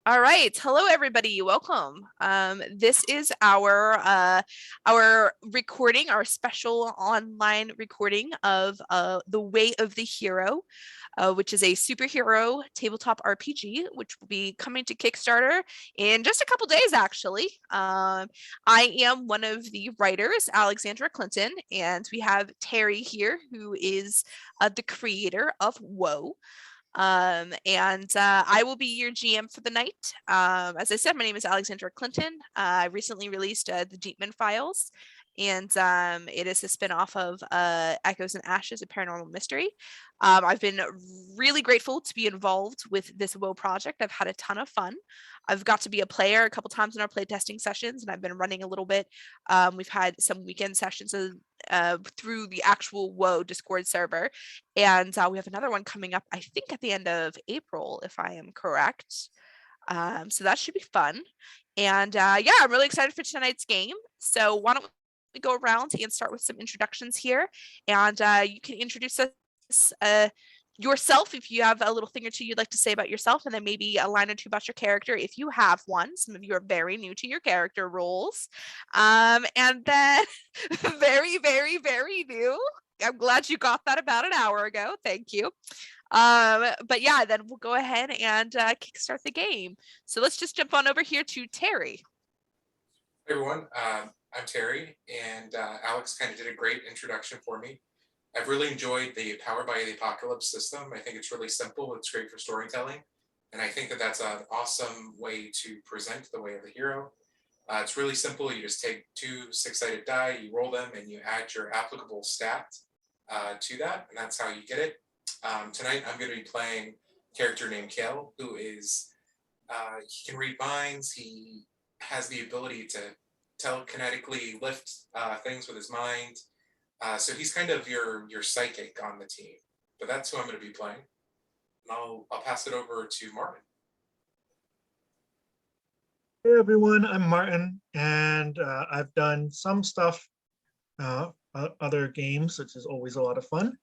All right. Hello, everybody. Welcome. This is our recording, our special online recording of The Way of the Hero, which is a superhero tabletop RPG, which will be coming to Kickstarter in just a couple days, actually. I am one of the writers, Alexandra Clinton, and we have Terry here, who is the creator of WoW. I will be your GM for the night. As I said, my name is Alexandra Clinton. I recently released the Deepman Files, and it is a spinoff of Echoes and Ashes, a paranormal mystery. I've been really grateful to be involved with this WoW project. I've had a ton of fun. I've got to be a player a couple times in our playtesting sessions, and I've been running a little bit. We've had some weekend sessions through the actual WoW Discord server. And we have another one coming up, I think, at the end of April, if I am correct. So that should be fun. And yeah, I'm really excited for tonight's game. So why don't we go around and start with some introductions here. And you can introduce us yourself if you have a little thing or two you'd like to say about yourself, and then maybe a line or two about your character if you have one. Some of you are very new to your character roles. And then very, very, very new. I'm glad you got that about an hour ago. Thank you. But yeah, then we'll go ahead and kickstart the game. So let's just jump on over here to Terry. Hey everyone, I'm Terry, and Alex kind of did a great introduction for me. I've really enjoyed the Powered by the Apocalypse system. I think it's really simple, it's great for storytelling, and I think that that's an awesome way to present the way of the hero. It's really simple. You just take two 6-sided die, you roll them, and you add your applicable stat to that, and that's how you get it. Tonight I'm going to be playing a character named Kel, who is, he can read minds, he has the ability to telekinetically lift things with his mind. So he's kind of your psychic on the team. But that's who I'm going to be playing. And I'll pass it over to Martin. Hey everyone, I'm Martin, and I've done some stuff, other games, which is always a lot of fun.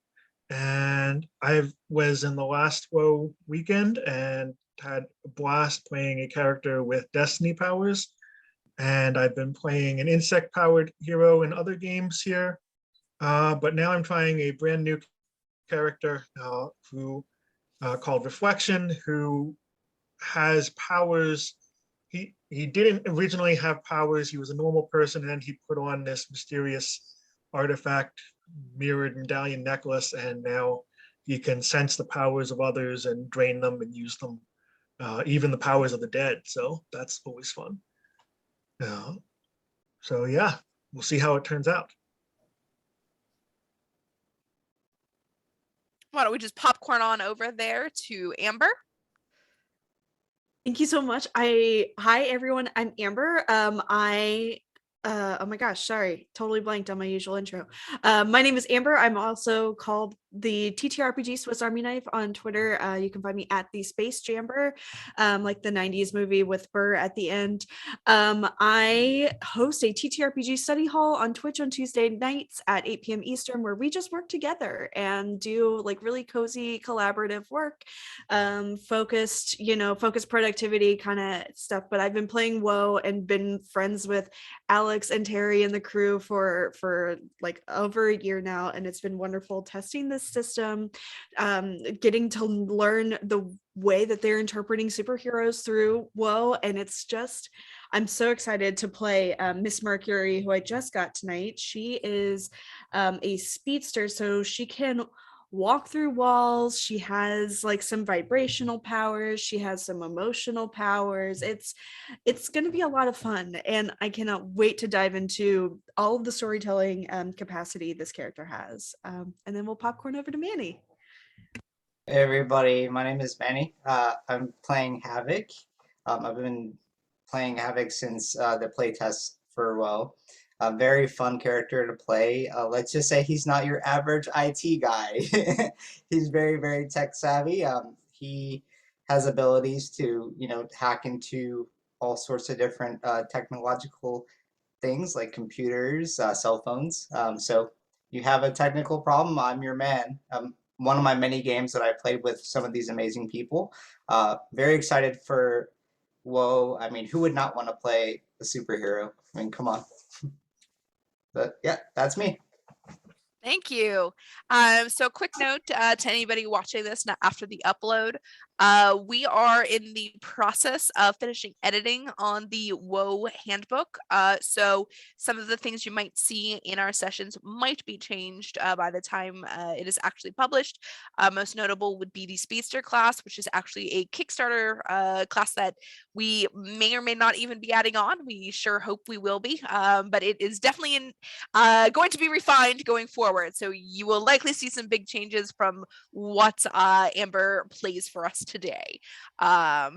And I was in the last WoW weekend and had a blast playing a character with destiny powers. And I've been playing an insect-powered hero in other games here. But now I'm trying a brand new character who called Reflection, who has powers. He didn't originally have powers. He was a normal person, and he put on this mysterious artifact, mirrored medallion necklace, and now he can sense the powers of others and drain them and use them, even the powers of the dead. So that's always fun. So yeah, we'll see how it turns out. Why don't we just popcorn on over there to Amber? Thank you so much. Hi everyone, I'm Amber. Oh my gosh, sorry, totally blanked on my usual intro. My name is Amber. I'm also called the TTRPG Swiss Army Knife on Twitter. You can find me at the Space Jamber, like the 90s movie with Burr at the end. I host a TTRPG study hall on Twitch on Tuesday nights at 8 p.m. Eastern, where we just work together and do like really cozy collaborative work, focused productivity kind of stuff. But I've been playing WoW and been friends with Alex and Terry and the crew for like over a year now, and it's been wonderful testing this system, getting to learn the way that they're interpreting superheroes through WoW, and it's just, I'm so excited to play Miss Mercury, who I just got tonight. She is a speedster, so she can walk through walls. She has like some vibrational powers. She has some emotional powers. It's going to be a lot of fun, and I cannot wait to dive into all of the storytelling capacity this character has. And then we'll popcorn over to Manny. Hey everybody, my name is Manny. I'm playing Havoc. I've been playing Havoc since the playtest for WoW. A very fun character to play. Let's just say he's not your average IT guy. He's very, very tech savvy. He has abilities to, hack into all sorts of different technological things like computers, cell phones. So you have a technical problem, I'm your man. One of my many games that I played with some of these amazing people. Very excited for whoa. I mean, who would not want to play a superhero? I mean, come on. But yeah, that's me. Thank you. So quick note to anybody watching this after the upload, we are in the process of finishing editing on the WoW handbook. So some of the things you might see in our sessions might be changed by the time it is actually published. Most notable would be the Speedster class, which is actually a Kickstarter class that we may or may not even be adding on. We sure hope we will be, but it is definitely going to be refined going forward. So you will likely see some big changes from what Amber plays for us today. Yeah,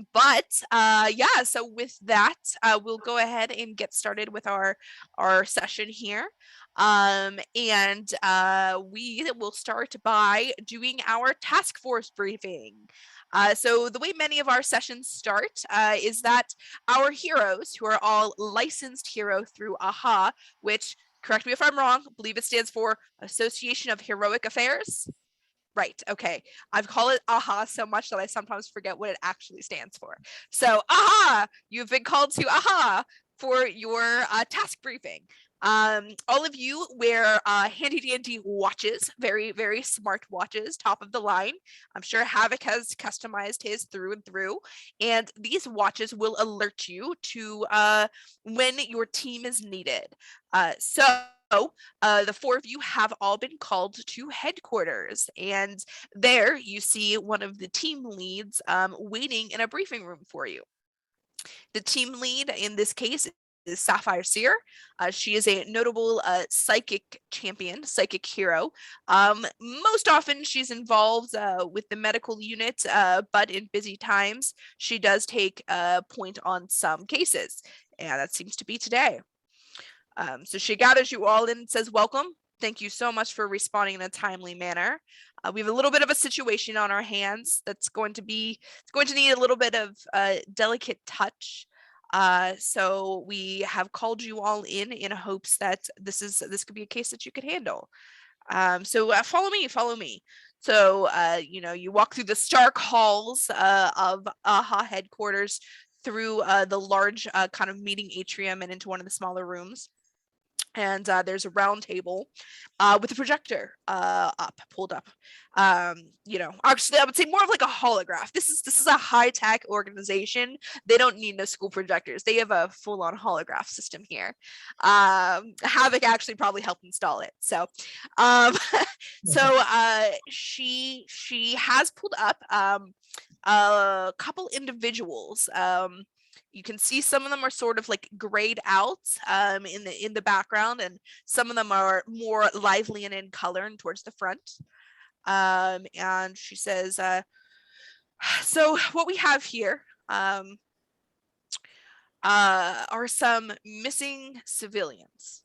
so with that, we'll go ahead and get started with our session here. We will start by doing our task force briefing. So the way many of our sessions start is that our heroes, who are all licensed hero through AHA, which, correct me if I'm wrong, believe it stands for Association of Heroic Affairs. Right, okay. I've called it AHA so much that I sometimes forget what it actually stands for. So AHA, you've been called to AHA for your task briefing. All of you wear handy dandy watches, very, very smart watches, top of the line. I'm sure Havoc has customized his through and through. And these watches will alert you to when your team is needed. The four of you have all been called to headquarters, and there you see one of the team leads waiting in a briefing room for you. The team lead in this case is Sapphire Seer. She is a notable psychic champion, psychic hero. Most often she's involved with the medical unit, but in busy times, she does take point on some cases. And that seems to be today. So she gathers you all in and says, welcome. Thank you so much for responding in a timely manner. We have a little bit of a situation on our hands that's going to need a little bit of delicate touch. So we have called you all in hopes that this could be a case that you could handle. So follow me. So you walk through the stark halls of AHA headquarters, through the large kind of meeting atrium and into one of the smaller rooms. And there's a round table with a projector pulled up. Actually, I would say more of like a holograph. This is a high-tech organization. They don't need no school projectors. They have a full-on holograph system here. Havoc actually probably helped install it. So she has pulled up a couple individuals. You can see some of them are sort of like grayed out in the background, and some of them are more lively and in color and towards the front. And she says, so what we have here are some missing civilians.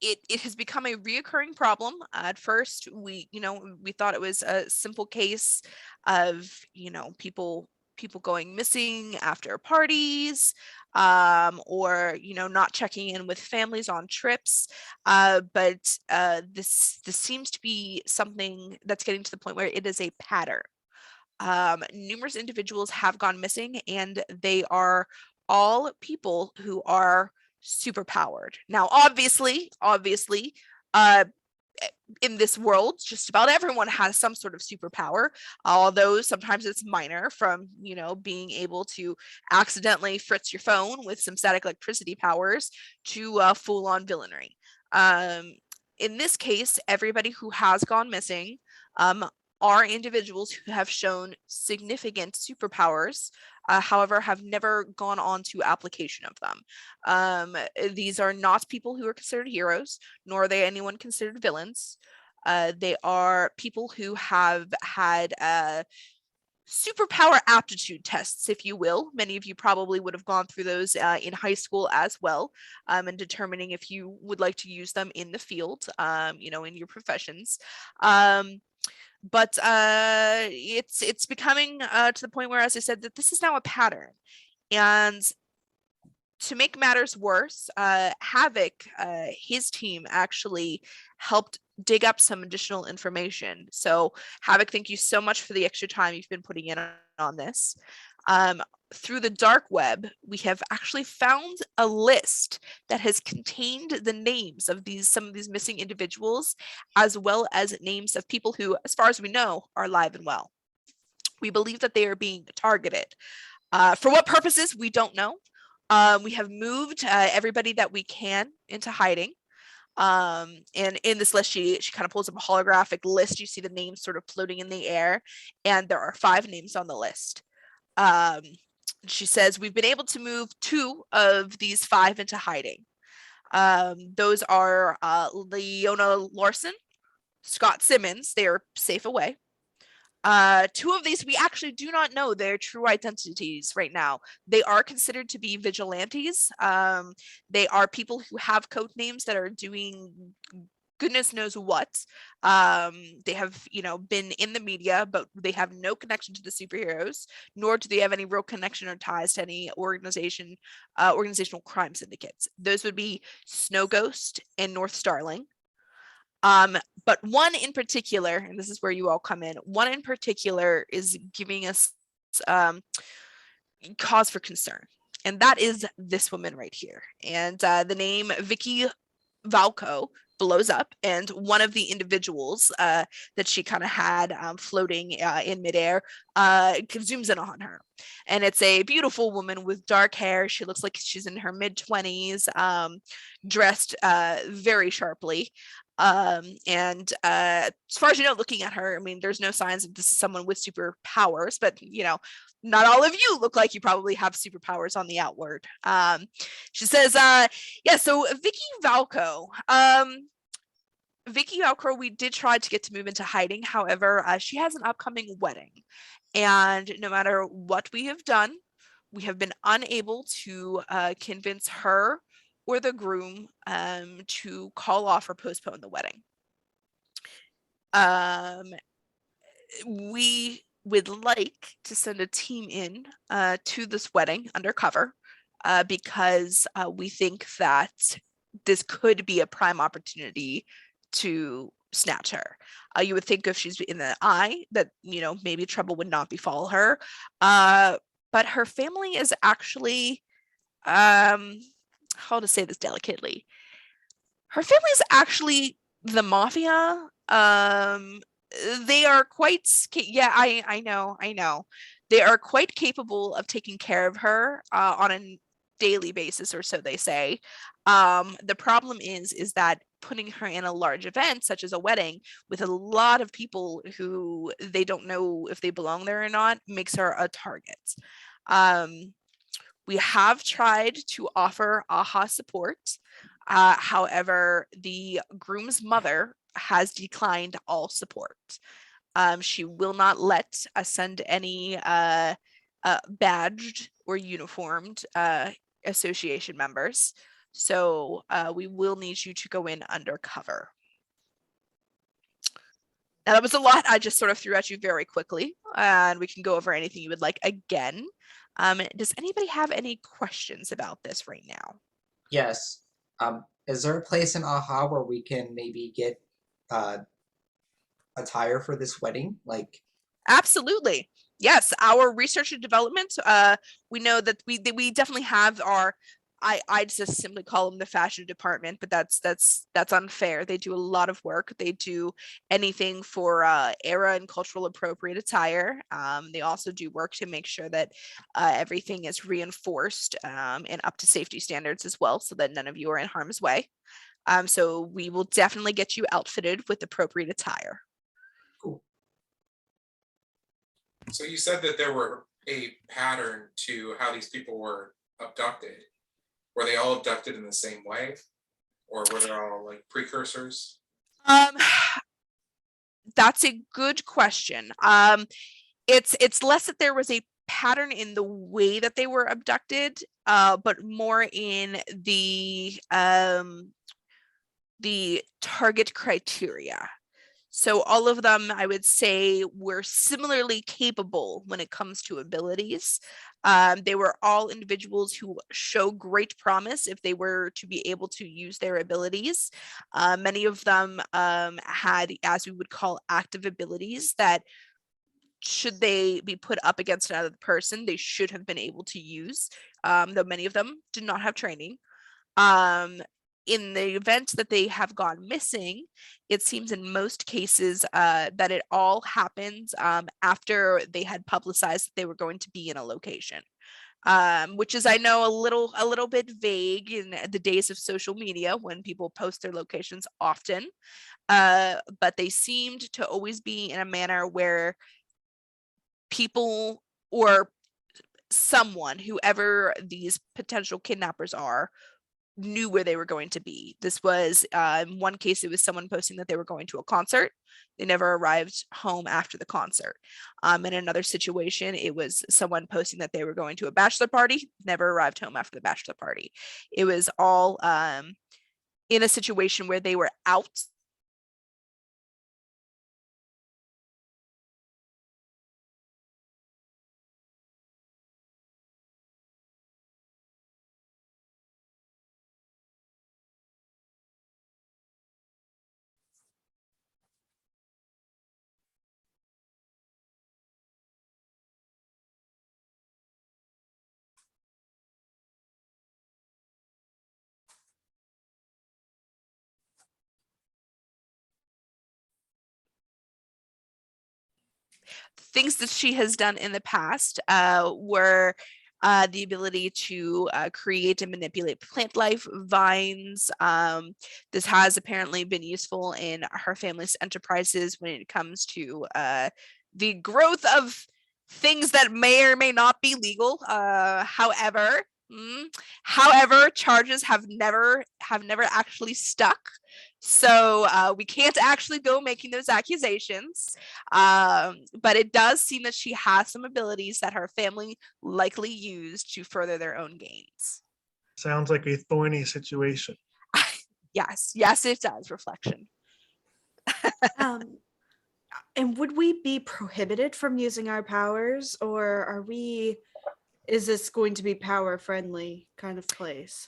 It has become a reoccurring problem. At first, we thought it was a simple case of people going missing after parties, or not checking in with families on trips. But this seems to be something that's getting to the point where it is a pattern. Numerous individuals have gone missing, and they are all people who are super powered. Now, obviously, in this world, just about everyone has some sort of superpower, although sometimes it's minor, from being able to accidentally fritz your phone with some static electricity powers to full-on villainy. In this case, everybody who has gone missing are individuals who have shown significant superpowers, however, have never gone on to application of them. These are not people who are considered heroes, nor are they anyone considered villains. They are people who have had superpower aptitude tests, if you will. Many of you probably would have gone through those in high school as well, and determining if you would like to use them in the field, in your professions. But it's becoming to the point where, as I said, that this is now a pattern. And to make matters worse, Havoc, his team actually helped dig up some additional information. So Havoc, thank you so much for the extra time you've been putting in on this. Through the dark web, we have actually found a list that has contained the names of some of these missing individuals, as well as names of people who, as far as we know, are alive and well. We believe that they are being targeted. For what purposes, we don't know. We have moved everybody that we can into hiding. And in this list, she kind of pulls up a holographic list. You see the names sort of floating in the air, and there are 5 names on the list. She says, we've been able to move 2 of these 5 into hiding. Those are Leona Larson, Scott Simmons. They are safe away. 2 of these, we actually do not know their true identities right now. They are considered to be vigilantes. They are people who have code names that are doing goodness knows what. They have, been in the media, but they have no connection to the superheroes, nor do they have any real connection or ties to any organizational crime syndicates. Those would be Snow Ghost and North Starling. But one in particular, and this is where you all come in, one in particular is giving us cause for concern. And that is this woman right here. And the name Vicky Valco blows up, and one of the individuals that she kind of had floating in midair zooms in on her. And it's a beautiful woman with dark hair. She looks like she's in her mid-20s, dressed very sharply. And as far as you know, looking at her, I mean, there's no signs that this is someone with superpowers, but not all of you look like you probably have superpowers on the outward. She says, so Vicky Valco, we did try to get to move into hiding. However, she has an upcoming wedding, and no matter what we have done, we have been unable to convince her or the groom to call off or postpone the wedding. We would like to send a team in to this wedding undercover because we think that this could be a prime opportunity to snatch her. You would think if she's in the eye that, maybe trouble would not befall her. But her family is actually, how to say this delicately, her family is actually the mafia. They are quite, I know. They are quite capable of taking care of her on a daily basis, or so they say. The problem is that putting her in a large event, such as a wedding, with a lot of people who they don't know if they belong there or not, makes her a target. We have tried to offer AHA support. However, the groom's mother has declined all support. She will not let us send any badged or uniformed association members. So we will need you to go in undercover. Now, that was a lot I just sort of threw at you very quickly, and we can go over anything you would like again. Does anybody have any questions about this right now? Yes. Is there a place in AHA where we can maybe get attire for this wedding? Absolutely. Yes, our research and development, we know that we definitely have our, I just simply call them the fashion department, but that's unfair. They do a lot of work. They do anything for era and cultural appropriate attire. They also do work to make sure that everything is reinforced and up to safety standards as well, so that none of you are in harm's way. So we will definitely get you outfitted with appropriate attire. Cool. So you said that there were a pattern to how these people were abducted. Were they all abducted in the same way, or were they all like precursors? That's a good question. It's less that there was a pattern in the way that they were abducted, but more in the target criteria. So all of them, I would say, were similarly capable when it comes to abilities. They were all individuals who show great promise if they were to be able to use their abilities. Many of them had, as we would call, active abilities that, should they be put up against another person, they should have been able to use, though many of them did not have training. In the event that they have gone missing, it seems in most cases that it all happens after they had publicized that they were going to be in a location. Which is, I know, a little bit vague in the days of social media when people post their locations often, but they seemed to always be in a manner where people or someone, whoever these potential kidnappers are, knew where they were going to be. This was, in one case, it was someone posting that they were going to a concert. They never arrived home after the concert. In another situation, it was someone posting that they were going to a bachelor party, never arrived home after the bachelor party. It was all in a situation where they were out. Things that she has done in the past were the ability to create and manipulate plant life, vines. This has apparently been useful in her family's enterprises when it comes to the growth of things that may or may not be legal. However, charges have never actually stuck. So we can't actually go making those accusations. But it does seem that she has some abilities that her family likely used to further their own gains. Sounds like a thorny situation. Yes, it does. Reflection. And would we be prohibited from using our powers, or is this going to be power friendly kind of place?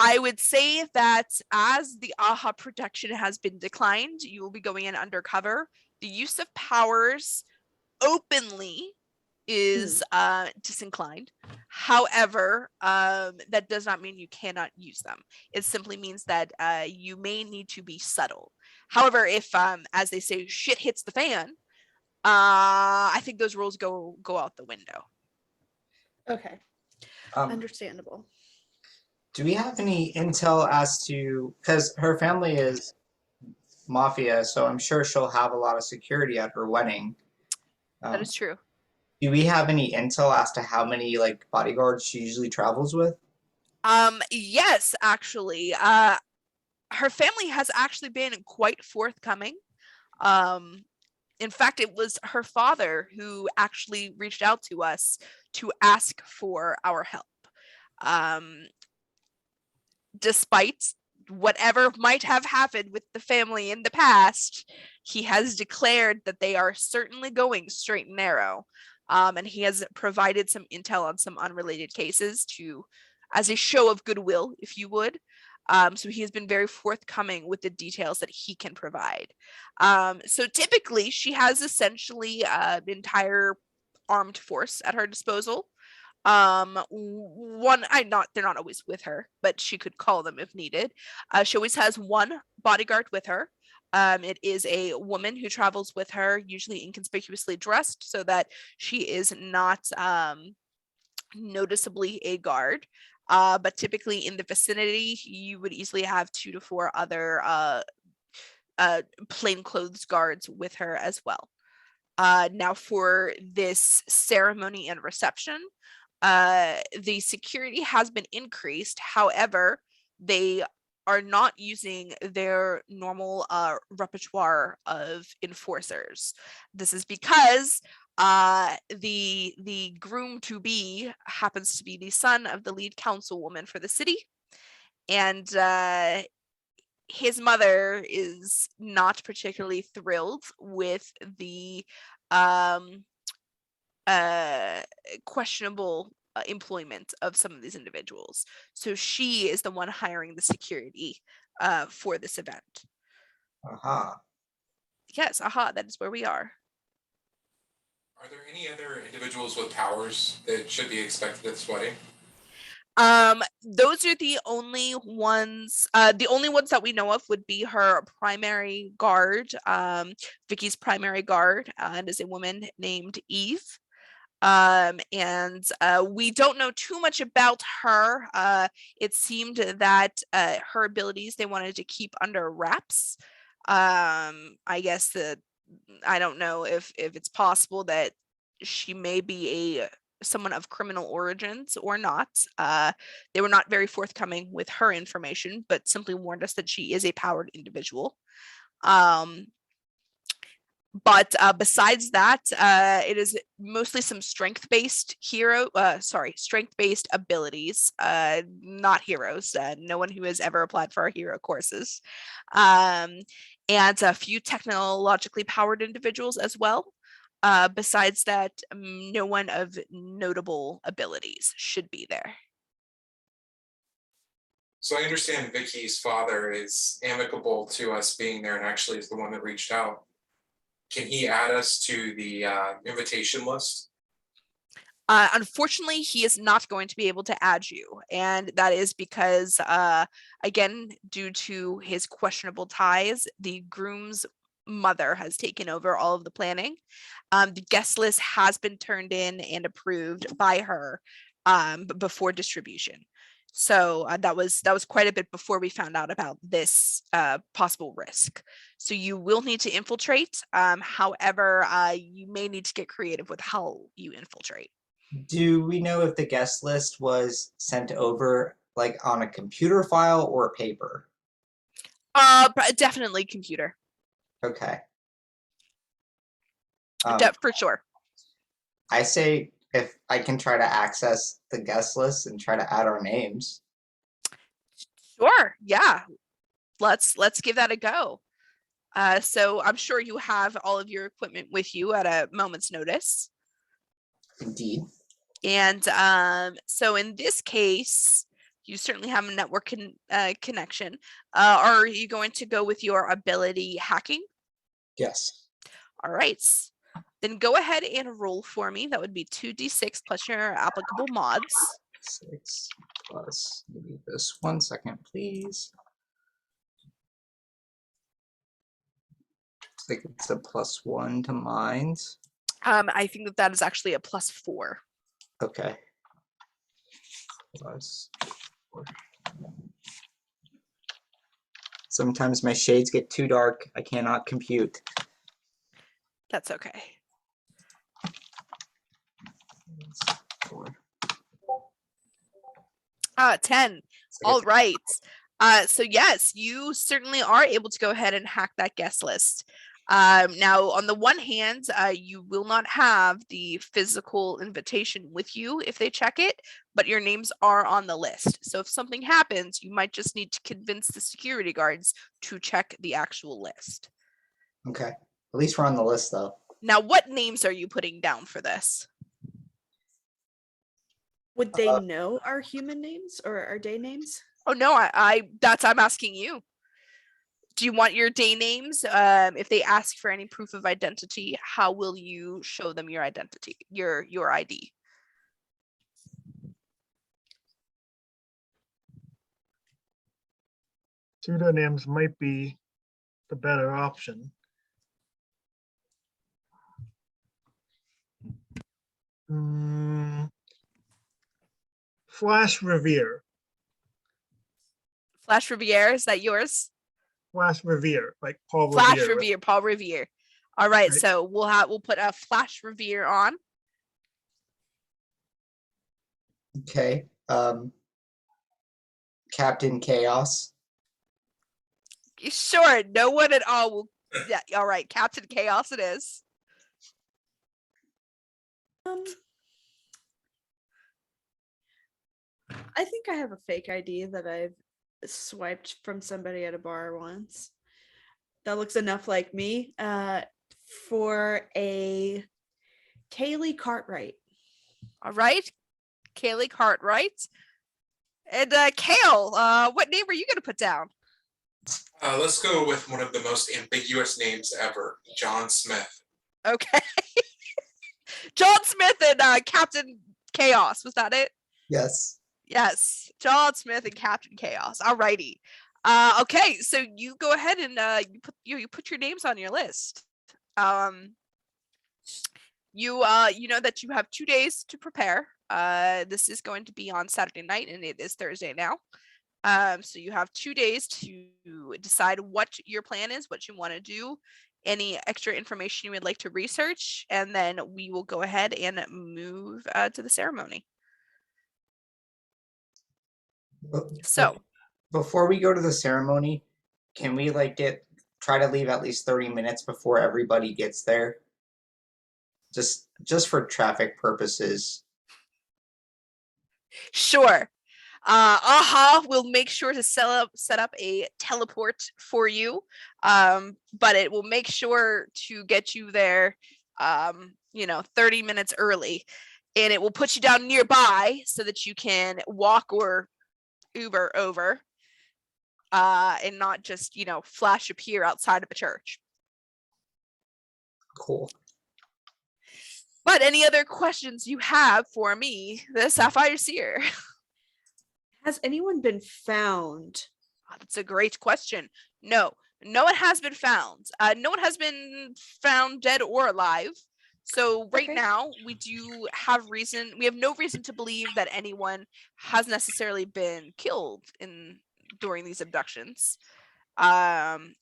I would say that as the AHA protection has been declined, you will be going in undercover. The use of powers openly is disinclined. However, that does not mean you cannot use them. It simply means that you may need to be subtle. However, if, as they say, shit hits the fan, I think those rules go out the window. Okay, Um, understandable. do we have any intel as to, because her family is mafia, so I'm sure she'll have a lot of security at her wedding. That is true. Do we have any intel as to how many like bodyguards she usually travels with? Yes, actually. Her family has actually been quite forthcoming. In fact, it was her father who actually reached out to us to ask for our help. Despite whatever might have happened with the family in the past, he has declared that they are certainly going straight and narrow. And he has provided some intel on some unrelated cases as a show of goodwill, if you would. So he has been very forthcoming with the details that he can provide. So typically, she has essentially the entire armed force at her disposal. They're not always with her, but she could call them if needed. She always has one bodyguard with her. It is a woman who travels with her, usually inconspicuously dressed, so that she is not noticeably a guard. But typically in the vicinity, you would easily have 2 to 4 other plainclothes guards with her as well. Now for this ceremony and reception, the security has been increased. However, they are not using their normal repertoire of enforcers. This is because the groom to be happens to be the son of the lead councilwoman for the city, and his mother is not particularly thrilled with the um, questionable employment of some of these individuals. So she is the one hiring the security for this event. Aha. Yes, aha, that is where we are. Are there any other individuals with powers that should be expected at this wedding? Those are the only ones. The only ones that we know of would be her primary guard, Vicky's primary guard, and is a woman named Eve. And we don't know too much about her. It seemed that her abilities they wanted to keep under wraps. I guess I don't know if it's possible that she may be someone of criminal origins or not. They were not very forthcoming with her information, but simply warned us that she is a powered individual. But besides that, it is mostly some strength-based strength-based abilities, not heroes. No one who has ever applied for our hero courses, and a few technologically powered individuals as well. Besides that, no one of notable abilities should be there. So I understand Vicky's father is amicable to us being there and actually is the one that reached out. Can he add us to the invitation list? Unfortunately, he is not going to be able to add you, and that is because, again, due to his questionable ties, the groom's mother has taken over all of the planning. The guest list has been turned in and approved by her before distribution. So that was quite a bit before we found out about this possible risk. So you will need to infiltrate. However, you may need to get creative with how you infiltrate. Do we know if the guest list was sent over like on a computer file or a paper? Definitely computer. Okay. For sure. I say if I can try to access the guest list and try to add our names. Sure. Yeah. Let's give that a go. So I'm sure you have all of your equipment with you at a moment's notice. Indeed. And so in this case, you certainly have a network connection. Are you going to go with your ability hacking? Yes. All right. Then go ahead and roll for me. That would be 2d6 plus your applicable mods. 6 plus, maybe this 1 second, please. I think it's a +1 to minds. I think that is actually a +4. Okay. +4. Sometimes my shades get too dark. I cannot compute. That's okay. 4. 10. All right. So yes, you certainly are able to go ahead and hack that guest list. Now, on the one hand, you will not have the physical invitation with you if they check it, but your names are on the list. So if something happens, you might just need to convince the security guards to check the actual list. Okay. At least we're on the list, though. Now, what names are you putting down for this? Would they know our human names or our day names? Oh no, I'm asking you. Do you want your day names? If they ask for any proof of identity, how will you show them your identity, your ID? Pseudonyms might be the better option. Flash Revere. Flash Revere, is that yours? Flash Revere, like Paul Flash Revere. Revere, Paul Revere. All right, Right. so we'll put a Flash Revere on. Okay. Captain Chaos. Sure, no one at all will. Yeah, all right, Captain Chaos it is. I think I have a fake ID that I've swiped from somebody at a bar once. That looks enough like me. For a Kaylee Cartwright. All right, Kaylee Cartwright. And Kale, what name are you gonna put down? Let's go with one of the most ambiguous names ever, John Smith. Okay. John Smith and Captain Chaos. Was that it? Yes. Yes. John Smith and Captain Chaos. All righty. Okay, so you go ahead and you put your names on your list. You know that you have 2 days to prepare. This is going to be on Saturday night, and it is Thursday now. So you have 2 days to decide what your plan is, what you want to do, any extra information you would like to research, and then we will go ahead and move to the ceremony. So before we go to the ceremony, can we try to leave at least 30 minutes before everybody gets there? Just for traffic purposes. Sure. We'll make sure to set up a teleport for you. But it will make sure to get you there 30 minutes early. And it will put you down nearby so that you can walk or Uber over. And not just, flash appear outside of a church. Cool. But any other questions you have for me, the Sapphire Seer? Has anyone been found? Oh, that's a great question. No one has been found. No one has been found dead or alive. So right now we have no reason to believe that anyone has necessarily been killed during these abductions.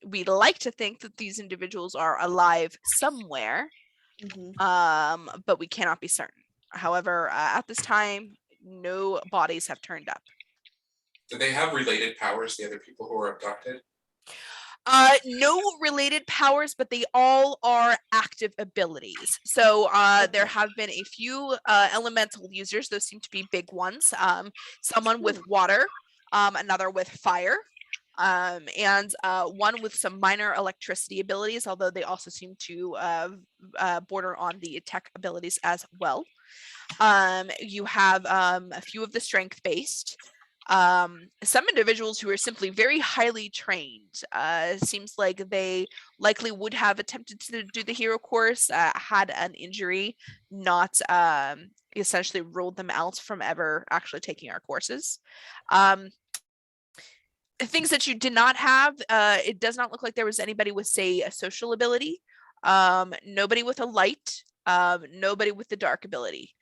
We'd like to think that these individuals are alive somewhere. Mm-hmm. But we cannot be certain. However, at this time, no bodies have turned up. Do they have related powers, the other people who were abducted? No related powers, but they all are active abilities. So there have been a few elemental users. Those seem to be big ones. Someone with water, another with fire, and one with some minor electricity abilities, although they also seem to border on the tech abilities as well. You have a few of the strength-based. Some individuals who are simply very highly trained. Seems like they likely would have attempted to do the hero course, had an injury, not essentially ruled them out from ever actually taking our courses. Things that you did not have, it does not look like there was anybody with, say, a social ability, nobody with a light, nobody with the dark ability.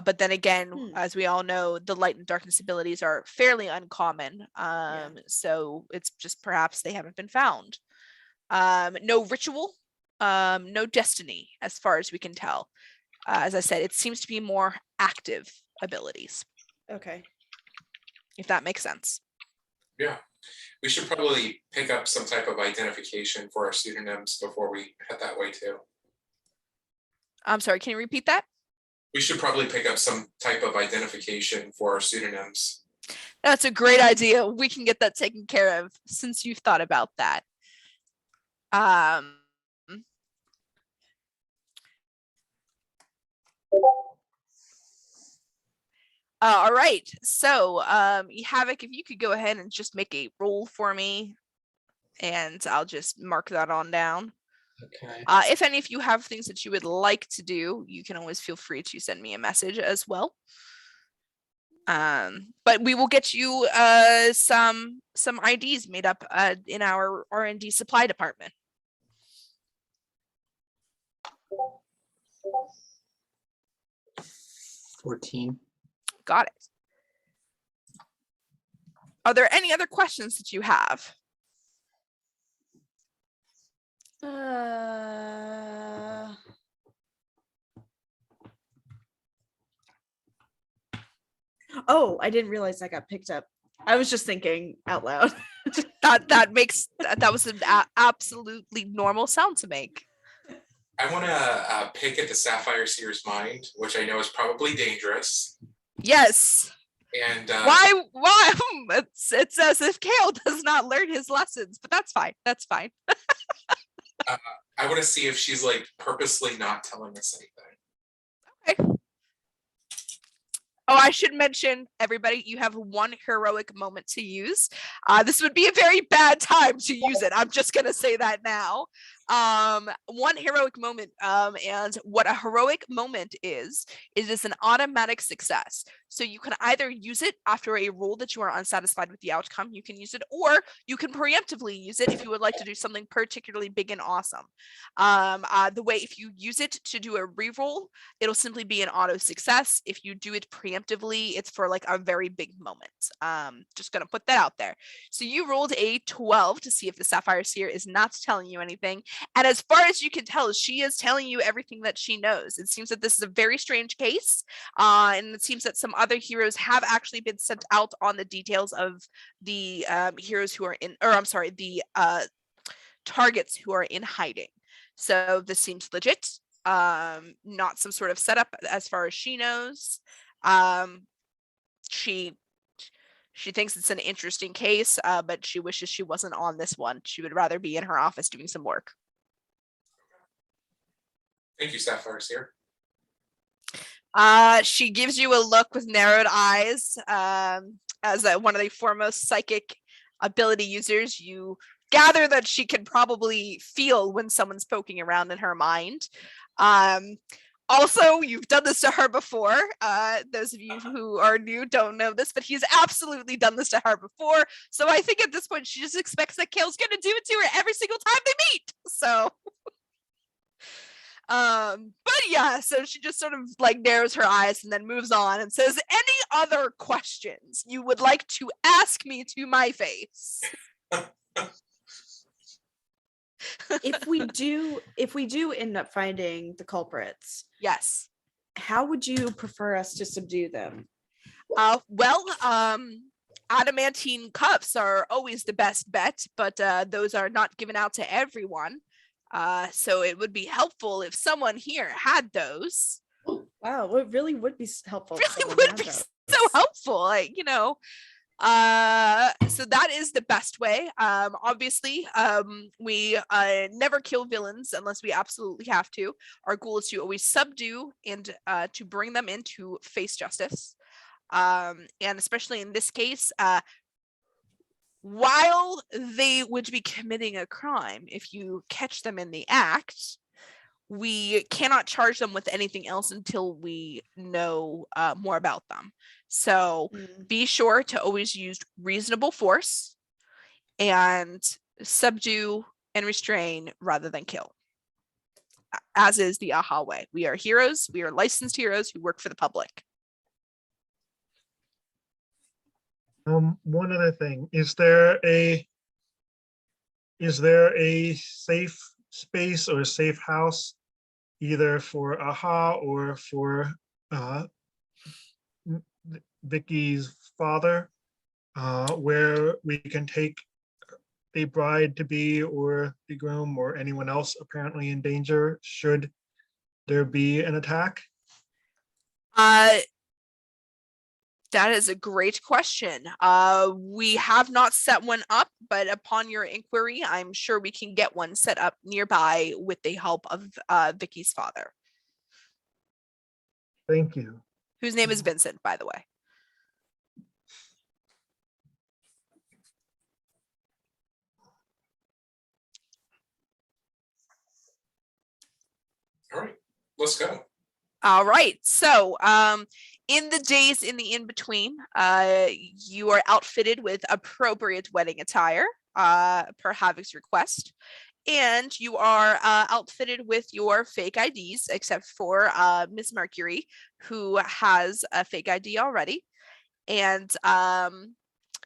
But then again, as we all know, the light and darkness abilities are fairly uncommon. So it's just perhaps they haven't been found. No ritual, no destiny, as far as we can tell. As I said, it seems to be more active abilities. Okay. If that makes sense. Yeah. We should probably pick up some type of identification for our pseudonyms before we head that way too. I'm sorry, can you repeat that? We should probably pick up some type of identification for our pseudonyms. That's a great idea. We can get that taken care of since you've thought about that. All right. So, Havoc, if you could go ahead and just make a roll for me, and I'll just mark that on down. Okay. If any of you have things that you would like to do, you can always feel free to send me a message as well. But we will get you some IDs made up in our R&D supply department. $14. Got it. Are there any other questions that you have? Oh, I didn't realize that got picked up. I was just thinking out loud. that was an absolutely normal sound to make. I want to pick at the Sapphire Seer's mind, which I know is probably dangerous. Yes. And Why? It's as if Kale does not learn his lessons, but that's fine. That's fine. I want to see if she's like purposely not telling us anything. Okay. Oh, I should mention, everybody, you have one heroic moment to use. This would be a very bad time to use it. I'm just going to say that now. One heroic moment, and what a heroic moment is, it is an automatic success. So you can either use it after a roll that you are unsatisfied with the outcome, you can use it, or you can preemptively use it if you would like to do something particularly big and awesome. The way, if you use it to do a reroll, it'll simply be an auto success. If you do it preemptively, it's for like a very big moment. Just gonna put that out there. So you rolled a 12 to see if the Sapphire Seer is not telling you anything. And as far as you can tell, she is telling you everything that she knows. It seems that this is a very strange case. And it seems that some other heroes have actually been sent out on the details of the heroes who are in, or I'm sorry, the targets who are in hiding. So this seems legit. Not some sort of setup as far as she knows. She thinks it's an interesting case, but she wishes she wasn't on this one. She would rather be in her office doing some work. Thank you, Sapphire Seer. She gives you a look with narrowed eyes. As one of the foremost psychic ability users, you gather that she can probably feel when someone's poking around in her mind. Also, you've done this to her before. Those of you who are new don't know this, but he's absolutely done this to her before. So I think at this point, she just expects that Kale's going to do it to her every single time they meet. So, but yeah, so she just sort of like narrows her eyes and then moves on and says, "Any other questions you would like to ask me to my face?" If we do end up finding the culprits, Yes. how would you prefer us to subdue them? Well, adamantine cuffs are always the best bet, but those are not given out to everyone. So it would be helpful if someone here had those. Wow, it really would be helpful. if Really someone would had be those. so helpful, like, so that is the best way. Obviously, we never kill villains unless we absolutely have to. Our goal is to always subdue and to bring them in to face justice. And especially in this case, while they would be committing a crime, if you catch them in the act, we cannot charge them with anything else until we know more about them. So be sure to always use reasonable force and subdue and restrain rather than kill, as is the AHA way. We are heroes. We are licensed heroes who work for the public. One other thing, is there a safe space or a safe house either for AHA or for Vicky's father, where we can take the bride to be or the groom or anyone else apparently in danger should there be an attack? That is a great question. We have not set one up, but upon your inquiry, I'm sure we can get one set up nearby with the help of Vicky's father. Thank you. Whose name is Vincent, by the way. All right, let's go. All right. So, in the days in the in-between, you are outfitted with appropriate wedding attire, per Havoc's request. And you are outfitted with your fake IDs, except for Miss Mercury, who has a fake ID already. And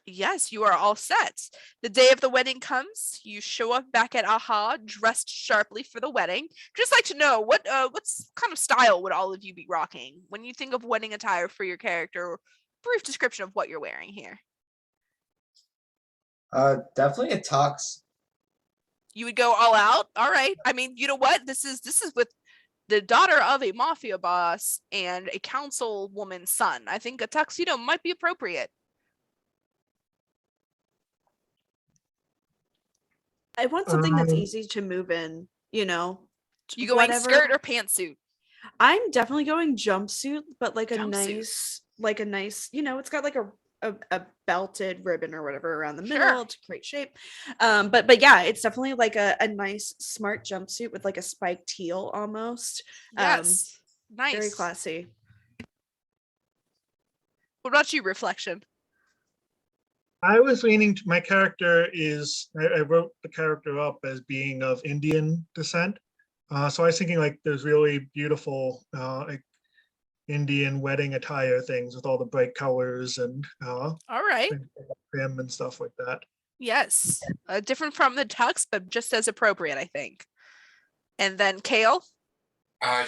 yes, you are all set. The day of the wedding comes, you show up back at AHA dressed sharply for the wedding. Just like to know what kind of style would all of you be rocking when you think of wedding attire for your character? Brief description of what you're wearing here. Definitely a tux. You would go all out. All right. I mean, you know what? This is with the daughter of a mafia boss and a councilwoman's son. I think a tuxedo might be appropriate. I want something that's Um, easy to move in, you know. You going whatever. skirt or pantsuit? I'm definitely going jumpsuit, but like a Jumpsuit. nice, you know, it's got like a belted ribbon or whatever around the Sure. middle to create shape. But yeah, it's definitely like a nice smart jumpsuit with like a spiked heel almost. Yes. Very Nice. classy. What about you, Reflection? I was leaning to my character is I wrote the character up as being of Indian descent. So I was thinking like there's really beautiful like Indian wedding attire things with all the bright colors and All right. things like trim and stuff like that. Yes. Different from the tux, but just as appropriate, I think. And then Kale?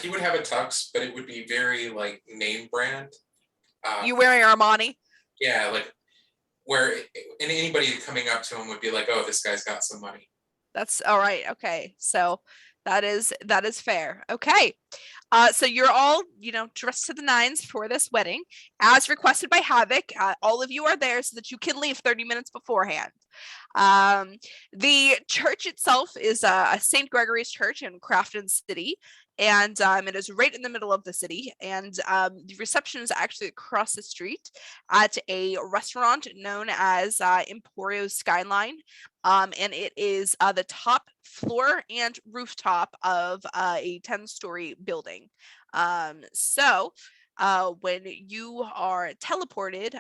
He would have a tux, but it would be very like name brand. You wearing Armani? Yeah, like where and anybody coming up to him would be like, "Oh, this guy's got some money." That's all right. Okay. So that is fair. Okay. So you're all, dressed to the nines for this wedding, as requested by Havoc. All of you are there so that you can leave 30 minutes beforehand. The church itself is a St. Gregory's Church in Crafton City, and it is right in the middle of the city. And the reception is actually across the street at a restaurant known as Emporio Skyline. And it is the top floor and rooftop of a 10-story building. So when you are teleported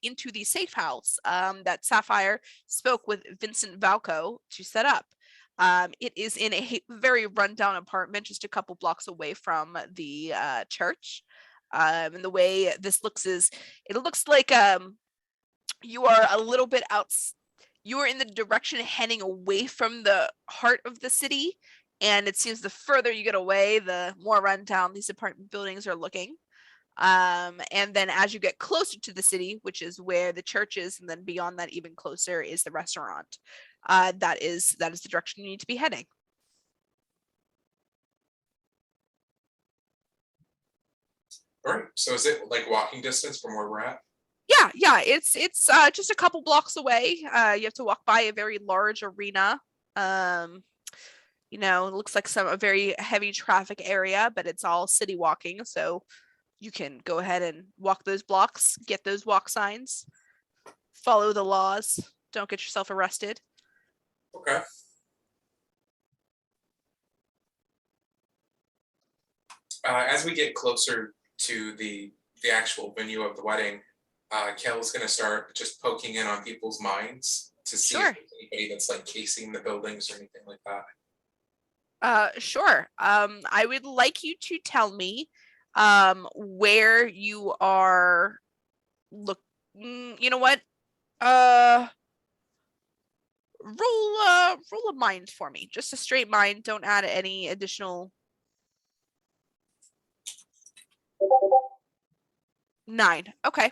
into the safe house that Sapphire spoke with Vincent Valco to set up. It is in a very rundown apartment just a couple blocks away from the church. And the way this looks is, it looks like you are a little bit out. You are in the direction heading away from the heart of the city. And it seems the further you get away, the more rundown these apartment buildings are looking. And then as you get closer to the city, which is where the church is, and then beyond that, even closer, is the restaurant. That is the direction you need to be heading. All right. So is it like walking distance from where we're at? Yeah. It's just a couple blocks away. You have to walk by a very large arena. It looks like a very heavy traffic area, but it's all city walking. So you can go ahead and walk those blocks, get those walk signs, follow the laws, don't get yourself arrested. Okay. As we get closer to the actual venue of the wedding, Kel's going to start just poking in on people's minds to see if there's anybody that's like casing the buildings or anything like that. Sure. I would like you to tell me where you are. Look, you know what? Roll a mind for me. Just a straight mind. Don't add any additional. 9. Okay.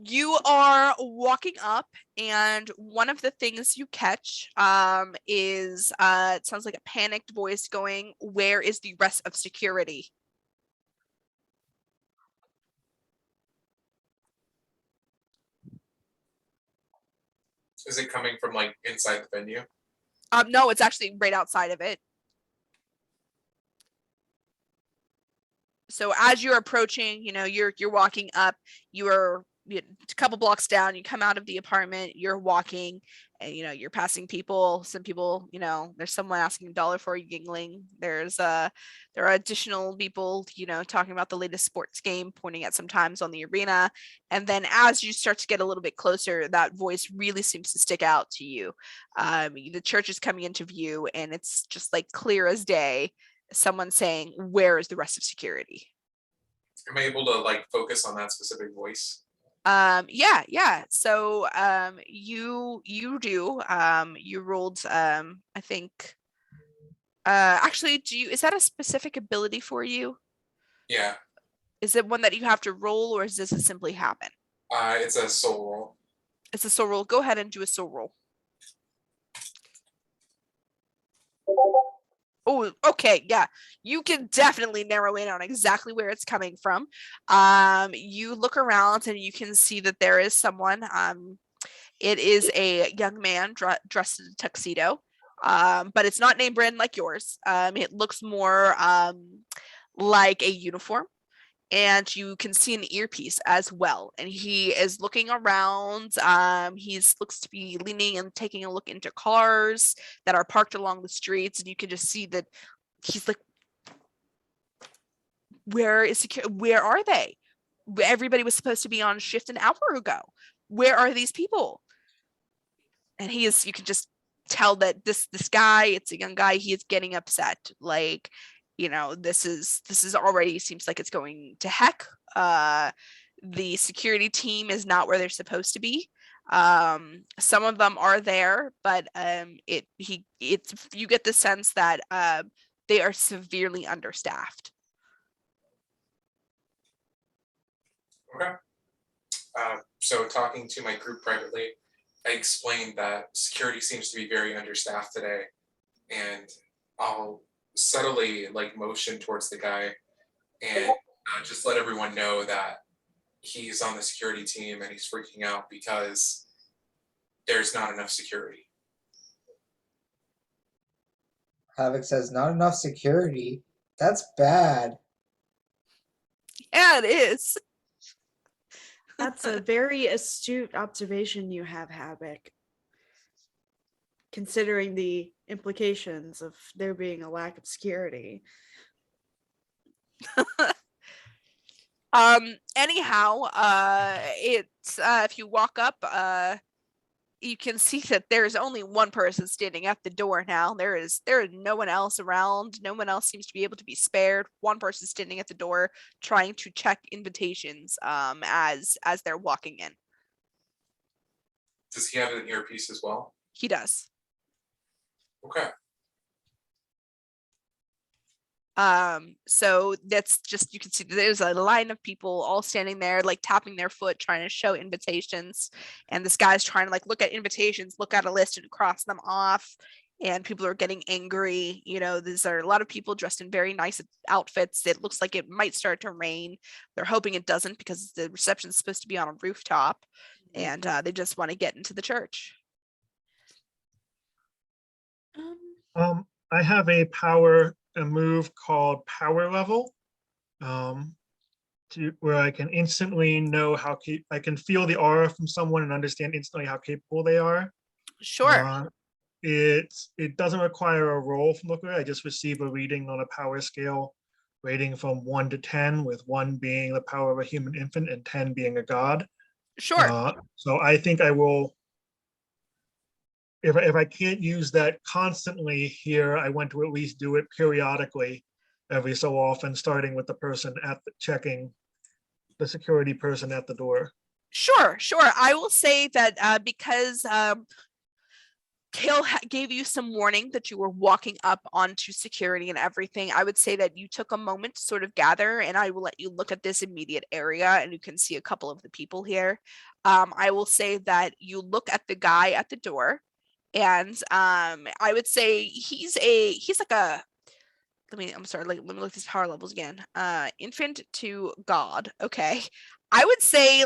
You are walking up, and one of the things you catch is it sounds like a panicked voice going, "Where is the rest of security?" Is it coming from like inside the venue? No, it's actually right outside of it. So as you're approaching, you're walking up, you're a couple blocks down, you come out of the apartment, you're walking, and you're passing people. Some people, there's someone asking $1 for you, giggling. There are additional people, talking about the latest sports game, pointing at some times on the arena. And then as you start to get a little bit closer, that voice really seems to stick out to you. The church is coming into view, and it's just like clear as day. Someone saying, "Where is the rest of security?" Am I able to like focus on that specific voice? Yeah. So you do. You rolled I think actually is that a specific ability for you? Yeah. Is it one that you have to roll, or does this simply happen? It's a soul roll. It's a soul roll. Go ahead and do a soul roll. Oh, okay, yeah. You can definitely narrow in on exactly where it's coming from. You look around and you can see that there is someone. It is a young man dressed in a tuxedo. But it's not name brand like yours. It looks more like a uniform. And you can see an earpiece as well. And he is looking around. He's looks to be leaning and taking a look into cars that are parked along the streets, and you can just see that he's like, "Where is security? Where are they? Everybody was supposed to be on shift an hour ago. Where are these people?" And he is. You can just tell that this guy, it's a young guy, he is getting upset. Like, this is already seems like it's going to heck. The security team is not where they're supposed to be. Some of them are there, but you get the sense that they are severely understaffed. Okay. So talking to my group privately, I explained that security seems to be very understaffed today, and I'll subtly motion towards the guy and just let everyone know that he's on the security team and he's freaking out because there's not enough security. Havoc says, not enough security. That's bad. Yeah, it is. That's a very astute observation you have, Havoc. Considering the implications of there being a lack of security. Anyhow, it's if you walk up, you can see that there's only one person standing at the door now. There is no one else around. No one else seems to be able to be spared. One person standing at the door trying to check invitations as they're walking in. Does he have an earpiece as well? He does. Okay. So that's just, you can see there's a line of people all standing there, like tapping their foot, trying to show invitations. And this guy's trying to look at invitations, look at a list and cross them off. And people are getting angry. These are a lot of people dressed in very nice outfits. It looks like it might start to rain. They're hoping it doesn't because the reception is supposed to be on a rooftop, and they just want to get into the church. I have a move called Power Level, where I can instantly know I can feel the aura from someone and understand instantly how capable they are. Sure. It doesn't require a roll from the player. I just receive a reading on a power scale, rating from 1 to 10, with 1 being the power of a human infant and 10 being a god. Sure. So I think I will. If I can't use that constantly here, I want to at least do it periodically, every so often, starting with the person checking the security person at the door. Sure. I will say that because Kale gave you some warning that you were walking up onto security and everything, I would say that you took a moment to sort of gather, and I will let you look at this immediate area and you can see a couple of the people here. I will say that you look at the guy at the door, and I would say he's like a, let me look at these power levels again. Infant to god. Okay. I would say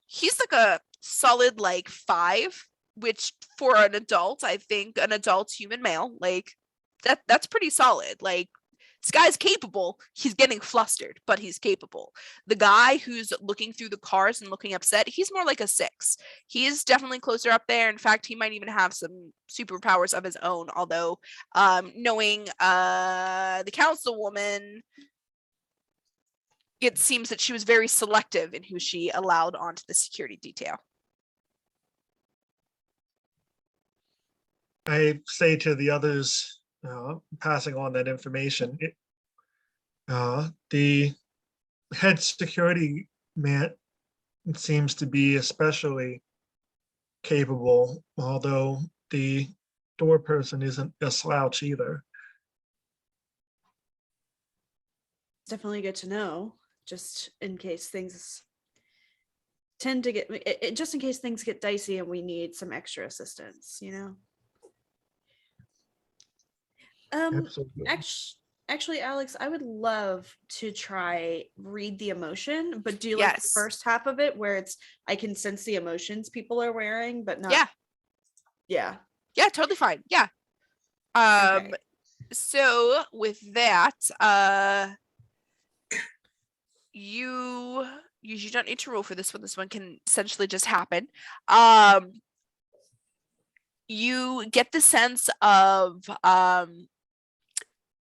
he's like a solid 5, which for an adult, I think an adult human male, that's pretty solid. This guy's capable. He's getting flustered, but he's capable. The guy who's looking through the cars and looking upset, he's more like a 6. He is definitely closer up there. In fact, he might even have some superpowers of his own. Although, knowing the councilwoman, it seems that she was very selective in who she allowed onto the security detail. I say to the others, passing on that information, the head security man seems to be especially capable, although the door person isn't a slouch either. Definitely good to know, just in case things tend to get, just in case things get dicey and we need some extra assistance, Absolutely. Actually, Alex, I would love to try read the emotion, but do like the Yes. first half of it where it's I can sense the emotions people are wearing, but not. Yeah. Yeah. Yeah, totally fine. Yeah. Okay. So with that, you usually don't need to roll for this one. This one can essentially just happen. You get the sense of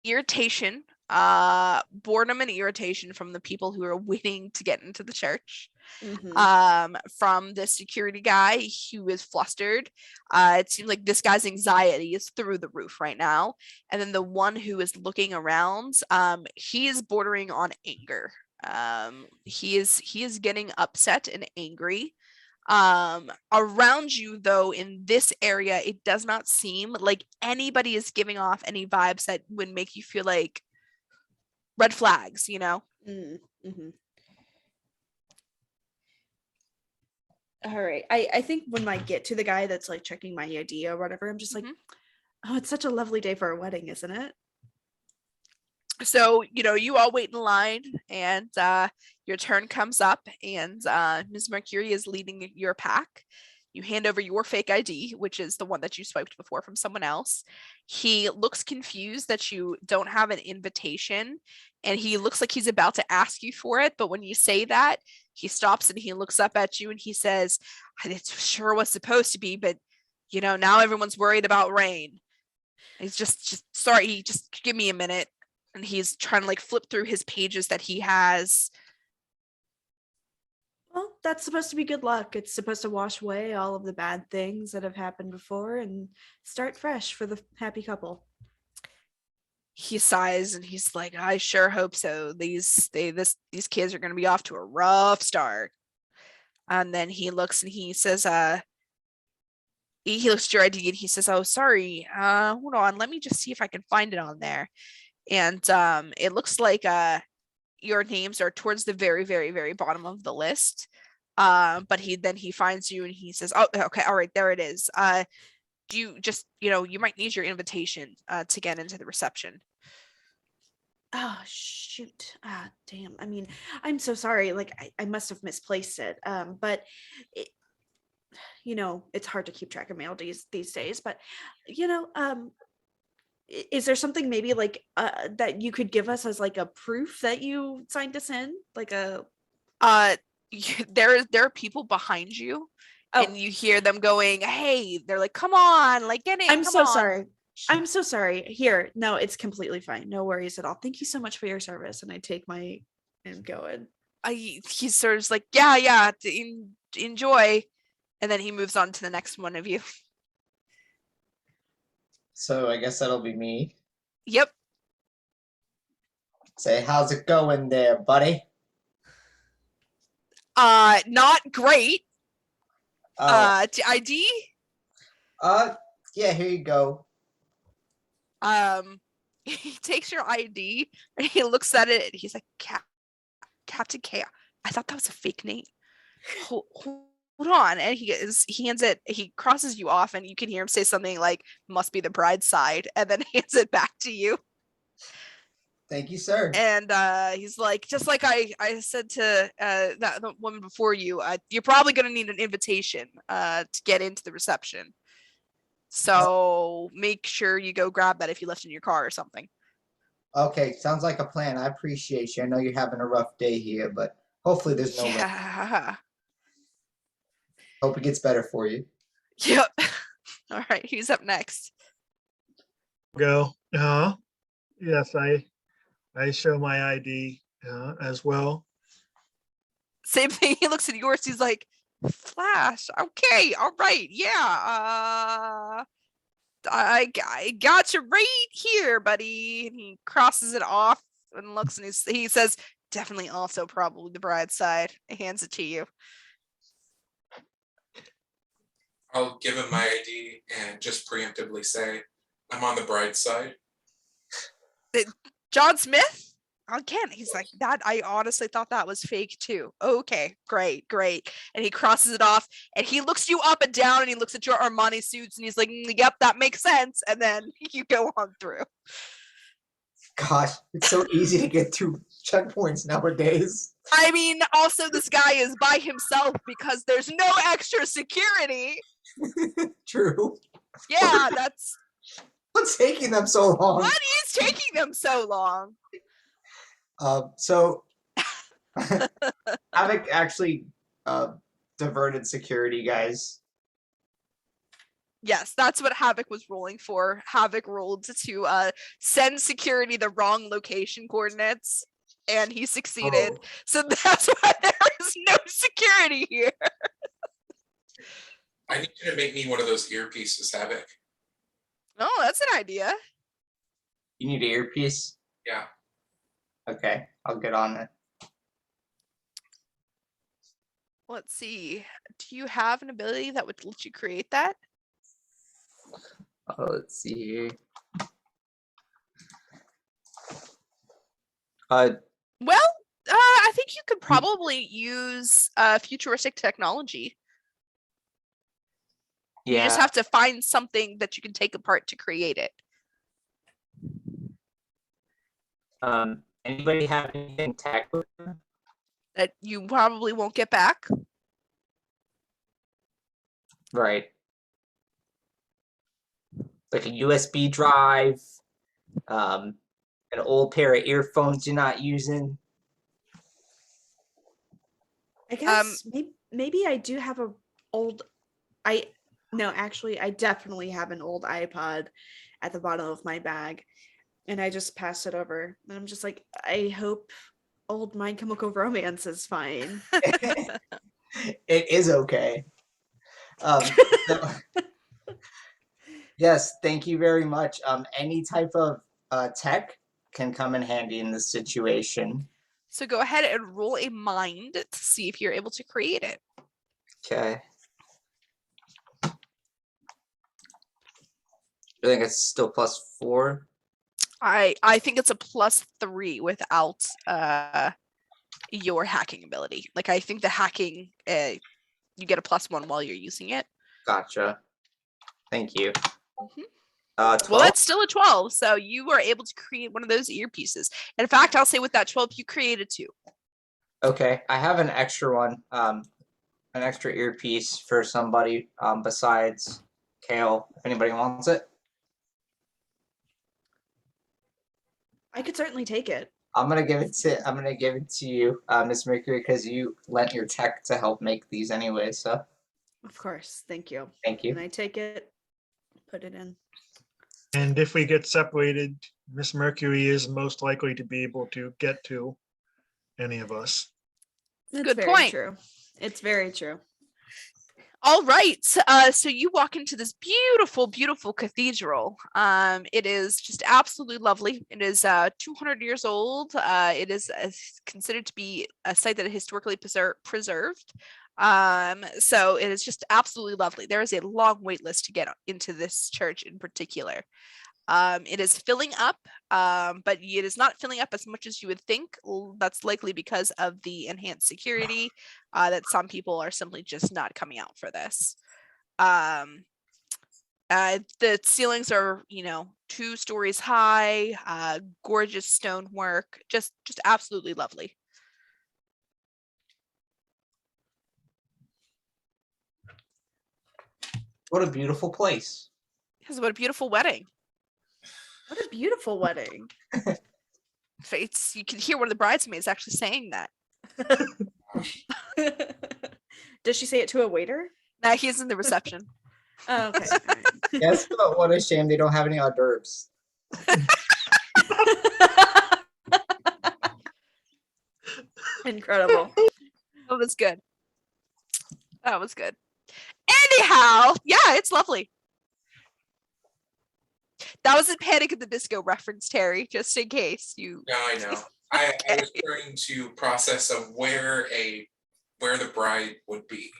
irritation, boredom and irritation from the people who are waiting to get into the church. From the security guy who is flustered. It seems like this guy's anxiety is through the roof right now. And then the one who is looking around, he is bordering on anger. He is getting upset and angry. Around you though, in this area, it does not seem like anybody is giving off any vibes that would make you feel like red flags, you know? Mm-hmm. All right. I think when I get to the guy that's like checking my ID or whatever, I'm just like, oh, it's such a lovely day for a wedding, isn't it? So, you all wait in line and your turn comes up and Ms. Mercury is leading your pack. You hand over your fake ID, which is the one that you swiped before from someone else. He looks confused that you don't have an invitation and he looks like he's about to ask you for it. But when you say that, he stops and he looks up at you and he says, it sure was supposed to be, but now everyone's worried about rain. He's just sorry, just give me a minute. And he's trying to like flip through his pages that he has. Well, that's supposed to be good luck. It's supposed to wash away all of the bad things that have happened before and start fresh for the happy couple. He sighs and he's like, I sure hope so. These kids are going to be off to a rough start. And then he looks and he says, he looks at your ID and he says, oh, sorry. Hold on. Let me just see if I can find it on there. And it looks like your names are towards the very, very, very bottom of the list. But he finds you and he says, oh, okay, all right, there it is. Do you just, you might need your invitation to get into the reception. Oh, shoot. Ah, damn. I mean, I'm so sorry. Like, I must have misplaced it. But, it, it's hard to keep track of mail these days. But, is there something maybe like that you could give us as like a proof that you signed us in? Like a... There are people behind you. Oh, and you hear them going, hey, they're like, come on, like get in. I'm come so on. sorry. I'm so sorry. Here, no, it's completely fine. No worries at all. Thank you so much for your service. And I take my and going. He sort of like, yeah, enjoy. And then he moves on to the next one of you. So I guess that'll be me. Yep. Say, how's it going there, buddy? Not great. ID? Yeah, here you go. He takes your ID and he looks at it and he's like, Captain K, I thought that was a fake name. Hold on. And he hands it, he crosses you off and you can hear him say something like, must be the bride's side, and then hands it back to you. Thank you, sir. And he's like, just like I said to the woman before you, you're probably going to need an invitation to get into the reception. So make sure you go grab that if you left in your car or something. Okay, sounds like a plan. I appreciate you. I know you're having a rough day here, but hopefully there's no rain. Yeah. Hope it gets better for you. Yep. All right. Who's up next? Go. Yes, I show my ID as well. Same thing. He looks at yours. He's like, Flash. Okay. All right. Yeah. I got you right here, buddy. And he crosses it off and looks and he says, definitely also probably the bride's side. He hands it to you. I'll give him my ID and just preemptively say, I'm on the bride's side. John Smith? again, he's like, that I honestly thought that was fake too. Okay, great. And he crosses it off and he looks you up and down and he looks at your Armani suits and he's like, yep, that makes sense. And then you go on through. Gosh, it's so easy to get through checkpoints nowadays. I mean, also this guy is by himself because there's no extra security. True. Yeah, that's What's taking them so long? what is taking them so long. So Havoc actually diverted security, guys. Yes, that's what Havoc was rolling for. Havoc rolled to send security the wrong location coordinates, and he succeeded. Oh. So that's why there is no security here. I need you to make me one of those earpieces, Havoc. Oh, that's an idea. You need an earpiece? Yeah. Okay, I'll get on it. Let's see. Do you have an ability that would let you create that? Oh, let's see here. Well, I think you could probably use futuristic technology. You just Yeah. have to find something that you can take apart to create it. Anybody have anything tech with them? That you probably won't get back. Right. Like a USB drive, an old pair of earphones you're not using. I guess maybe I do have a old. No, actually, I definitely have an old iPod at the bottom of my bag, and I just pass it over. And I'm just like, I hope old My Chemical Romance is fine. It is okay. So- yes, thank you very much. Any type of tech can come in handy in this situation. So go ahead and roll a mind to see if you're able to create it. Okay. I think it's still +4. I think it's a +3 without your hacking ability. Like I think the hacking you get a +1 while you're using it. Gotcha. Thank you. Mhm. 12? Well, that's still a 12. So you were able to create one of those earpieces. And in fact, I'll say with that 12, you created 2. Okay, I have an extra one, an extra earpiece for somebody besides Kale, if anybody wants it. I could certainly take it. I'm gonna give it to you, Miss Mercury, because you lent your tech to help make these anyway. So Of course. Thank you. thank And you. I take it, put it in. And if we get separated, Miss Mercury is most likely to be able to get to any of us. That's Good very point. true. It's very true. All right. So you walk into this beautiful cathedral. It is just absolutely lovely. It is 200 years old. It is considered to be a site that is historically preserved. So it is just absolutely lovely. There is a long wait list to get into this church in particular. It is filling up, but it is not filling up as much as you would think. That's likely because of the enhanced security, that some people are simply just not coming out for this. The ceilings are, 2 stories high, gorgeous stonework, just absolutely lovely. What a beautiful place. Yes, what a beautiful wedding. What a beautiful wedding. You can hear one of the bridesmaids actually saying that. Does she say it to a waiter? Now he's in the reception. Oh, okay. All right. Yes, but what a shame they don't have any hors d'oeuvres. Incredible. That was good. That was good. Anyhow, yeah, it's lovely. That was a Panic at the Disco reference, Terry, just in case you. No, I know. I was trying to process of where the bride would be.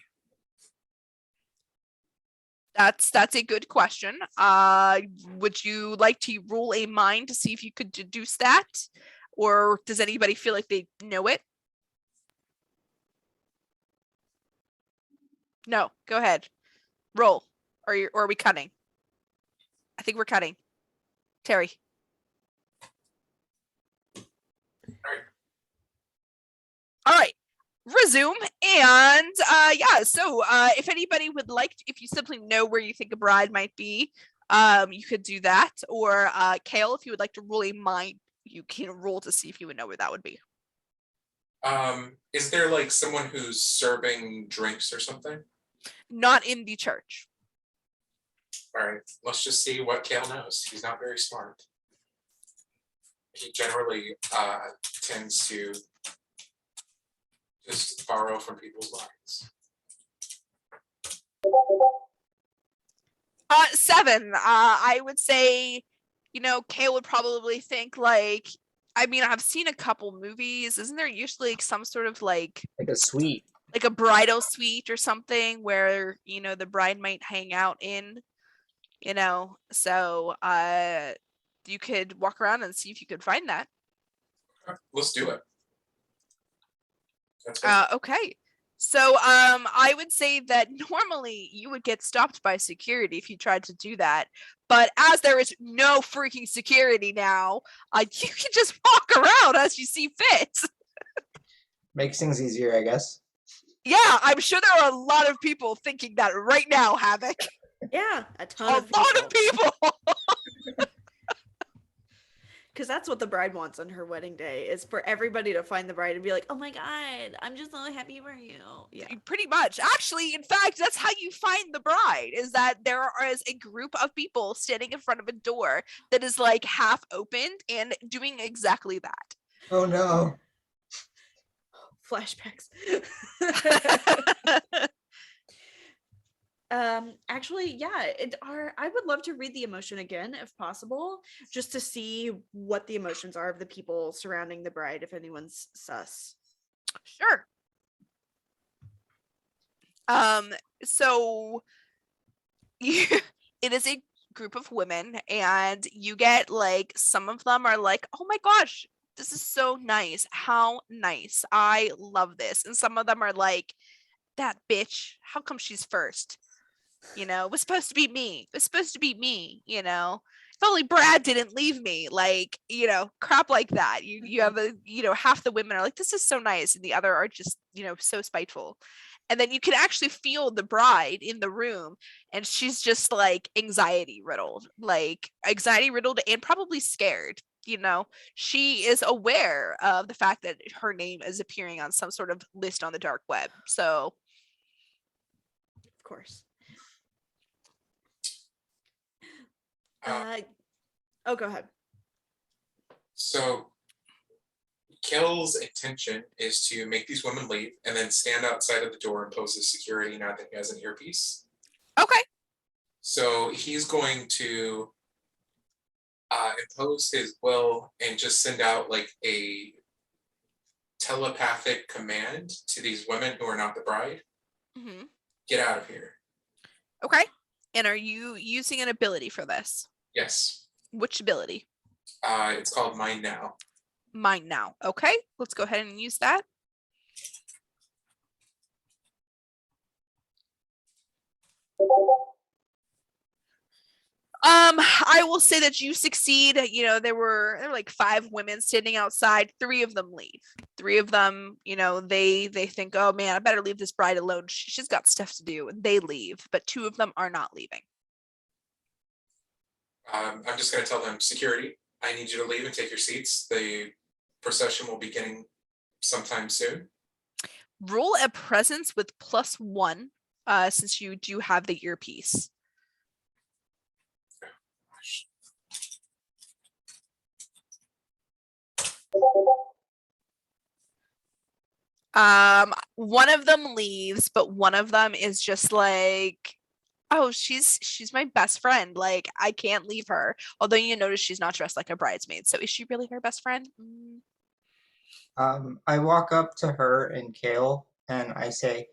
That's a good question. Would you like to roll a mind to see if you could deduce that, Or does anybody feel like they know it? No, go ahead. Roll. Or are we cutting? I think we're cutting. Terry. All right. Resume. And yeah, so if anybody would like, if you simply know where you think a bride might be, you could do that. Or Kale, if you would like to roll a mind, you can roll to see if you would know where that would be. Is there like someone who's serving drinks or something? Not in the church. All right, let's just see what Kale knows. He's not very smart. He generally tends to just borrow from people's minds. 7. I would say, Kale would probably think like, I mean, I've seen a couple movies. Isn't there usually like some sort of like a suite, like a bridal suite or something where, the bride might hang out in, so you could walk around and see if you could find that. Let's do it. Okay. So I would say that normally you would get stopped by security if you tried to do that. But as there is no freaking security now, you can just walk around as you see fit. makes things easier, I guess. Yeah, I'm sure there are a lot of people thinking that right now, Havoc. Yeah, a ton of A lot of people. Because that's what the bride wants on her wedding day, is for everybody to find the bride and be like, oh my God, I'm just so happy for you. Yeah. Pretty much. Actually, in fact, that's how you find the bride, is that there is a group of people standing in front of a door that is like half opened and doing exactly that. Oh no. Flashbacks. Actually, yeah, I would love to read the emotion again if possible, just to see what the emotions are of the people surrounding the bride, if anyone's sus. Sure. So it is a group of women, and you get like, some of them are like, oh my gosh, this is so nice. How nice. I love this. And some of them are like, that bitch, how come she's first? It was supposed to be me. It was supposed to be me, If only Brad didn't leave me, like, crap like that. You have half the women are like, this is so nice, and the other are just, so spiteful. And then you can actually feel the bride in the room, and she's just like anxiety riddled and probably scared. She is aware of the fact that her name is appearing on some sort of list on the dark web. So, of course. Go ahead. So Kale's intention is to make these women leave and then stand outside of the door and pose as security now that he has an earpiece. Okay. So he's going to impose his will and just send out like a telepathic command to these women who are not the bride. Mm-hmm. Get out of here. Okay. And are you using an ability for this? Yes. Which ability? It's called Mind Now. Mind Now. Okay. Let's go ahead and use that. I will say that you succeed. There were like 5 women standing outside. 3 of them leave. 3 of them, they think, oh man, I better leave this bride alone. She's got stuff to do, and they leave. But 2 of them are not leaving. I'm just going to tell them, security, I need you to leave and take your seats. The procession will be beginning sometime soon. Roll a presence with +1, since you do have the earpiece. One of them leaves, but one of them is just like, oh, she's my best friend. Like, I can't leave her. Although you notice she's not dressed like a bridesmaid. So is she really her best friend? I walk up to her and Kale and I say,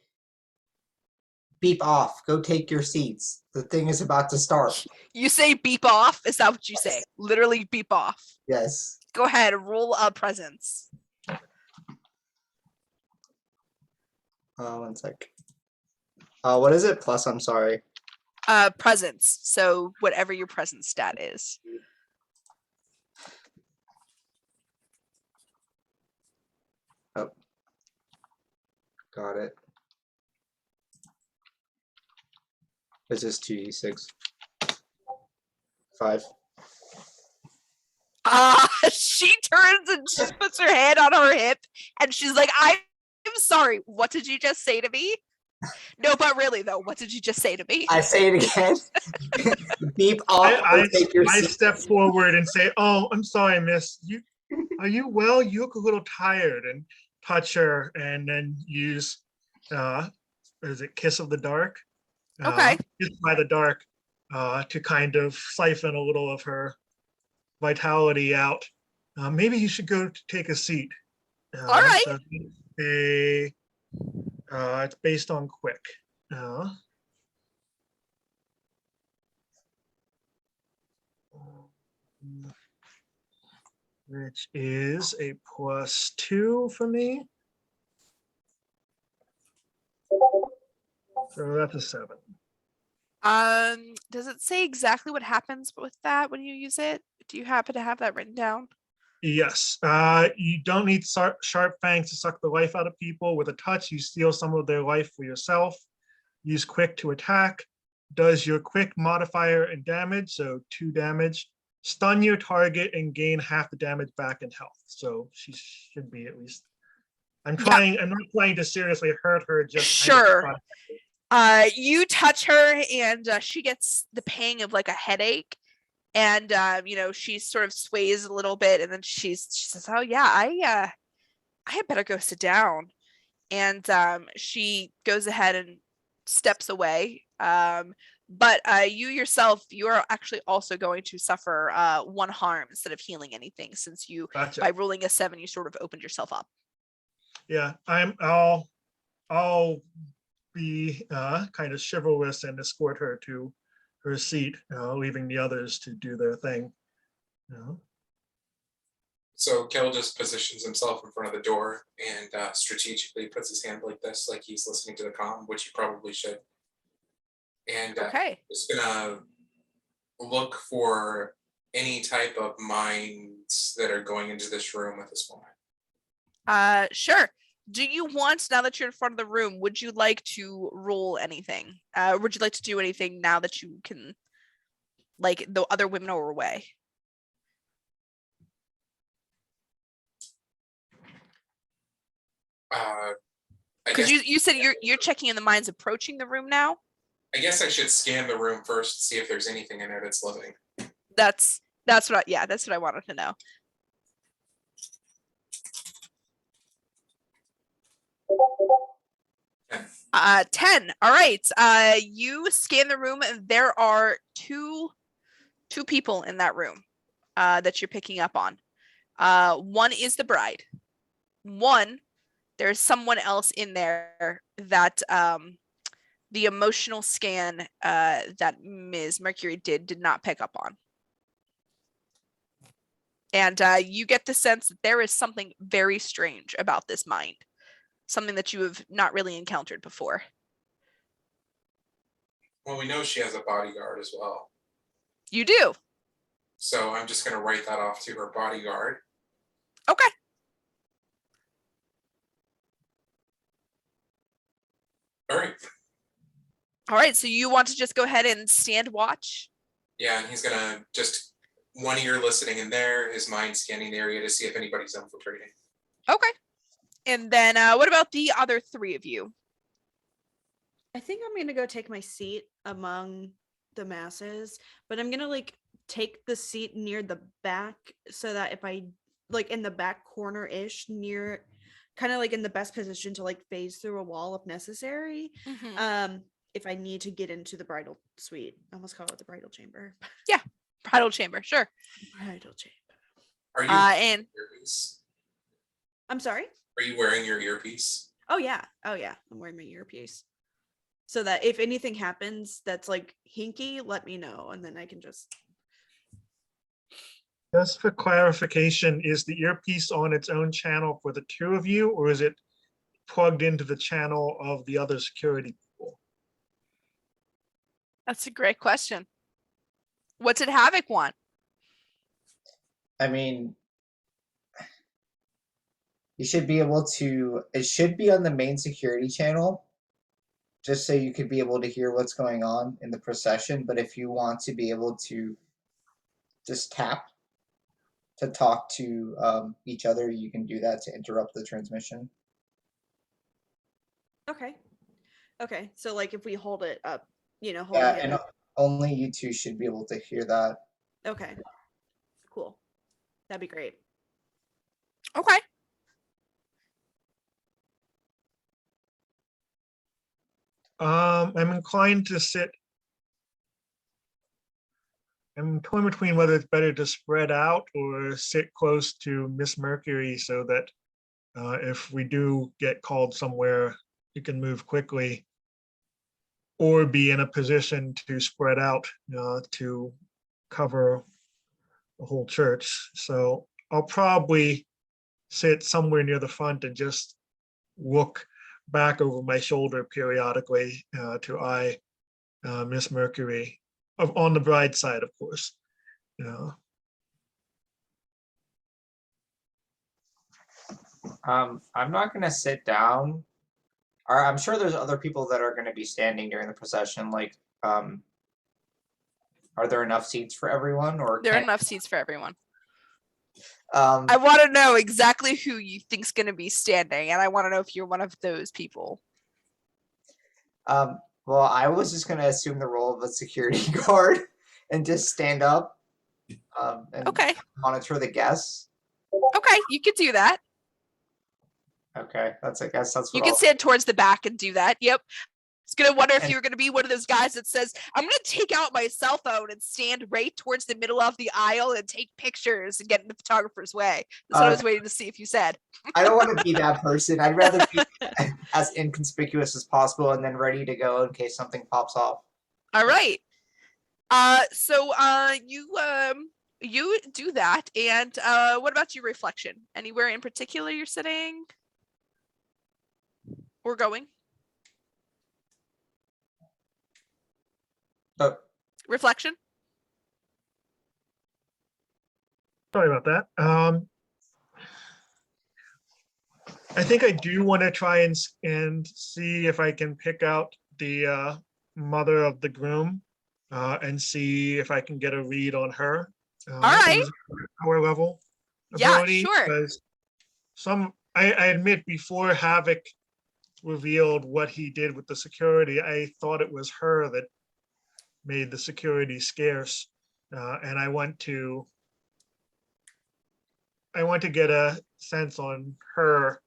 beep off, go take your seats. The thing is about to start. You say beep off? Is that what you say? Literally beep off. Yes. Go ahead, roll a presence. 1 sec. What is it? Plus, I'm sorry. Presence. So whatever your presence stat is. Oh, got it. It's just 2d6. 5. She turns and she puts her hand on her hip and she's like, I'm sorry. What did you just say to me? No, but really though, what did you just say to me? I say it again. Beep off. I step forward and say, "Oh, I'm sorry, miss. Are you well? You look a little tired." And touch her, and then use, is it Kiss of the Dark? Okay. Kiss by the Dark, to kind of siphon a little of her vitality out. Maybe you should go to take a seat. All right. So it's based on quick. Which is a +2 for me. So that's a 7. Does it say exactly what happens with that when you use it? Do you happen to have that written down? Yes. You don't need sharp fangs to suck the life out of people. With a touch, you steal some of their life for yourself. Use quick to attack. Does your quick modifier and damage, so 2 damage. Stun your target and gain half the damage back in health. So she should be at least. I'm not trying to seriously hurt her. Just sure. You touch her and she gets the pang of like a headache, and she sort of sways a little bit, and then she says, "Oh yeah, I had better go sit down," and she goes ahead and steps away. But you yourself, you are actually also going to suffer 1 harm instead of healing anything, since you, Gotcha. by rolling a 7, you sort of opened yourself up. Yeah, I'll be kind of chivalrous and escort her to her seat, leaving the others to do their thing. So Kel just positions himself in front of the door and strategically puts his hand like this, like he's listening to the comm, which he probably should. And Okay. just gonna look for any type of minds that are going into this room at this moment. Sure. Do you want, now that you're in front of the room, would you like to roll anything? Would you like to do anything now that you can, like the other women are away? Because you said you're checking in the minds approaching the room now. I guess I should scan the room first to see if there's anything in there that's living. That's what I wanted to know. Yeah. 10. All right. You scan the room, and there are two people in that room that you're picking up on. One is the bride. One, there's someone else in there that the emotional scan that Ms. Mercury did not pick up on. And you get the sense that there is something very strange about this mind. Something that you have not really encountered before. Well, we know she has a bodyguard as well. You do. So I'm just going to write that off to her bodyguard. Okay. All right. All right. So you want to just go ahead and stand watch? Yeah, and he's going to just one ear listening in there, his mind scanning the area to see if anybody's infiltrating. Okay. And then what about the other 3 of you? I think I'm going to go take my seat among the masses, but I'm going to like take the seat near the back so that if I like in the back corner-ish near kind of like in the best position to like phase through a wall if necessary. Mm-hmm. If I need to get into the bridal suite. I almost call it the bridal chamber. Yeah. Bridal chamber. Sure. Bridal chamber. Are you and earpiece? I'm sorry? Are you wearing your earpiece? Oh yeah. I'm wearing my earpiece. So that if anything happens that's like hinky, let me know and then I can just Just for clarification, is the earpiece on its own channel for the two of you, or is it plugged into the channel of the other security people? That's a great question. What did Havoc want? I mean, you should be able to, it should be on the main security channel, just so you could be able to hear what's going on in the procession. But if you want to be able to just tap to talk to each other, you can do that to interrupt the transmission. Okay. Okay. So like if we hold it up, hold Yeah, it and up. only you two should be able to hear that. Okay. Cool. That'd be great. Okay. I'm inclined to sit. I'm torn between whether it's better to spread out or sit close to Miss Mercury so that if we do get called somewhere, you can move quickly, or be in a position to spread out to cover the whole church. So I'll probably sit somewhere near the front and just look back over my shoulder periodically to eye Miss Mercury on the bride side, of course. I'm not gonna sit down. I'm sure there's other people that are gonna be standing during the procession. Like, are there enough seats for everyone, or There are enough seats for everyone. Um, I want to know exactly who you think's going to be standing, and I want to know if you're one of those people. well, I was just gonna assume the role of a security guard and just stand up and Okay. monitor the guests. Okay, you could do that. Okay, I guess that's what You can I'll. stand towards the back and do that. Yep. I was gonna wonder if And- you were gonna be one of those guys that says, "I'm gonna take out my cell phone and stand right towards the middle of the aisle and take pictures and get in the photographer's way." That's what I was waiting to see if you said. I don't want to be that person. I'd rather be as inconspicuous as possible and then ready to go in case something pops off. All right. So you do that, and what about your reflection? Anywhere in particular you're sitting or going? Oh, Reflection? Sorry about that. I think I do want to try and see if I can pick out the mother of the groom and see if I can get a read on her. All right. Power level Yeah, ability. sure. Because I admit before Havoc revealed what he did with the security, I thought it was her that made the security scarce, and I want to get a sense on her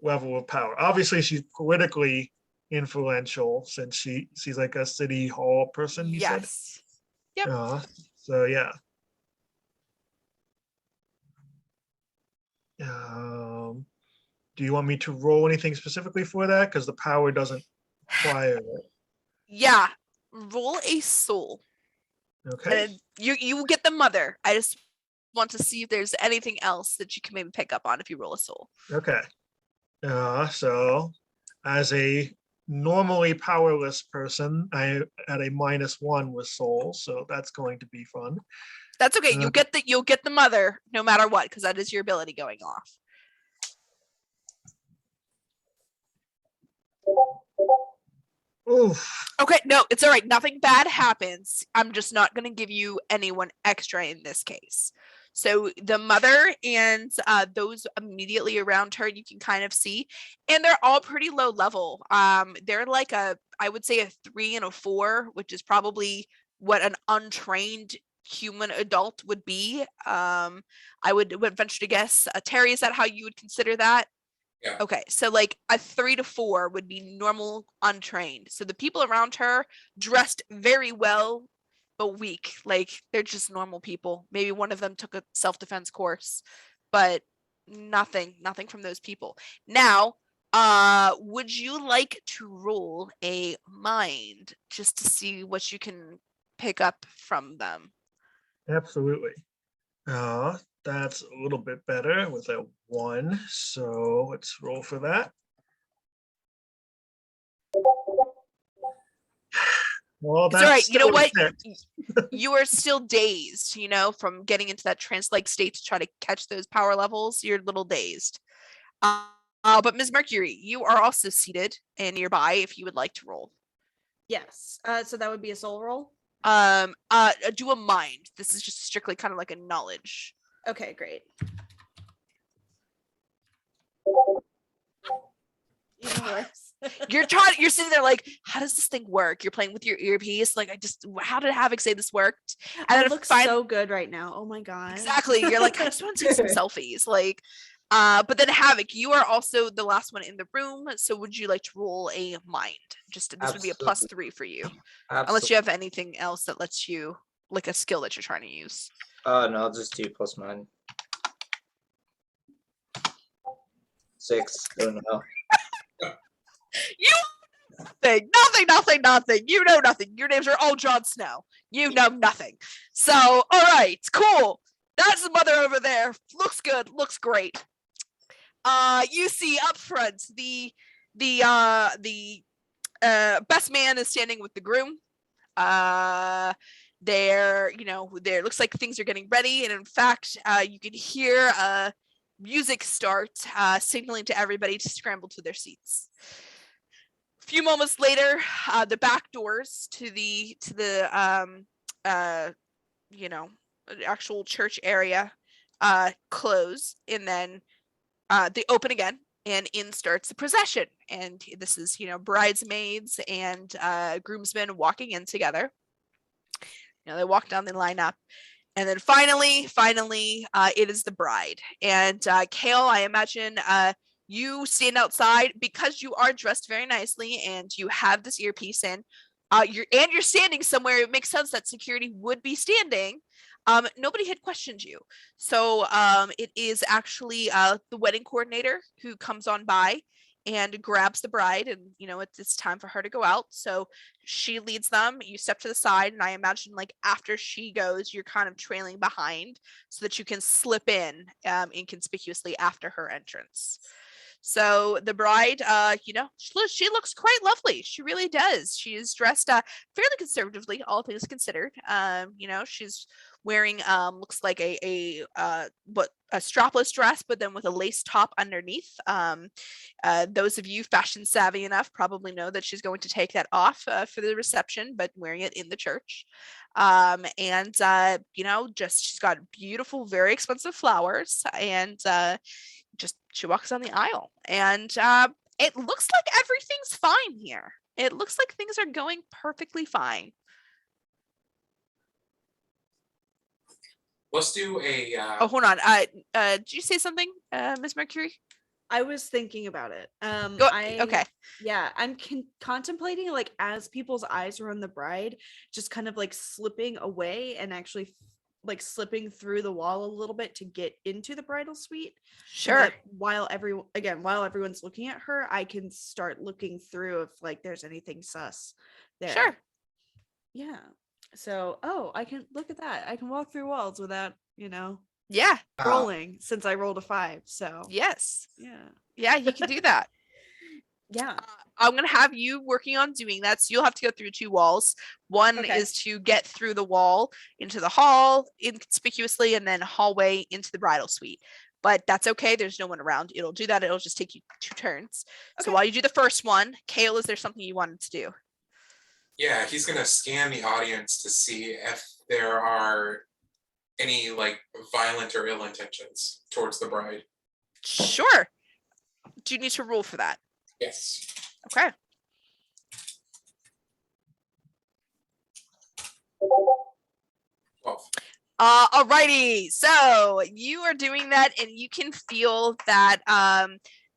level of power. Obviously, she's politically influential since she's like a city hall person. You said. Yes. Yep. So yeah. Do you want me to roll anything specifically for that? Because the power doesn't require it. Yeah. Roll a soul. Okay. And you get the mother. I just want to see if there's anything else that you can maybe pick up on if you roll a soul. Okay. So as a normally powerless person, I at a -1 with soul, so that's going to be fun. That's okay. You'll get the mother no matter what, because that is your ability going off. Oof. Okay, no, it's all right. Nothing bad happens. I'm just not going to give you anyone extra in this case. So the mother and those immediately around her, you can kind of see, and they're all pretty low level. They're like I would say a 3 and a 4, which is probably what an untrained human adult would be. I would venture to guess. Terry, is that how you would consider that? Yeah. Okay, so like a 3 to 4 would be normal, untrained. So the people around her dressed very well, but weak. Like they're just normal people. Maybe one of them took a self-defense course, but nothing from those people. Now, would you like to roll a mind just to see what you can pick up from them? Absolutely. That's a little bit better with a 1. So let's roll for that. Well, It's all right. that's You know still a what? 6. You are still dazed, from getting into that trance-like state to try to catch those power levels. You're a little dazed. But Ms. Mercury, you are also seated and nearby if you would like to roll. Yes. So that would be a soul roll. Do a mind. This is just strictly kind of like a knowledge. Okay, great. Even worse. You're sitting there like, how does this thing work? You're playing with your earpiece. Like, how did Havoc say this worked? And I then look so good right now. Oh my god. exactly. You're like, I just want to take some selfies. Like, but then Havoc, you are also the last one in the room. So would you like to roll a mind? This would be a +3 for you. Unless you have anything else that lets you, like a skill that you're trying to use. No, I'll just do +9. 6. Don't know. You nothing. You know nothing. Your names are all Jon Snow. You know nothing. So, all right, cool. That's the mother over there. Looks good. Looks great. You see up front the best man is standing with the groom. There looks like things are getting ready, and in fact, you can hear music start, signaling to everybody to scramble to their seats. A few moments later, the back doors to the actual church area close, and then they open again, and in starts the procession. And this is, bridesmaids and groomsmen walking in together. They walk down, they line up. And then finally, it is the bride. And Kale, I imagine you stand outside because you are dressed very nicely and you have this earpiece in. You're standing somewhere. It makes sense that security would be standing. Nobody had questioned you. So it is actually the wedding coordinator who comes on by and grabs the bride, and it's time for her to go out. So she leads them. You step to the side, and I imagine like after she goes, you're kind of trailing behind so that you can slip in inconspicuously after her entrance. So the bride, she looks quite lovely. She really does. She is dressed fairly conservatively, all things considered. She's wearing looks like a strapless dress, but then with a lace top underneath. Those of you fashion savvy enough probably know that she's going to take that off for the reception, but wearing it in the church. She's got beautiful, very expensive flowers, and she walks down the aisle, and it looks like everything's fine here. It looks like things are going perfectly fine. Let's do a. Oh, hold on. Did you say something, Ms. Mercury? I was thinking about it. Okay. Yeah, I'm contemplating, like, as people's eyes are on the bride, just kind of like slipping away and actually like slipping through the wall a little bit to get into the bridal suite. Sure. While everyone's looking at her, I can start looking through if like there's anything sus there. Sure. Yeah. So, I can look at that. I can walk through walls without, Yeah. rolling, since I rolled a 5. So Yes. yeah, you can do that. Yeah. I'm going to have you working on doing that. So you'll have to go through 2 walls. One Okay. is to get through the wall into the hall inconspicuously, and then hallway into the bridal suite. But that's okay. There's no one around. It'll do that. It'll just take you 2 turns. So Okay. while you do the first one, Kale, is there something you wanted to do? Yeah, he's gonna scan the audience to see if there are any like violent or ill intentions towards the bride. Sure. Do you need to roll for that? Yes. Okay. Well, Alrighty. So you are doing that, and you can feel that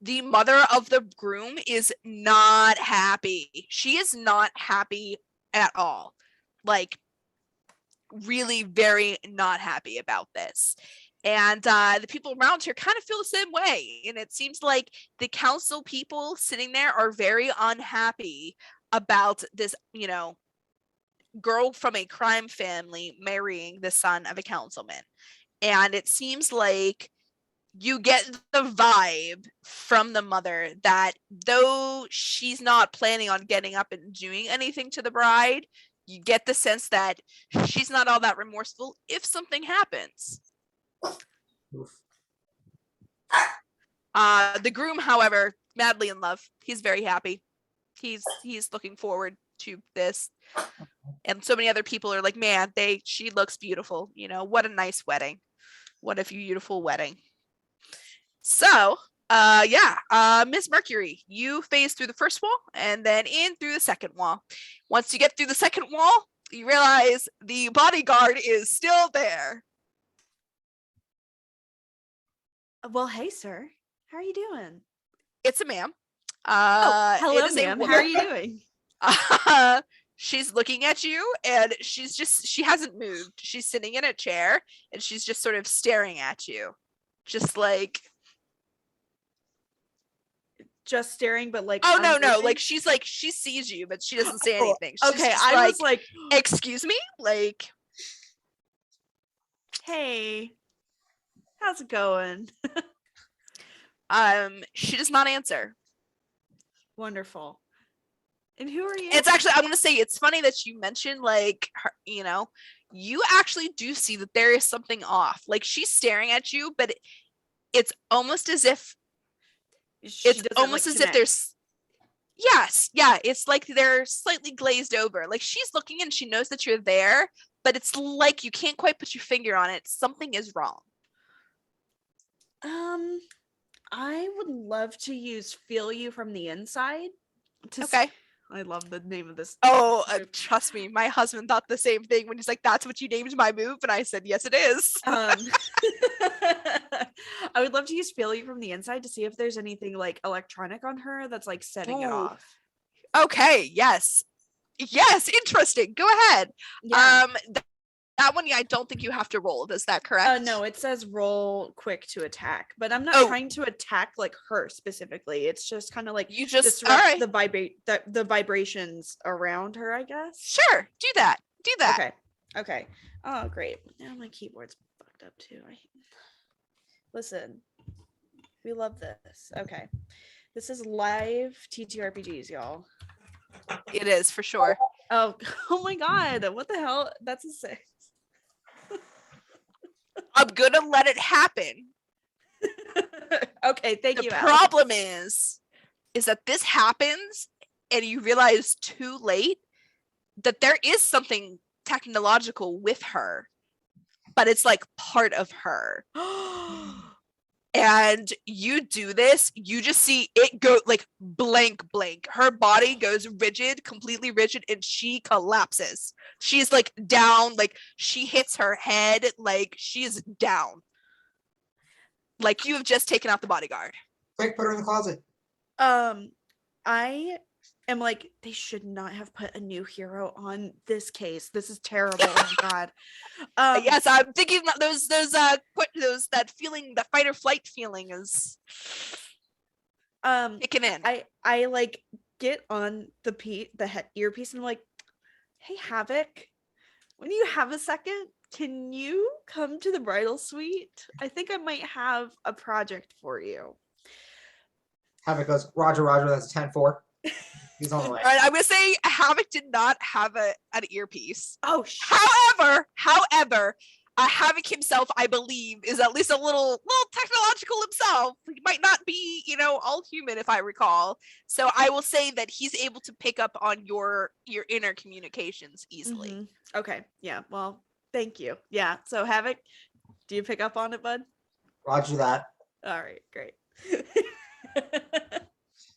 the mother of the groom is not happy. She is not happy at all. Like, really very not happy about this. And the people around her kind of feel the same way. And it seems like the council people sitting there are very unhappy about this, girl from a crime family marrying the son of a councilman. And it seems like you get the vibe from the mother that though she's not planning on getting up and doing anything to the bride, you get the sense that she's not all that remorseful if something happens. Oof. The groom, however, madly in love. He's very happy. He's looking forward to this. And so many other people are like, man, she looks beautiful. You know, what a nice wedding. What a beautiful wedding. So, Miss Mercury, you phase through the first wall and then in through the second wall. Once you get through the second wall, you realize the bodyguard is still there. Well, hey, sir. How are you doing? It's a ma'am. Hello, it is a ma'am. How woman. are you doing? She's looking at you and she hasn't moved. She's sitting in a chair and she's just sort of staring at you. Just like, just staring, but like, oh no, unmoving? like she sees you, but she doesn't say Oh, anything. She's okay, just I was like, excuse me, like, hey, how's it going? she does not answer. Wonderful. And who are you? It's actually, I'm gonna say, it's funny that you mentioned like her, you know, you actually do see that there is something off. Like she's staring at you, but it's almost as if there's yes, yeah, it's like they're slightly glazed over. Like she's looking and she knows that you're there, but it's like you can't quite put your finger on it. Something is wrong. I would love to use Feel You from the Inside. Okay. I love the name of this. Oh, trust me, my husband thought the same thing when he's like, that's what you named my move. And I said, yes, it is. I would love to use Feel You from the Inside to see if there's anything like electronic on her that's like setting it off. Okay, yes. Yes, interesting. Go ahead. Yeah. That one, yeah, I don't think you have to roll. Is that correct? No, it says roll quick to attack, but I'm not trying to attack like her specifically. It's just kind of like you just disrupt the vibrations around her, I guess. Sure, do that. Okay. Oh, great. Now my keyboard's fucked up too. Listen, we love this. Okay, this is live TTRPGs, y'all. It is for sure. Oh my god! What the hell? That's a 6. I'm gonna let it happen. Okay, thank you. The problem is that this happens and you realize too late that there is something technological with her, but it's like part of her. And you do this, you just see it go like blank. Her body goes rigid, completely rigid, and she collapses. She's like down, like she hits her head, like she's down. Like you have just taken out the bodyguard. Quick, put her in the closet. I am like, they should not have put a new hero on this case. This is terrible. Oh my god. Yes, I'm thinking those that feeling, that fight or flight feeling is kicking in. I like get on the earpiece and I'm like, hey Havoc, when you have a second, can you come to the bridal suite? I think I might have a project for you. Havoc goes, Roger, that's 10-4. He's on the way. All right, I'm gonna say Havoc did not have an earpiece. Oh, however, Havoc himself, I believe, is at least a little technological himself. He might not be, all human, if I recall. So I will say that he's able to pick up on your inner communications easily. Mm-hmm. Okay, yeah. Well, thank you. Yeah. So Havoc, do you pick up on it, bud? Roger that. All right, great.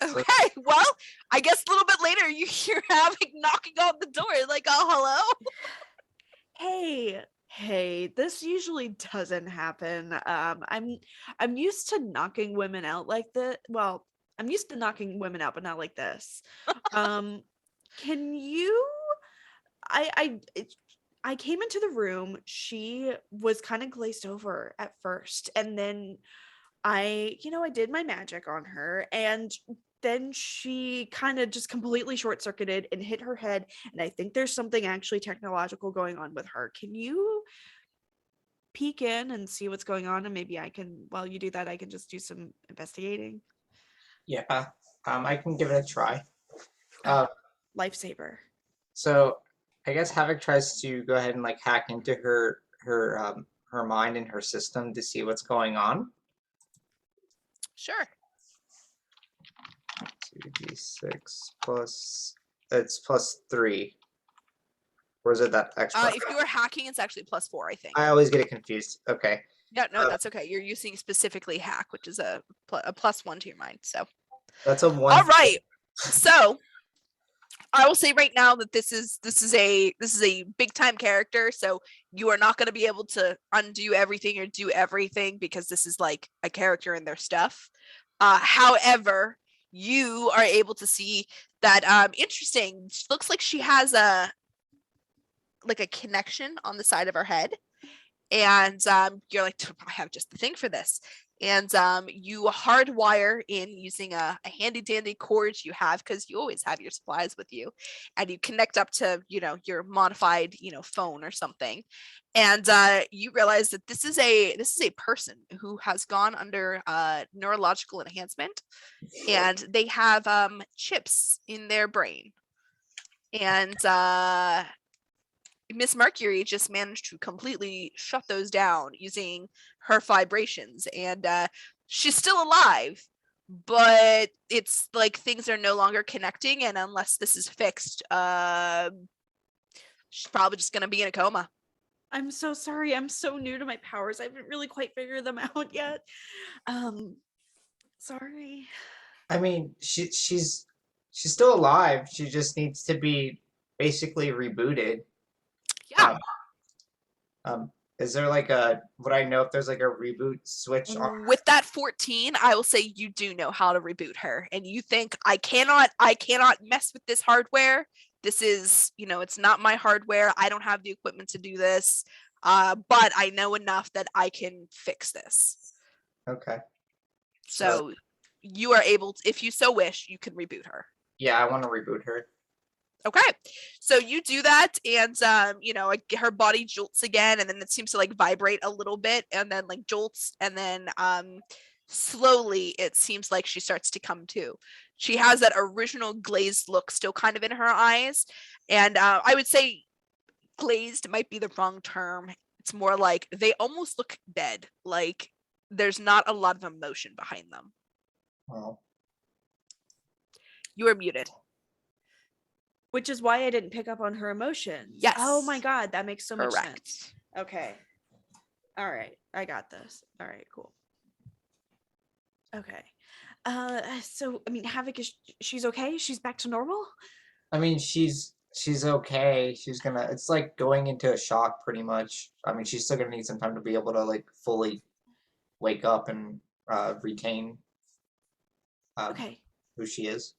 Okay, well, I guess a little bit later you hear Havoc knocking on the door, like, oh, hello. Hey, this usually doesn't happen. I'm used to knocking women out like this. Well, I'm used to knocking women out, but not like this. Can you? I came into the room. She was kind of glazed over at first, and then I did my magic on her, and then she kind of just completely short-circuited and hit her head, and I think there's something actually technological going on with her. Can you peek in and see what's going on, and maybe I can, while you do that, I can just do some investigating. Yeah, I can give it a try. Uh, Lifesaver. so I guess Havoc tries to go ahead and like hack into her mind and her system to see what's going on. Sure. 2d6 plus it's +3. Or is it that extra? If you are hacking, it's actually +4, I think. I always get it confused. Okay. Yeah, no, that's okay. You're using specifically hack, which is a +1 to your mind. So, That's a 1. all right. So, I will say right now that this is a big time character. So you are not going to be able to undo everything or do everything because this is like a character and their stuff. However, you are able to see that interesting. Looks like she has a connection on the side of her head. And you're like, I have just the thing for this. And you hardwire in using a handy dandy cord you have, because you always have your supplies with you, and you connect up to your modified phone or something, and you realize that this is a person who has gone under neurological enhancement, and they have chips in their brain, and Miss Mercury just managed to completely shut those down using her vibrations, and she's still alive, but it's like things are no longer connecting, and unless this is fixed, she's probably just gonna be in a coma. I'm so sorry. I'm so new to my powers. I haven't really quite figured them out yet. Sorry. I mean, she's still alive. She just needs to be basically rebooted. Yeah. Is there like would I know if there's like a reboot switch on? With that 14, I will say you do know how to reboot her, and you think I cannot mess with this hardware. This is, it's not my hardware. I don't have the equipment to do this. But I know enough that I can fix this. Okay. So you are able to, if you so wish, you can reboot her. Yeah, I want to reboot her. Okay, so you do that, and her body jolts again, and then it seems to like vibrate a little bit, and then like jolts, and then slowly it seems like she starts to come to. She has that original glazed look still kind of in her eyes, and I would say glazed might be the wrong term. It's more like they almost look dead, like there's not a lot of emotion behind them. Oh. You are muted. Which is why I didn't pick up on her emotions. Yes. Oh my God, that makes so much Correct. sense. Okay. All right, I got this. All right, cool. Okay. So I mean, Havoc she's okay? She's back to normal? I mean, she's okay. It's like going into a shock pretty much. I mean, she's still gonna need some time to be able to like fully wake up and retain Okay. who she is.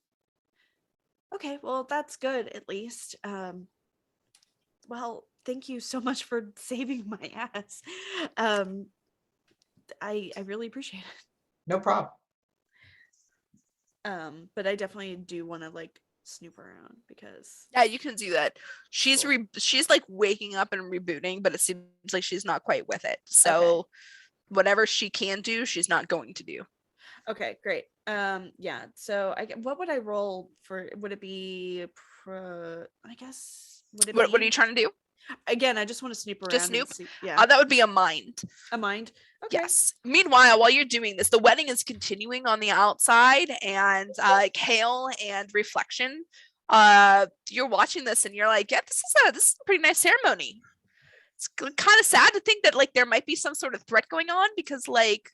Okay, well, that's good at least. Well, thank you so much for saving my ass. I really appreciate it. No problem. But I definitely do want to like snoop around because Yeah, you can do that. She's like waking up and rebooting, but it seems like she's not quite with it. So whatever she can do, she's not going to do. Okay, great. Yeah. So what would I roll for? Would it be I guess What are you trying to do? Again, I just want to snoop around. Just snoop? And see, yeah. That would be a mind. A mind. Okay. Yes. Meanwhile, while you're doing this, the wedding is continuing on the outside, and Kale and Reflection, you're watching this and you're like, yeah, this is a pretty nice ceremony. It's kind of sad to think that like there might be some sort of threat going on, because like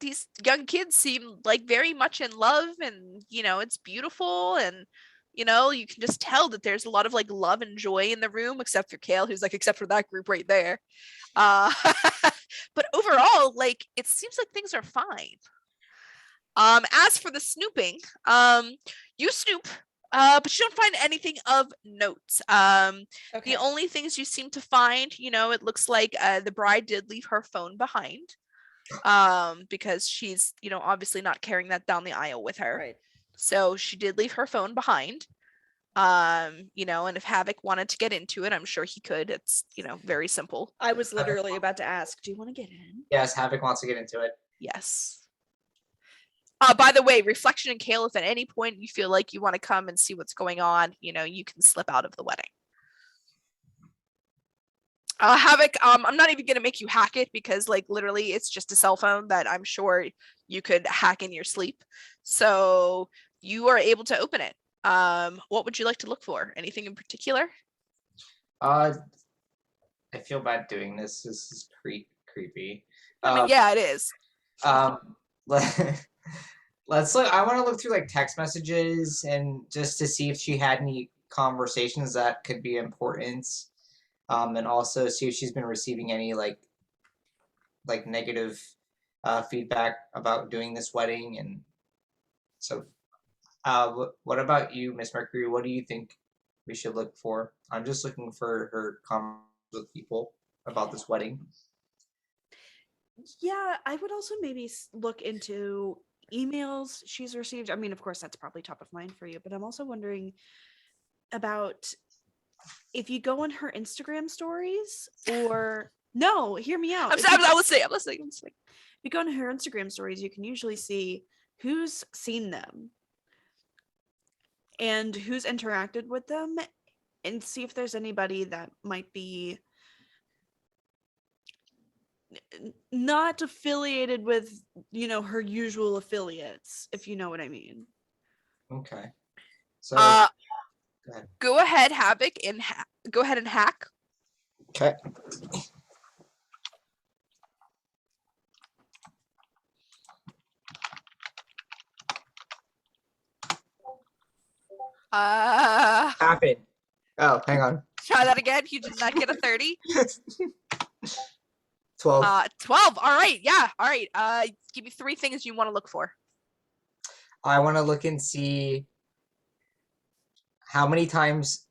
these young kids seem like very much in love, and it's beautiful, and you can just tell that there's a lot of like love and joy in the room, except for Kale, who's like, except for that group right there. But overall, like it seems like things are fine. As for the snooping, you snoop, but you don't find anything of note. The only things you seem to find, it looks like the bride did leave her phone behind, because she's obviously not carrying that down the aisle with her. Right. So she did leave her phone behind. And if Havoc wanted to get into it, I'm sure he could. It's, very simple. I was literally about to ask, do you want to get in? Yes, Havoc wants to get into it. Yes. By the way, Reflection and Kale, if at any point you feel like you want to come and see what's going on, you can slip out of the wedding. Havoc, I'm not even going to make you hack it because literally it's just a cell phone that I'm sure you could hack in your sleep. So you are able to open it. What would you like to look for? Anything in particular? I feel bad doing this. This is creepy. I mean, yeah, it is. Let's look. I want to look through text messages and just to see if she had any conversations that could be important. And also see if she's been receiving any negative feedback about doing this wedding. And so, what about you, Miss Mercury? What do you think we should look for? I'm just looking for her comments with people about this wedding. Yeah, I would also maybe look into emails she's received. I mean, of course, that's probably top of mind for you, but I'm also wondering about if you go on her Instagram stories or no, hear me out. I'm listening. If you go on her Instagram stories, you can usually see who's seen them and who's interacted with them and see if there's anybody that might be not affiliated with, her usual affiliates, if you know what I mean. Okay. So go ahead, Havoc, and go ahead and hack. Okay. Happened. Oh, hang on. Try that again. You did not get a 30. 12. 12. All right. Yeah. All right. Give me 3 things you want to look for. I want to look and see how many times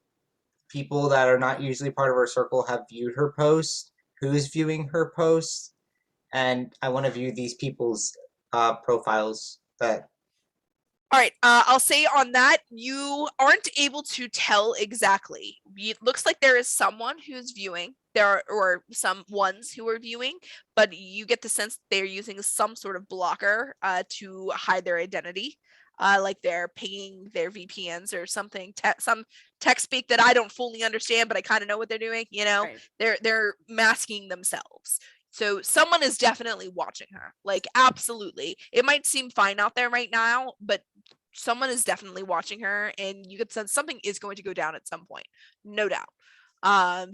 people that are not usually part of our circle have viewed her post, who's viewing her post, and I want to view these people's profiles. All right. I'll say on that, you aren't able to tell exactly. It looks like there is someone who's viewing. Or some ones who are viewing, but you get the sense they're using some sort of blocker to hide their identity. Like they're pinging their VPNs or something, some tech speak that I don't fully understand, but I kind of know what they're doing. Right. They're masking themselves. So someone is definitely watching her. Absolutely. It might seem fine out there right now, but someone is definitely watching her, and you get the sense something is going to go down at some point, no doubt.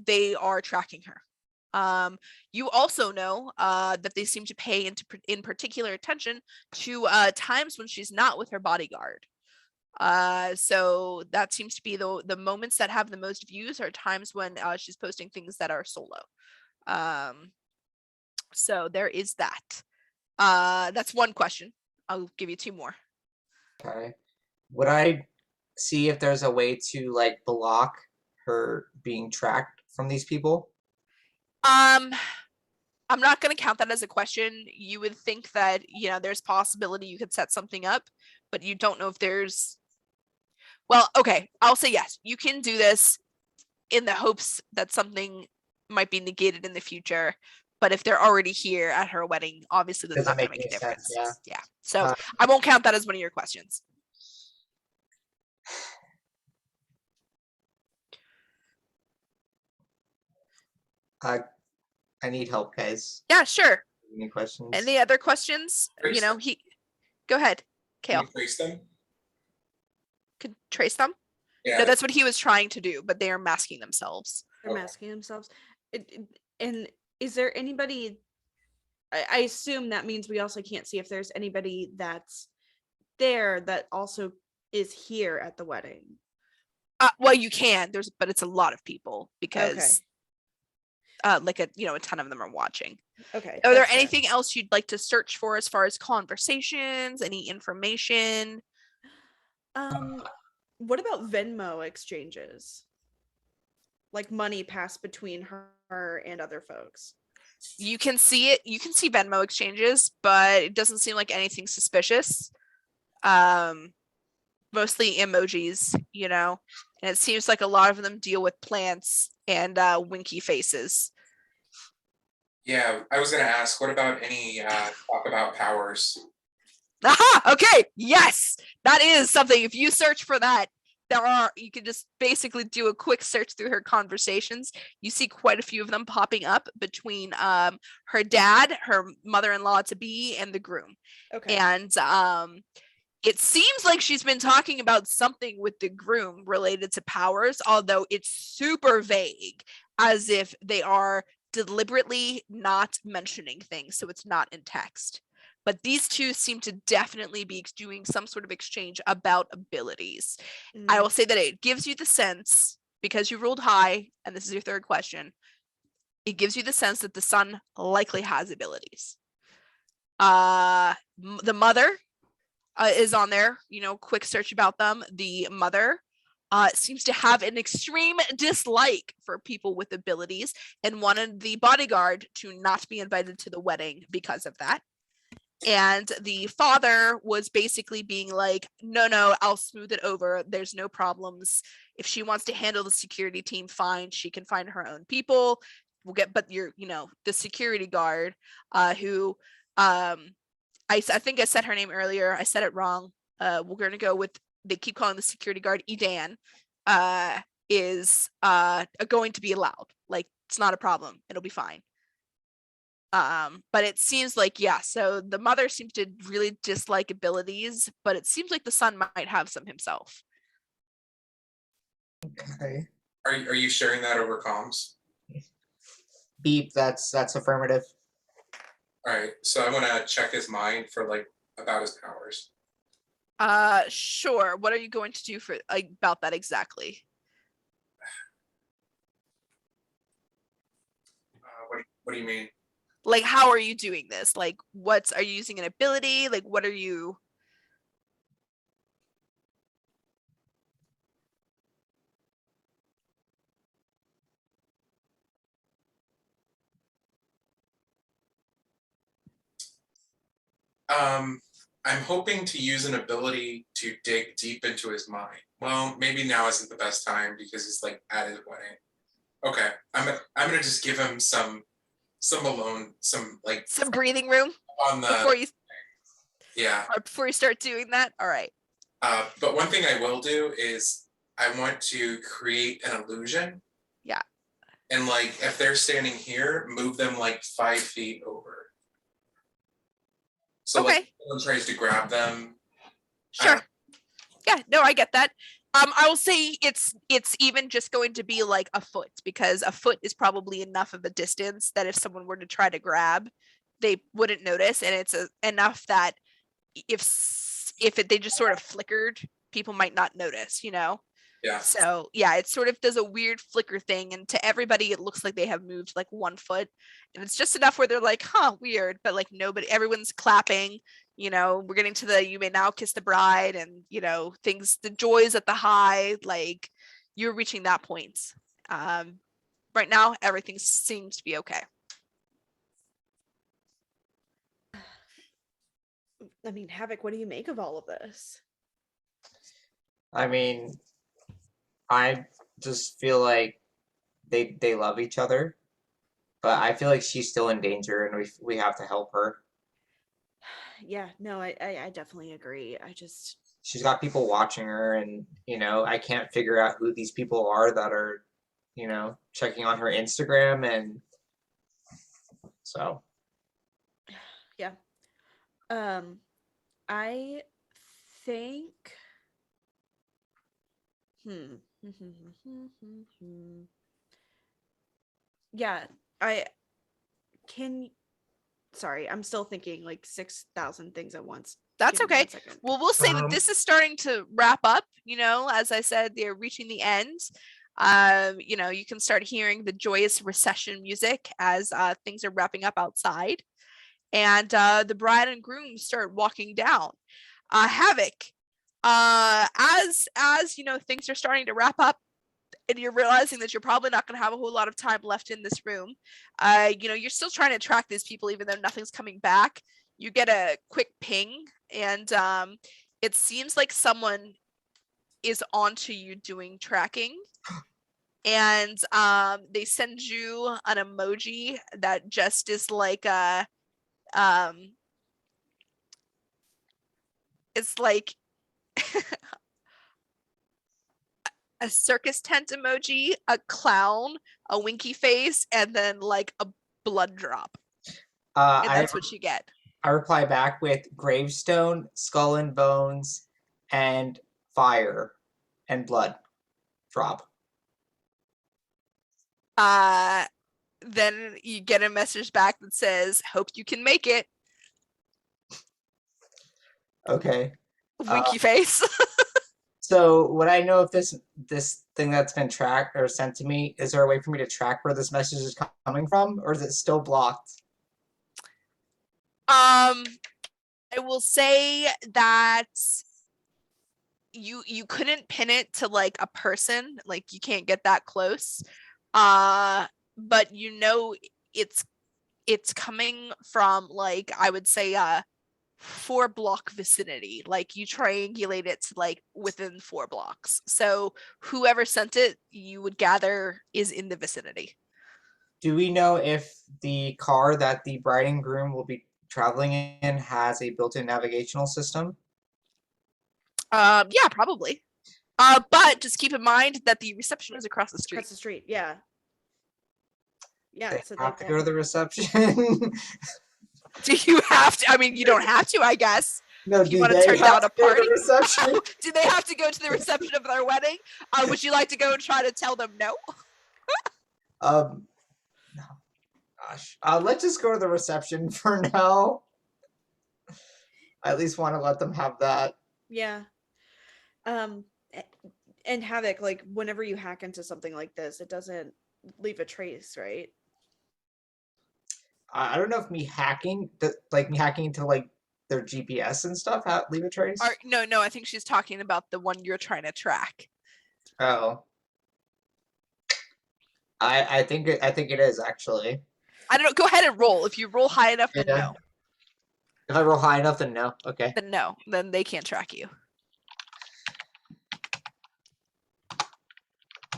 They are tracking her. You also know that they seem to pay in particular attention to times when she's not with her bodyguard. So that seems to be the moments that have the most views are times when she's posting things that are solo. So there is that. That's one question. I'll give you 2 more. Okay. Would I see if there's a way to block her being tracked from these people? I'm not going to count that as a question. You would think that, there's possibility you could set something up, but you don't know if there's. Well, okay, I'll say yes. You can do this in the hopes that something might be negated in the future. But if they're already here at her wedding, obviously that's not going to make a difference. Yeah. So I won't count that as one of your questions. I need help, guys. Yeah, sure. Any questions? Any other questions? Go ahead, Kale. Can you trace them? Could trace them? Yeah. No, that's what he was trying to do, but they are masking themselves. They're masking themselves. And is there anybody? I assume that means we also can't see if there's anybody that's there that also is here at the wedding. Well, you can. But it's a lot of people because, a ton of them are watching. Okay. Are there anything else you'd like to search for as far as conversations? Any information? What about Venmo exchanges? Like money passed between her and other folks. You can see it. You can see Venmo exchanges, but it doesn't seem like anything suspicious. mostly emojis, you know, and it seems like a lot of them deal with plants and winky faces. Yeah, I was gonna ask, what about any talk about powers? Aha! Okay, yes, that is something. If you search for that, you can just basically do a quick search through her conversations. You see quite a few of them popping up between her dad, her mother-in-law to be, and the groom. Okay. And it seems like she's been talking about something with the groom related to powers, although it's super vague, as if they are deliberately not mentioning things, so it's not in text. But these two seem to definitely be doing some sort of exchange about abilities. I will say that it gives you the sense, because you rolled high, and this is your third question, it gives you the sense that the son likely has abilities. The mother is on there, you know, quick search about them. The mother seems to have an extreme dislike for people with abilities and wanted the bodyguard to not be invited to the wedding because of that. And the father was basically being like, no, I'll smooth it over. There's no problems. If she wants to handle the security team, fine. She can find her own people. We'll get, but the security guard who, I think I said her name earlier. I said it wrong. We're going to go with, they keep calling the security guard Edan, is going to be allowed. Like, it's not a problem. It'll be fine. But it seems like, yeah, so the mother seems to really dislike abilities, but it seems like the son might have some himself. Okay. Are you sharing that over comms? Beep. That's affirmative. All right, so I want to check his mind for like about his powers. Sure. What are you going to do for about that exactly? What do you mean? Like, how are you doing this? Like, are you using an ability? Like, what are you? I'm hoping to use an ability to dig deep into his mind. Well, maybe now isn't the best time because he's like at his wedding. Okay, I'm gonna just give him some alone, some breathing room on the before you start doing that. All right. But one thing I will do is I want to create an illusion. Yeah. And like if they're standing here, move them like 5 feet over. So okay. like someone tries to grab them. Sure. Yeah, no, I get that. I will say it's even just going to be like a foot, because a foot is probably enough of a distance that if someone were to try to grab, they wouldn't notice, and it's enough that they just sort of flickered, people might not notice, you know? Yeah. So yeah, it sort of does a weird flicker thing, and to everybody it looks like they have moved like 1 foot, and it's just enough where they're like, huh, weird, but like everyone's clapping, you know, we're getting to the "you may now kiss the bride," and you know, things, the joys at the high, like you're reaching that point. Right now everything seems to be okay. I mean, Havoc, what do you make of all of this? I mean, I just feel like they love each other, but I feel like she's still in danger, and we have to help her. Yeah, no, I definitely agree. She's got people watching her, and I can't figure out who these people are that are, checking on her Instagram, and so. Yeah. I think. Yeah, I can. Sorry, I'm still thinking like 6,000 things at once. That's okay. Well, we'll say that this is starting to wrap up, you know, as I said, they're reaching the end. You know, you can start hearing the joyous recession music as things are wrapping up outside, and the bride and groom start walking down. Havoc, as you know, things are starting to wrap up, and you're realizing that you're probably not going to have a whole lot of time left in this room. You know, you're still trying to track these people, even though nothing's coming back. You get a quick ping, and it seems like someone is onto you doing tracking. And they send you an emoji that just is like a it's like a circus tent emoji, a clown, a winky face, and then like a blood drop. And I that's what you get. I reply back with gravestone, skull and bones, and fire and blood drop. Then you get a message back that says, "Hope you can make it." Okay. Winky face. So would I know if this thing that's been tracked or sent to me, is there a way for me to track where this message is coming from, or is it still blocked? I will say that you couldn't pin it to like a person, like you can't get that close. But you know it's coming from, like, I would say 4-block vicinity. Like you triangulate it to like within 4 blocks. So whoever sent it, you would gather, is in the vicinity. Do we know if the car that the bride and groom will be traveling in has a built-in navigational system? Yeah, probably. But just keep in mind that the reception is across the street. Across the street, yeah. Yeah, They so have they to go to the reception. Do you have to? I mean, you don't have to, I guess. No, If you do want to they turn have down a to go to party? the reception? Do they have to go to the reception of their wedding? Would you like to go and try to tell them no? No. Gosh. Let's just go to the reception for now. I at least want to let them have that. Yeah. And Havoc, like whenever you hack into something like this, it doesn't leave a trace, right? I don't know if me hacking into like their GPS and stuff leave a trace. No, I think she's talking about the one you're trying to track. Oh. I think it is actually. I don't know. Go ahead and roll. If you roll high enough, then Yeah. no. If I roll high enough, then no. Okay. Then no. Then they can't track you.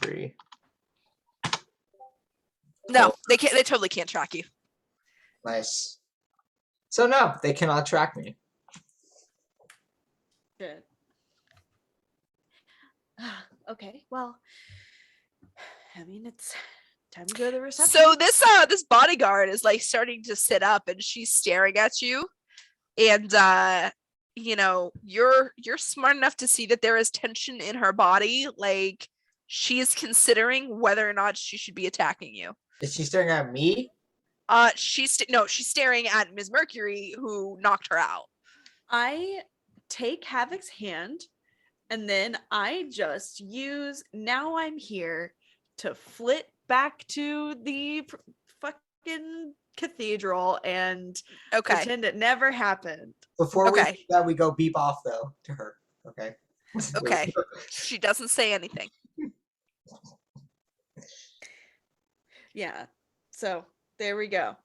3. No, Cool. they can't. They totally can't track you. Nice. So no, they cannot track me. Good. Okay, well, I mean, it's time to go to the reception. So this bodyguard is like starting to sit up, and she's staring at you, and you know, you're smart enough to see that there is tension in her body. Like she is considering whether or not she should be attacking you. Is she staring at me? She's staring at Ms. Mercury, who knocked her out. I take Havoc's hand, and then I just use "now I'm here" to flit back to the fucking cathedral and pretend it never happened. Before we Okay. do that, we go beep off though to her. Okay. Okay. She doesn't say anything. Yeah. So there we go.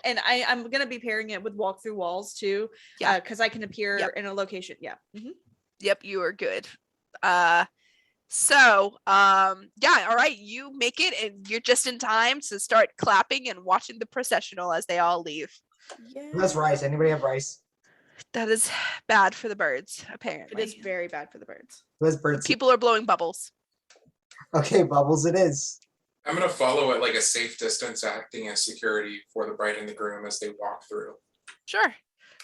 And I'm gonna be pairing it with walk through walls too. Yeah. Because I can appear Yep. in a location. Yeah. Mhm. Yep, you are good. So yeah, all right, you make it, and you're just in time to start clapping and watching the processional as they all leave. Yeah. Who has rice? Anybody have rice? That is bad for the birds, apparently. It is very bad for the birds. Who has birds? People are blowing bubbles. Okay, bubbles it is. I'm gonna follow at like a safe distance, acting as security for the bride and the groom as they walk through. Sure.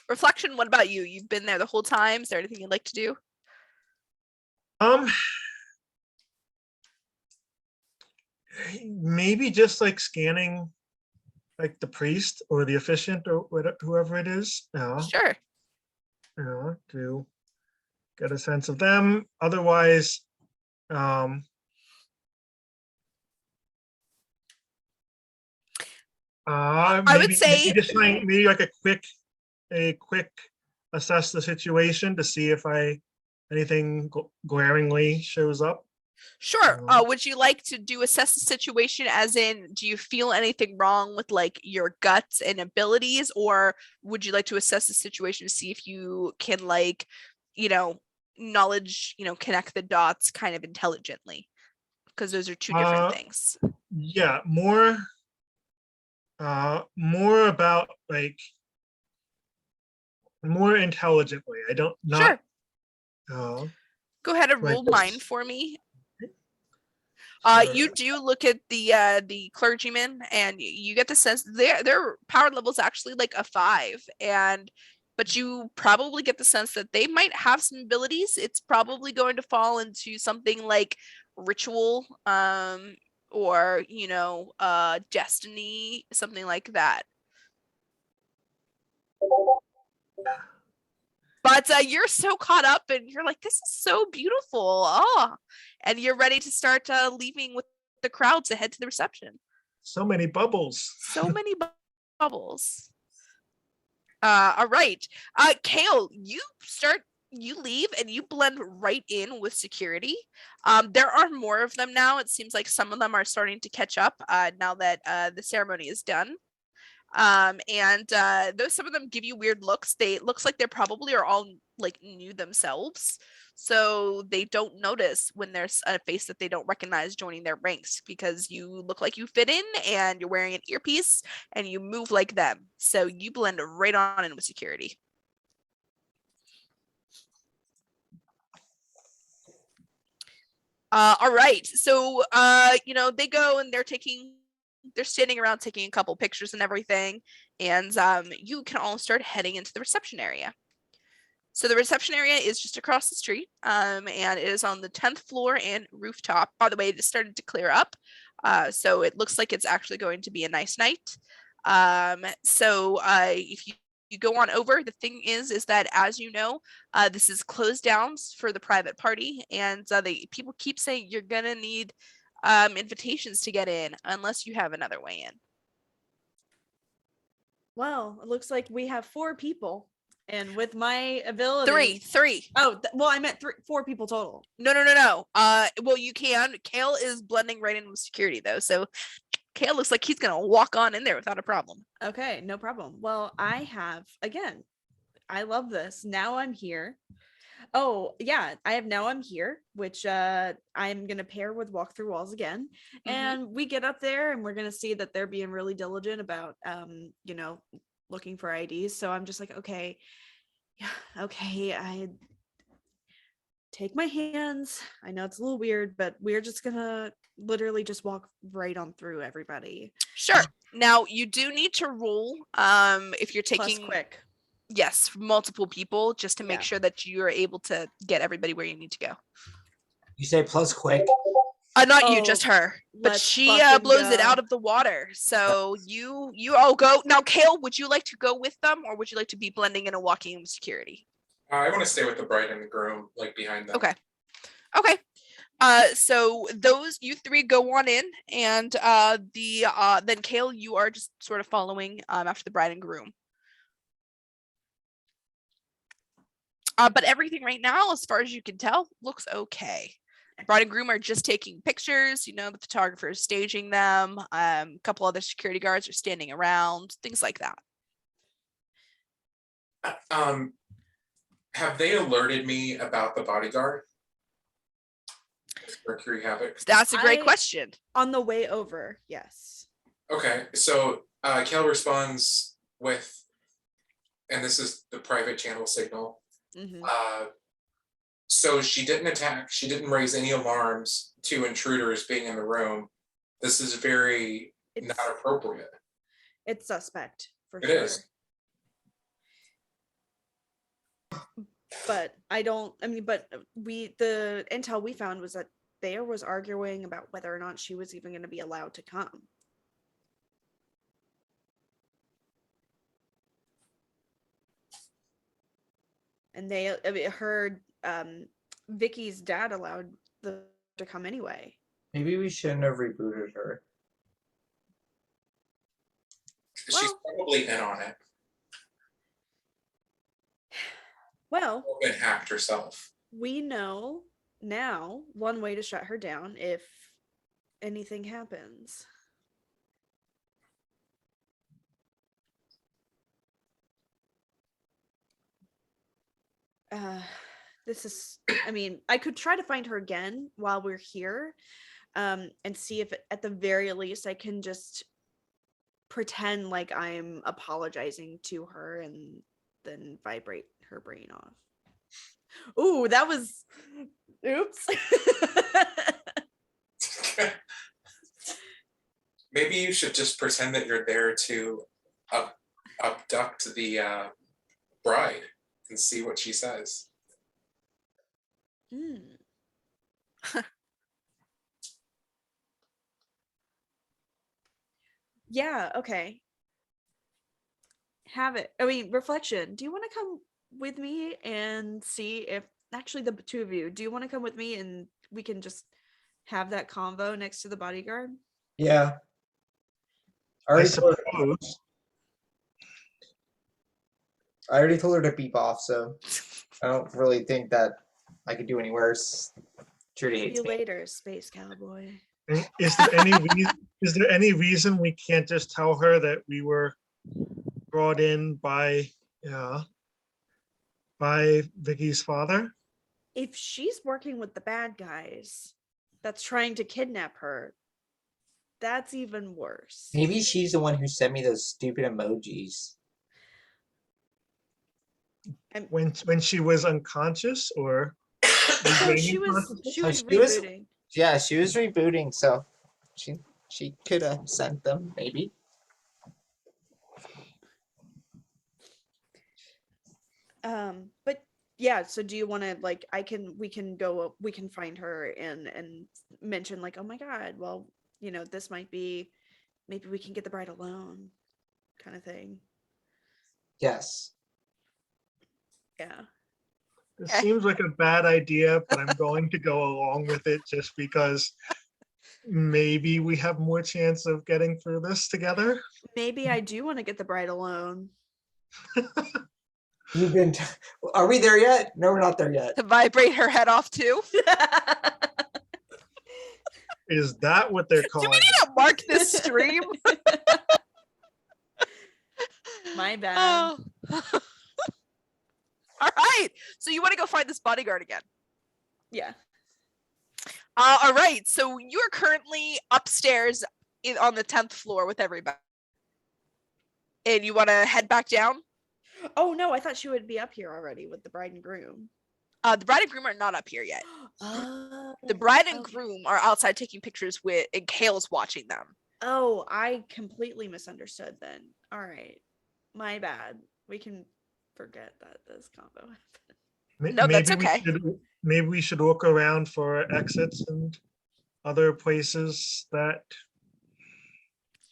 Reflection, what about you? You've been there the whole time. Is there anything you'd like to do? Maybe just like scanning like the priest or the officiant or whoever it is, Sure. To get a sense of them. Otherwise, I would say maybe just trying, maybe like a quick assess the situation to see if anything glaringly shows up. sure. Would you like to do assess the situation, as in, do you feel anything wrong with like your guts and abilities, or would you like to assess the situation to see if you can, like, you know, knowledge, connect the dots kind of intelligently, because those are two different things. Yeah, more about like more intelligently. I don't not Sure. Go ahead and like roll mine for me. Sure. You do look at the clergyman, and you get the sense their power level is actually like a 5, but you probably get the sense that they might have some abilities. It's probably going to fall into something like ritual, or destiny, something like that. But you're so caught up, and you're like, this is so beautiful. Oh, and you're ready to start leaving with the crowd to head to the reception. So many bubbles. So many bubbles. All right. Kale, you leave and you blend right in with security. There are more of them now. It seems like some of them are starting to catch up now that the ceremony is done. And though some of them give you weird looks, looks like they probably are all like new themselves, so they don't notice when there's a face that they don't recognize joining their ranks, because you look like you fit in and you're wearing an earpiece and you move like them, so you blend right on in with security. All right, so they go and they're standing around taking a couple pictures and everything, and you can all start heading into the reception area. So the reception area is just across the street, and it is on the 10th floor and rooftop. By the way, it started to clear up, so it looks like it's actually going to be a nice night. So if you go on over, the thing is that, as you know, this is closed down for the private party, and people keep saying you're gonna need invitations to get in unless you have another way in. Well, it looks like we have 4 people, and with my ability, Three. Oh, well, I meant 4 people total. No. Well, you can. Kale is blending right in with security though, so Kale looks like he's gonna walk on in there without a problem. Okay, no problem. Well, I love this. Now I'm here. Oh, yeah, now I'm here, which I'm going to pair with Walk Through Walls again. And we get up there and we're going to see that they're being really diligent about, looking for IDs. So I'm just like, okay, I take my hands. I know it's a little weird, but we're just going to literally just walk right on through everybody. Sure. Now you do need to roll if you're taking Plus quick. Yes, multiple people, just to make sure that you are able to get everybody where you need to go. You say plus quick? Not you, just her. But she blows it out of the water. So you all go. Now, Kale, would you like to go with them, or would you like to be blending in and walking in with security? I want to stay with the bride and the groom, like behind them. Okay. So you 3 go on in, and then Kale, you are just sort of following after the bride and groom. But everything right now, as far as you can tell, looks okay. Bride and groom are just taking pictures. The photographer is staging them. A couple other security guards are standing around, things like that. Have they alerted me about the bodyguard? Mercury Havoc. That's a great question. On the way over, yes. Okay, so Kel responds with, and this is the private channel signal. So she didn't attack. She didn't raise any alarms to intruders being in the room. This is not appropriate. It's suspect for sure. It is. But the intel we found was that Thayer was arguing about whether or not she was even going to be allowed to come. And they heard Vicky's dad allowed them to come anyway. Maybe we shouldn't have rebooted her. She's probably in on it. Well, been hacked herself. We know now one way to shut her down if anything happens. this is, I mean, I could try to find her again while we're here, and see if at the very least I can just pretend like I'm apologizing to her and then vibrate her brain off. Ooh, that was, oops. Maybe you should just pretend that you're there to abduct the bride and see what she says. Yeah, okay. Have it. I mean, Reflection, do you want to come with me and see if actually the two of you, do you want to come with me and we can just have that convo next to the bodyguard? Yeah. I suppose. I already told her to beep off, so I don't really think that I could do any worse. Trudy See hates you me. later, space cowboy. Is there any reason we can't just tell her that we were brought in by Vicky's father? If she's working with the bad guys that's trying to kidnap her, that's even worse. Maybe she's the one who sent me those stupid emojis. When she was unconscious, or she was Oh, rebooting. Yeah, she was rebooting, so she could have sent them, maybe. But yeah, so do you want to, like, we can find her and mention like, oh my god, well, you know, this might be, maybe we can get the bride alone, kind of thing. Yes. Yeah. It seems like a bad idea, but I'm going to go along with it just because maybe we have more chance of getting through this together. Maybe I do want to get the bride alone. You've been. Are we there yet? No, we're not there yet. To vibrate her head off too. Is that what they're Do calling we it? need to mark this stream? My bad. Oh. All right. So you want to go find this bodyguard again? Yeah. All right. So you're currently upstairs on the 10th floor with everybody. And you want to head back down? Oh no, I thought she would be up here already with the bride and groom. The bride and groom are not up here yet. The bride and groom are outside taking pictures with, and Kale's watching them. Oh, I completely misunderstood then. All right. My bad. We can forget that this combo happened. No, that's okay. Maybe we should look around for exits and other places that,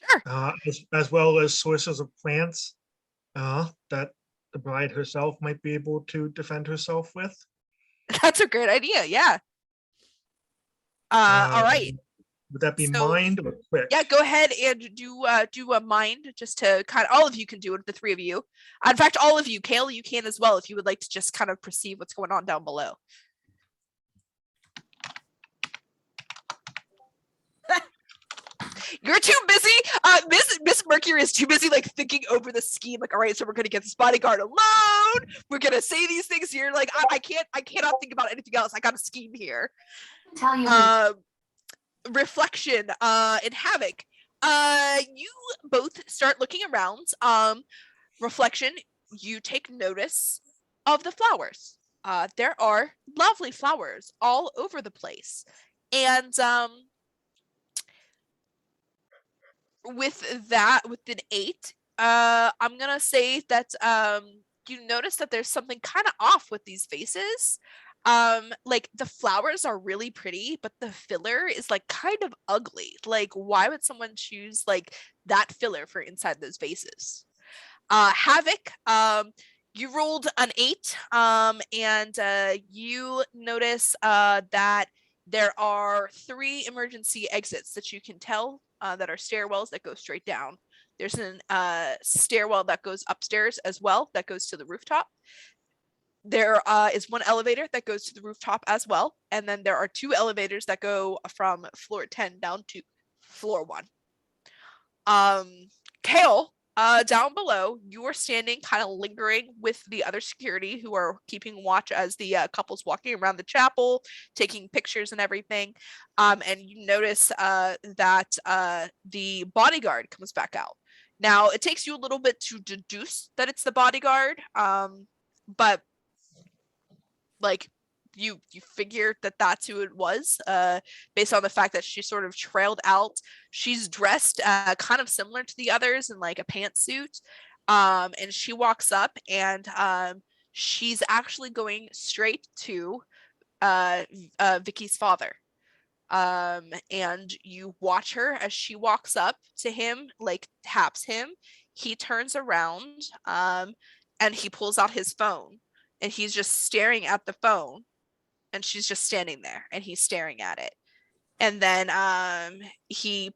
Sure. as well as sources of plants that the bride herself might be able to defend herself with. That's a great idea. Yeah. All right. Would that be mind or quick? Yeah, go ahead and do a mind, just to kind of, all of you can do it, the three of you. In fact, all of you, Kale, you can as well if you would like to just kind of perceive what's going on down below. You're too busy. Miss Mercury is too busy, like, thinking over the scheme. Like, all right, so we're gonna get this bodyguard alone. We're gonna say these things here. Like, I cannot think about anything else. I got a scheme here. Tell you. Reflection and Havoc, you both start looking around. Reflection, you take notice of the flowers. There are lovely flowers all over the place, and with an 8, I'm gonna say that you notice that there's something kind of off with these vases. Like, the flowers are really pretty, but the filler is like kind of ugly. Like, why would someone choose like that filler for inside those vases? Havoc, you rolled an 8, and you notice that there are 3 emergency exits that you can tell that are stairwells that go straight down. There's an stairwell that goes upstairs as well, that goes to the rooftop. There is one elevator that goes to the rooftop as well. And then there are 2 elevators that go from floor 10 down to floor 1. Kale, Down below, you are standing kind of lingering with the other security who are keeping watch as the couple's walking around the chapel, taking pictures and everything. And you notice that the bodyguard comes back out. Now, it takes you a little bit to deduce that it's the bodyguard, but like you figured that that's who it was, based on the fact that she sort of trailed out. She's dressed kind of similar to the others in like a pantsuit, and she walks up and she's actually going straight to Vicky's father. And you watch her as she walks up to him, like taps him. He turns around, and he pulls out his phone, and he's just staring at the phone, and she's just standing there, and he's staring at it. And then he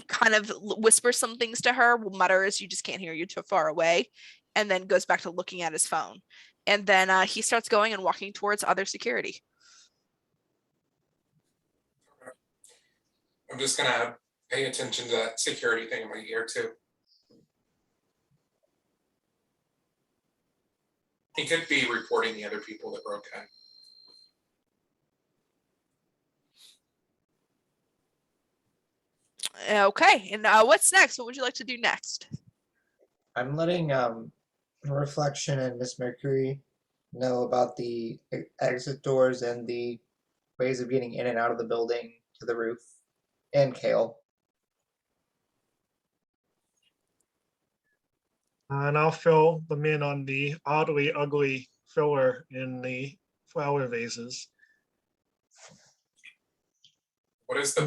kind of whispers some things to her, mutters, "You just can't hear, you too far away," and then goes back to looking at his phone. And then he starts going and walking towards other security. I'm just gonna pay attention to that security thing in my ear too. He could be reporting the other people that broke in. Okay, and what's next? What would you like to do next? I'm letting Reflection and Miss Mercury know about the exit doors and the ways of getting in and out of the building to the roof, and Kale. And I'll fill them in on the oddly ugly filler in the flower vases. What is the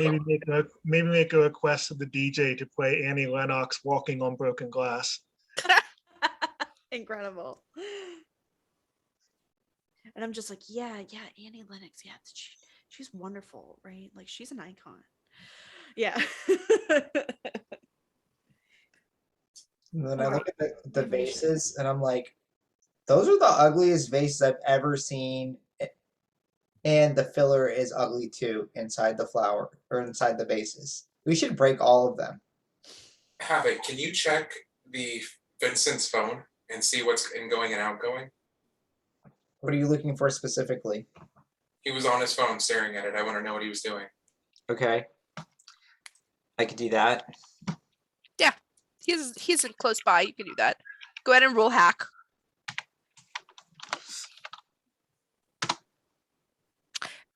Maybe make a request to the DJ to play Annie Lennox "Walking on Broken Glass." Incredible. And I'm just like, yeah, Annie Lennox, yeah, she's wonderful, right? Like, she's an icon. Yeah. And then I look at the vases and I'm like, those are the ugliest vases I've ever seen. And the filler is ugly too inside the flower or inside the vases. We should break all of them. Havoc, can you check the Vincent's phone and see what's ingoing and outgoing? What are you looking for specifically? He was on his phone staring at it. I want to know what he was doing. Okay. I could do that. Yeah, he's close by. You can do that. Go ahead and roll hack.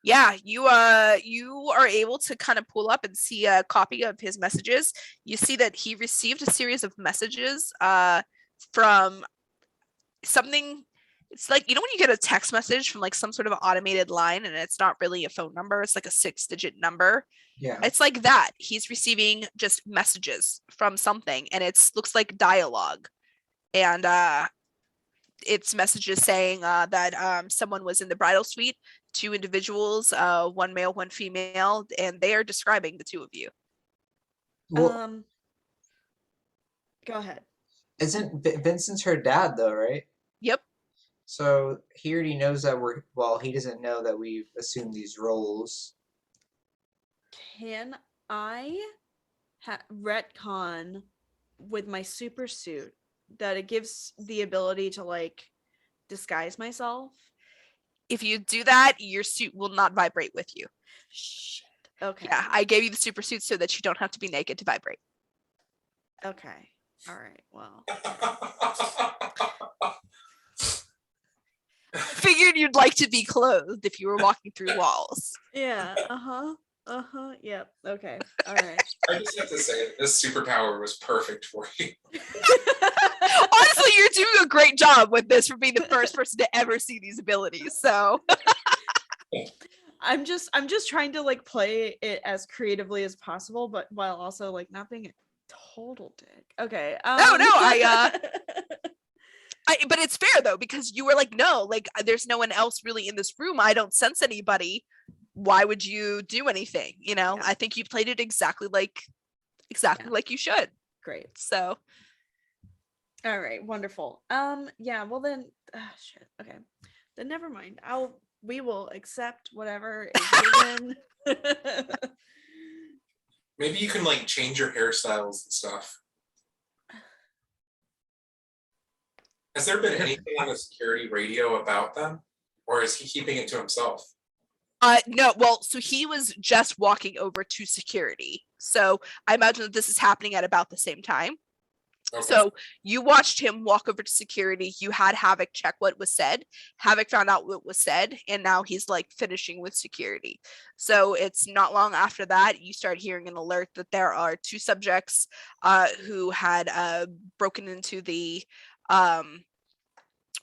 Yeah, you are able to kind of pull up and see a copy of his messages. You see that he received a series of messages from something. It's like, you know when you get a text message from like some sort of automated line and it's not really a phone number, it's like a 6-digit number. Yeah. It's like that. He's receiving just messages from something, and it looks like dialogue. And it's messages saying that someone was in the bridal suite, 2 individuals, 1 male, 1 female, and they are describing the 2 of you. Well, go ahead. Isn't Vincent's her dad though, right? Yep. So he already knows that he doesn't know that we've assumed these roles. Can I retcon with my super suit that it gives the ability to like disguise myself? If you do that, your suit will not vibrate with you. Shit. Okay. Yeah, I gave you the super suit so that you don't have to be naked to vibrate. Okay. All right. Well. Figured you'd like to be clothed if you were walking through walls. Yeah. Yep. Okay. All right. I just have to say, this superpower was perfect for you. Honestly, you're doing a great job with this for being the first person to ever see these abilities. So I'm just trying to like play it as creatively as possible, but while also like not being a total dick. Okay. But it's fair though, because you were like, no, like there's no one else really in this room. I don't sense anybody. Why would you do anything? You know, yeah. I think you played it exactly like you should. Great. So. All right. Wonderful. Yeah. Well then, shit. Okay. Then never mind. We will accept whatever is given. Maybe you can like change your hairstyles and stuff. Has there been anything on the security radio about them, or is he keeping it to himself? No, well, so he was just walking over to security. So I imagine that this is happening at about the same time. Okay. So you watched him walk over to security. You had Havoc check what was said. Havoc found out what was said, and now he's like finishing with security. So it's not long after that you start hearing an alert that there are two subjects who had broken into the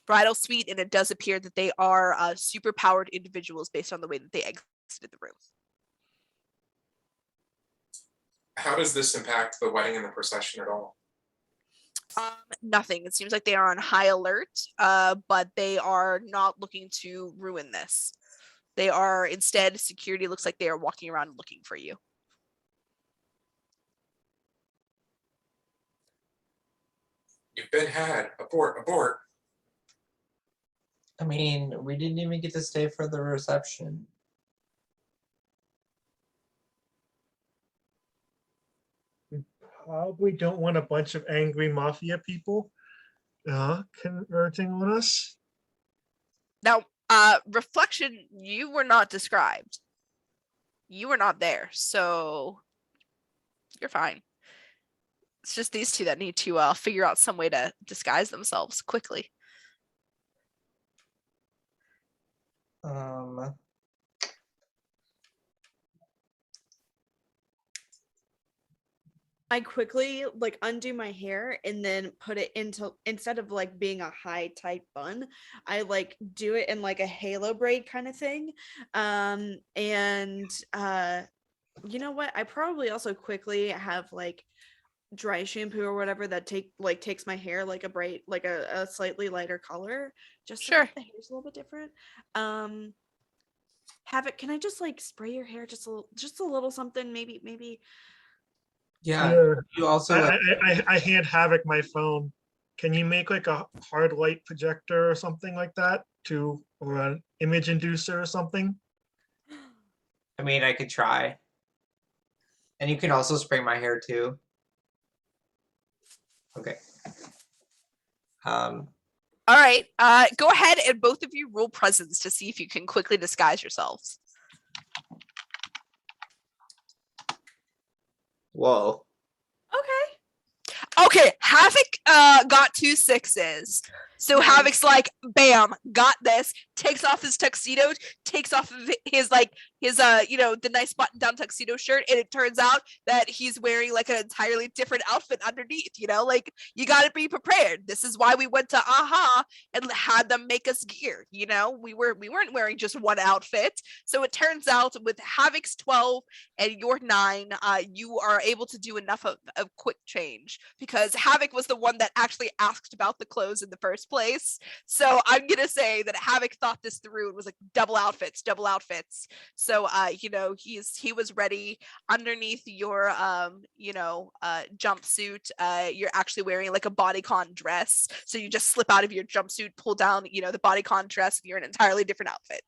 bridal suite, and it does appear that they are super powered individuals based on the way that they exited the room. How does this impact the wedding and the procession at all? Nothing. It seems like they are on high alert, but they are not looking to ruin this. They are instead, security looks like they are walking around looking for you. You've been had. Abort, abort. I mean, we didn't even get to stay for the reception. Probably don't want a bunch of angry mafia people converting on us. Now, reflection, you were not described. You were not there, so you're fine. It's just these two that need to figure out some way to disguise themselves quickly. I quickly like undo my hair and then put it into, instead of like being a high tight bun, I like do it in like a halo braid kind of thing. And you know what? I probably also quickly have like dry shampoo or whatever that takes my hair like a bright, like a slightly lighter color, just so Sure. that the hair's a little bit different. Havoc, can I just like spray your hair just a little something, maybe Yeah, Sure. you also like, I hand Havoc my phone. Can you make like a hard light projector or something like that or an image inducer or something? I mean, I could try. And you can also spray my hair too. Okay. All right. Go ahead and both of you roll presence to see if you can quickly disguise yourselves. Whoa. Okay, Havoc got 2 6s. So Nice. Havoc's like, bam, got this, takes off his tuxedo, takes off of his the nice button down tuxedo shirt, and it turns out that he's wearing like an entirely different outfit underneath, like you got to be prepared. This is why we went to AHA and had them make us gear, we weren't wearing just one outfit. So it turns out with Havoc's 12 and your 9, you are able to do enough of quick change because Havoc was the one that actually asked about the clothes in the first place. So I'm gonna say that Havoc thought this through and was like double outfits. So he was ready underneath your jumpsuit. You're actually wearing like a bodycon dress, so you just slip out of your jumpsuit, pull down the bodycon dress, and you're an entirely different outfit.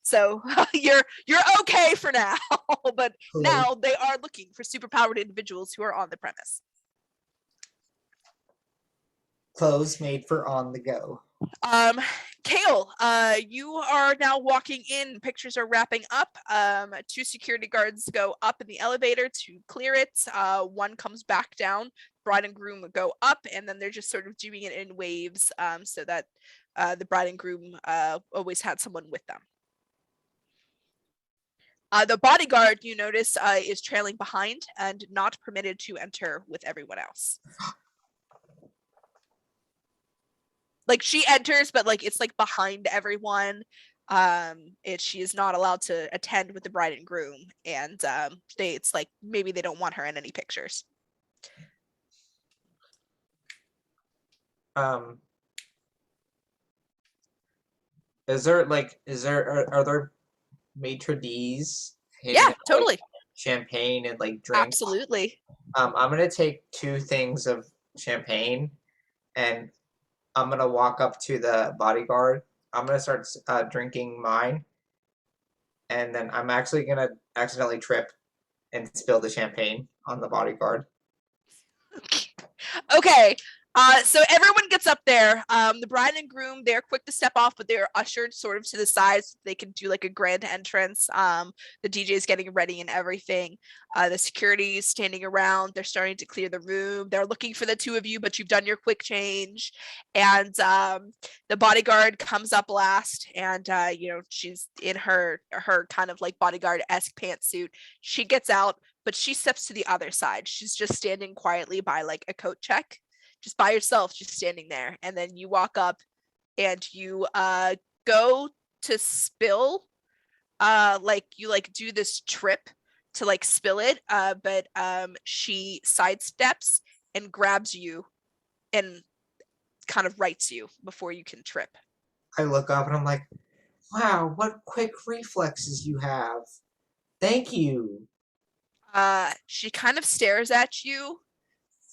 So you're okay for now, but Cool. now they are looking for superpowered individuals who are on the premise. Clothes made for on the go. Kale, you are now walking in. Pictures are wrapping up. 2 security guards go up in the elevator to clear it. One comes back down. Bride and groom go up, and then they're just sort of doing it in waves, so that the bride and groom always had someone with them. The bodyguard, you notice, is trailing behind and not permitted to enter with everyone else. Like she enters, but like it's like behind everyone. She is not allowed to attend with the bride and groom, and it's like maybe they don't want her in any pictures. Are there maitre d's? Yeah, totally. Champagne and like drinks. Absolutely. I'm gonna take 2 things of champagne and I'm gonna walk up to the bodyguard. I'm gonna start drinking mine, and then I'm actually gonna accidentally trip and spill the champagne on the bodyguard. Okay. So everyone gets up there. The bride and groom, they're quick to step off, but they're ushered sort of to the side so they can do like a grand entrance. The DJ is getting ready and everything. The security is standing around. They're starting to clear the room. They're looking for the two of you, but you've done your quick change. And the bodyguard comes up last, and she's in her kind of like bodyguard-esque pantsuit. She gets out, but she steps to the other side. She's just standing quietly by like a coat check. Just by yourself, just standing there. And then you walk up and you go to spill, you do this trip to like spill it, but she sidesteps and grabs you and kind of rights you before you can trip. I look up and I'm like, wow, what quick reflexes you have. Thank you. She kind of stares at you,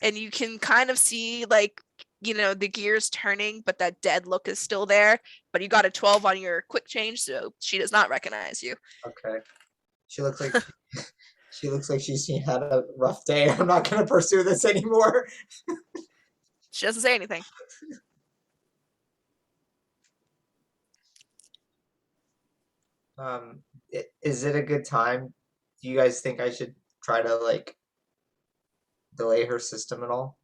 and you can kind of see the gears turning, but that dead look is still there. But you got a 12 on your quick change, so she does not recognize you. Okay. She looks like she's had a rough day. I'm not gonna pursue this anymore. She doesn't say anything. Is it a good time? Do you guys think I should try to delay her system at all?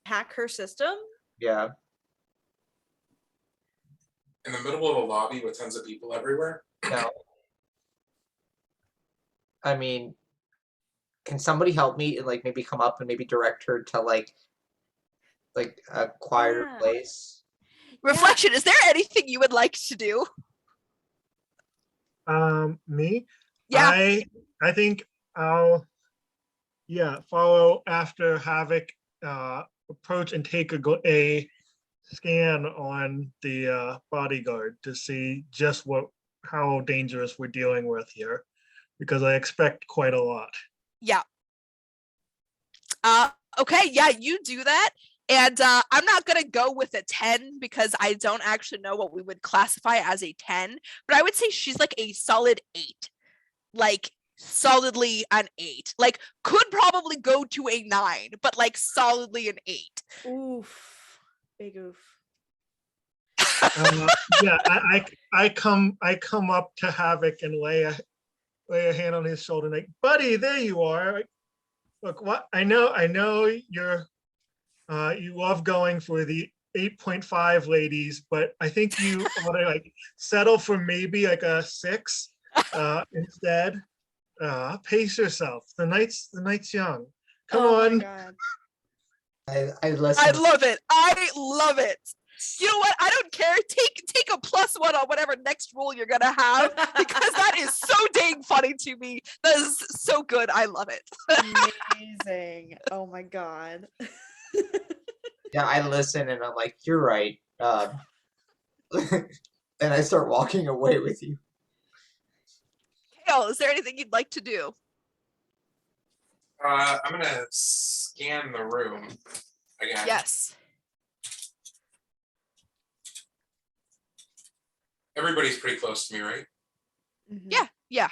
Hack her system? Yeah. In the middle of a lobby with tons of people everywhere? No. I mean, can somebody help me and maybe come up and maybe direct her to a quieter place? Reflection, is there anything you would like to do? Me? Yeah. I think I'll follow after Havoc approach and take a scan on the bodyguard to see just how dangerous we're dealing with here, because I expect quite a lot. Yeah. Okay, yeah, you do that. And I'm not going to go with a 10 because I don't actually know what we would classify as a 10, but I would say she's like a solid 8. Like solidly an 8. Like could probably go to a 9, but like solidly an 8. Oof. Big oof. Yeah, I come up to Havoc and lay a hand on his shoulder, like, buddy, there you are. Look, what I know you're you love going for the 8.5 ladies, but I think you ought to settle for maybe a 6 instead. Pace yourself. The night's young. Come on. My God. I listen. I love it. You know what? I don't care. Take a +1 on whatever next roll you're gonna have, because that is so dang funny to me. That is so good. I love it. Amazing. Oh my God. Yeah, I listen and I'm like, you're right. And I start walking away with you. Kale, is there anything you'd like to do? I'm gonna scan the room again. Yes. Everybody's pretty close to me, right? Yeah. Yeah.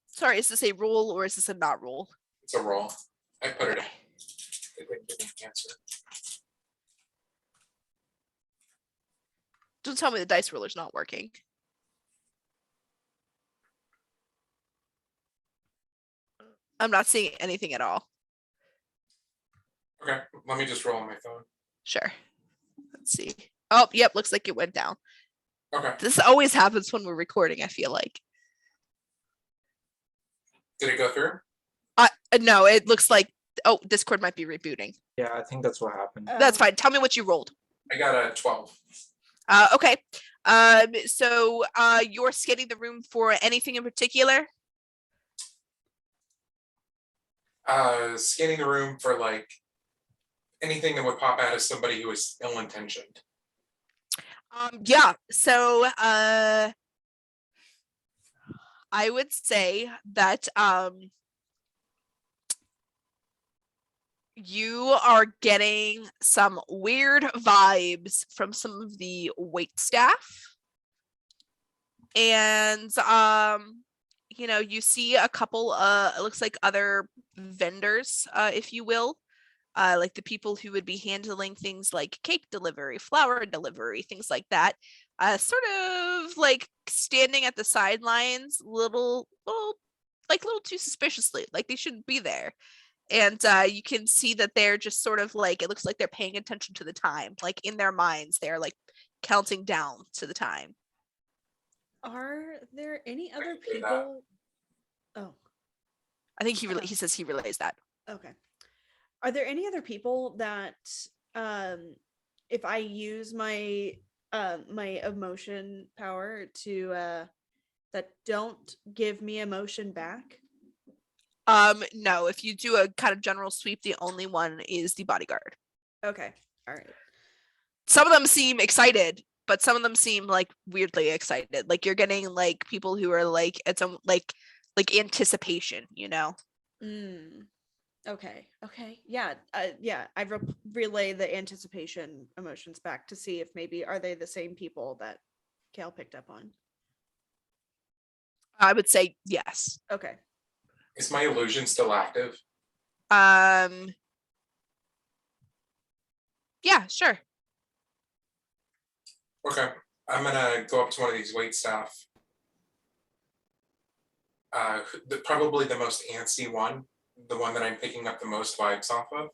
Sorry, is this a roll or is this a not roll? It's a roll. I put it in. It didn't give me an answer. Don't tell me the dice roller's not working. I'm not seeing anything at all. Okay, let me just roll on my phone. Sure. Let's see. Oh, yep, looks like it went down. Okay. This always happens when we're recording, I feel like. Did it go through? No, it looks like, Discord might be rebooting. Yeah, I think that's what happened. That's fine. Tell me what you rolled. I got a 12. Okay. So you're scanning the room for anything in particular? Scanning the room for anything that would pop out as somebody who is ill-intentioned. Yeah. So I would say that you are getting some weird vibes from some of the wait staff, and you see a couple it looks like other vendors, if you will, like the people who would be handling things like cake delivery, flower delivery, things like that, sort of like standing at the sidelines, little too suspiciously, like they shouldn't be there. And you can see that they're just sort of like, it looks like they're paying attention to the time, like in their minds they're like counting down to the time. Are there any other do that. people? Oh, I think he says he relays that. okay. Are there any other people that, if I use my my emotion power to that don't give me emotion back? No, if you do a kind of general sweep, the only one is the bodyguard. Okay, all right. Some of them seem excited, but some of them seem like weirdly excited. Like you're getting like people who are like, it's like anticipation, Okay. Yeah. Yeah. I relay the anticipation emotions back to see if maybe are they the same people that Kale picked up on. I would say yes. Okay. Is my illusion still active? Yeah, sure. Okay, I'm gonna go up to one of these wait staff. Probably the most antsy one, the one that I'm picking up the most vibes off of.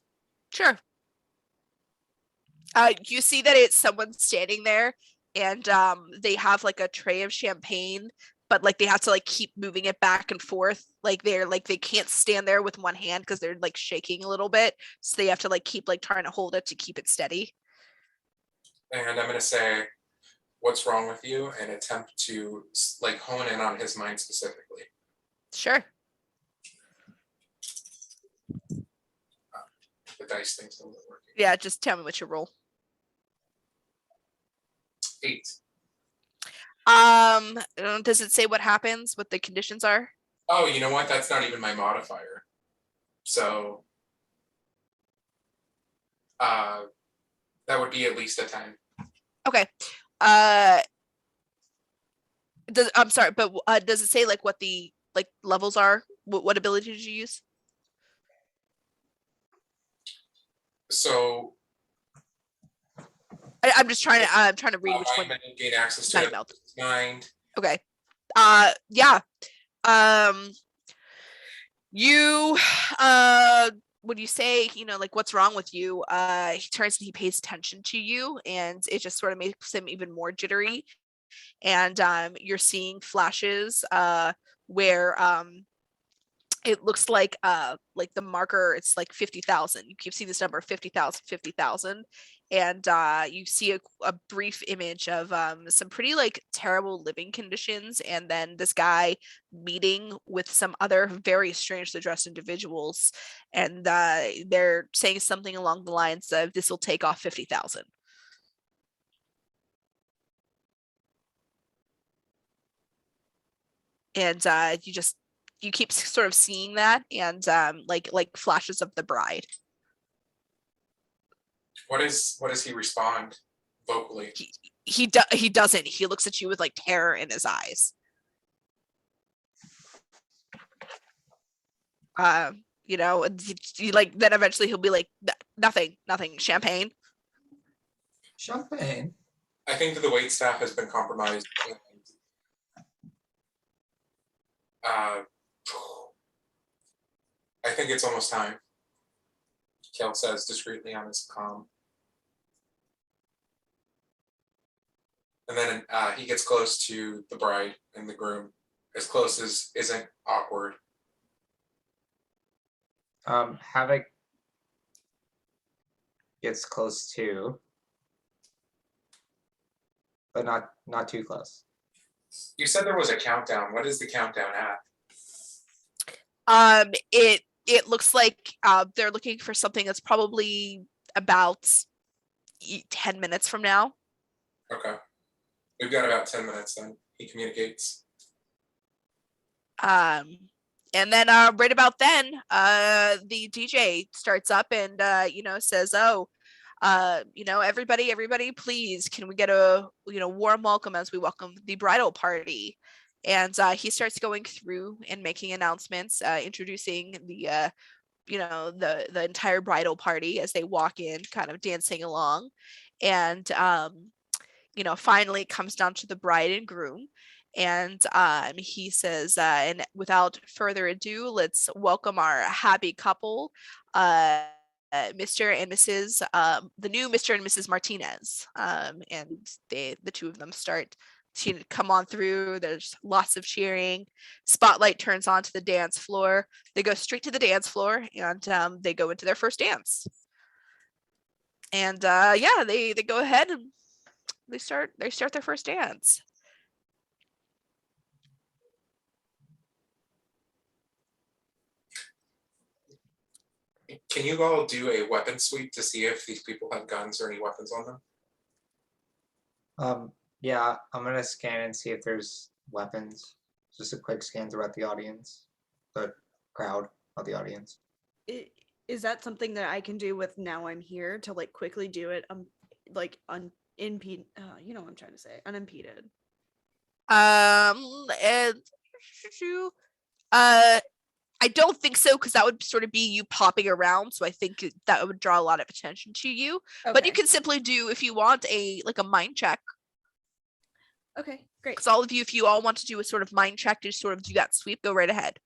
Sure. You see that it's someone standing there, and they have like a tray of champagne, but like they have to like keep moving it back and forth. Like they can't stand there with one hand because they're like shaking a little bit, so they have to like keep like trying to hold it to keep it steady. And I'm gonna say, what's wrong with you, and attempt to like hone in on his mind specifically. Sure. The dice thing's still not working. Yeah, just tell me what you roll. 8. Does it say what happens, what the conditions are? Oh, you know what? That's not even my modifier. So that would be at least a 10. Okay. I'm sorry, but does it say like what the like levels are? What ability did you use? So I'm just trying to read which one. Gain access to mind. Okay. Yeah. You when you say, like what's wrong with you, he turns and he pays attention to you, and it just sort of makes him even more jittery. And you're seeing flashes where it looks like the marker, it's like 50,000. You keep seeing this number 50,000, and you see a brief image of some pretty like terrible living conditions, and then this guy meeting with some other very strangely dressed individuals, and they're saying something along the lines of, "This will take off 50,000." And you keep sort of seeing that, and like flashes of the bride. What does he respond vocally? He doesn't. He looks at you with like terror in his eyes. Like then eventually he'll be like, nothing, champagne. Champagne. I think that the wait staff has been compromised. I think it's almost time, Kel says discreetly on his comm. And then he gets close to the bride and the groom, as close as isn't awkward. Havoc gets close too, but not too close. You said there was a countdown. What is the countdown at? It looks like they're looking for something that's probably about 10 minutes from now. Okay. We've got about 10 minutes then. He communicates. And then right about then, the DJ starts up and says, "Oh, everybody, please, can we get a warm welcome as we welcome the bridal party?" And he starts going through and making announcements, introducing the the entire bridal party as they walk in, kind of dancing along. And finally it comes down to the bride and groom. And he says, and without further ado, let's welcome our happy couple, Mr. and Mrs. The new Mr. and Mrs. Martinez. And the two of them start to come on through. There's lots of cheering. Spotlight turns on to the dance floor. They go straight to the dance floor, and they go into their first dance. And they go ahead and they start their first dance. Can you all do a weapon sweep to see if these people have guns or any weapons on them? Yeah, I'm gonna scan and see if there's weapons. Just a quick scan throughout the audience, the crowd of the audience. Is that something that I can do with Now I'm Here to like quickly do it? Unimpeded. You know what I'm trying to say? Unimpeded. I don't think so, because that would sort of be you popping around. So I think that would draw a lot of attention to you. Okay. But you can simply do, if you want, a mind check. Okay, great. Because all of you, if you all want to do a sort of mind check to sort of do that sweep, go right ahead.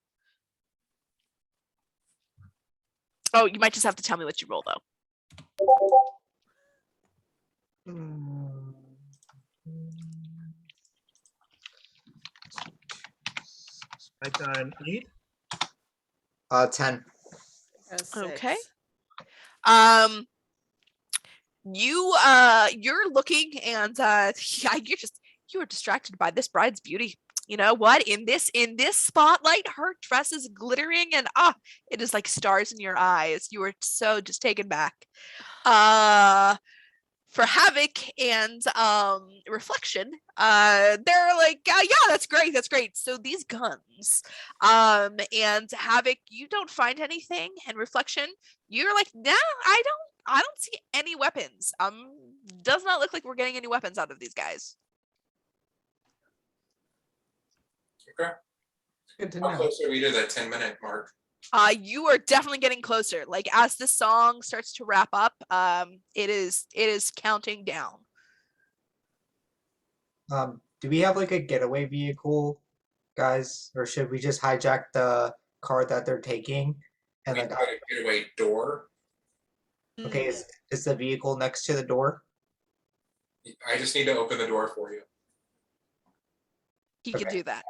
Oh, you might just have to tell me what you roll, though. I got an 8. 10. Okay. You're looking, and you are distracted by this bride's beauty. You know what? In this spotlight, her dress is glittering, and it is like stars in your eyes. You are so just taken back. For Havoc and Reflection, they're like, yeah, that's great. So these guns, and Havoc, you don't find anything, and Reflection, you're like, nah, I don't see any weapons. Does not look like we're getting any weapons out of these guys. Okay. Good to How know. close are we to the 10-minute mark? You are definitely getting closer. Like as the song starts to wrap up, it is counting down. Do we have like a getaway vehicle, guys, or should we just hijack the car that they're taking? And We like, got a getaway door. okay, is the vehicle next to the door? I just need to open the door for you. He can do that.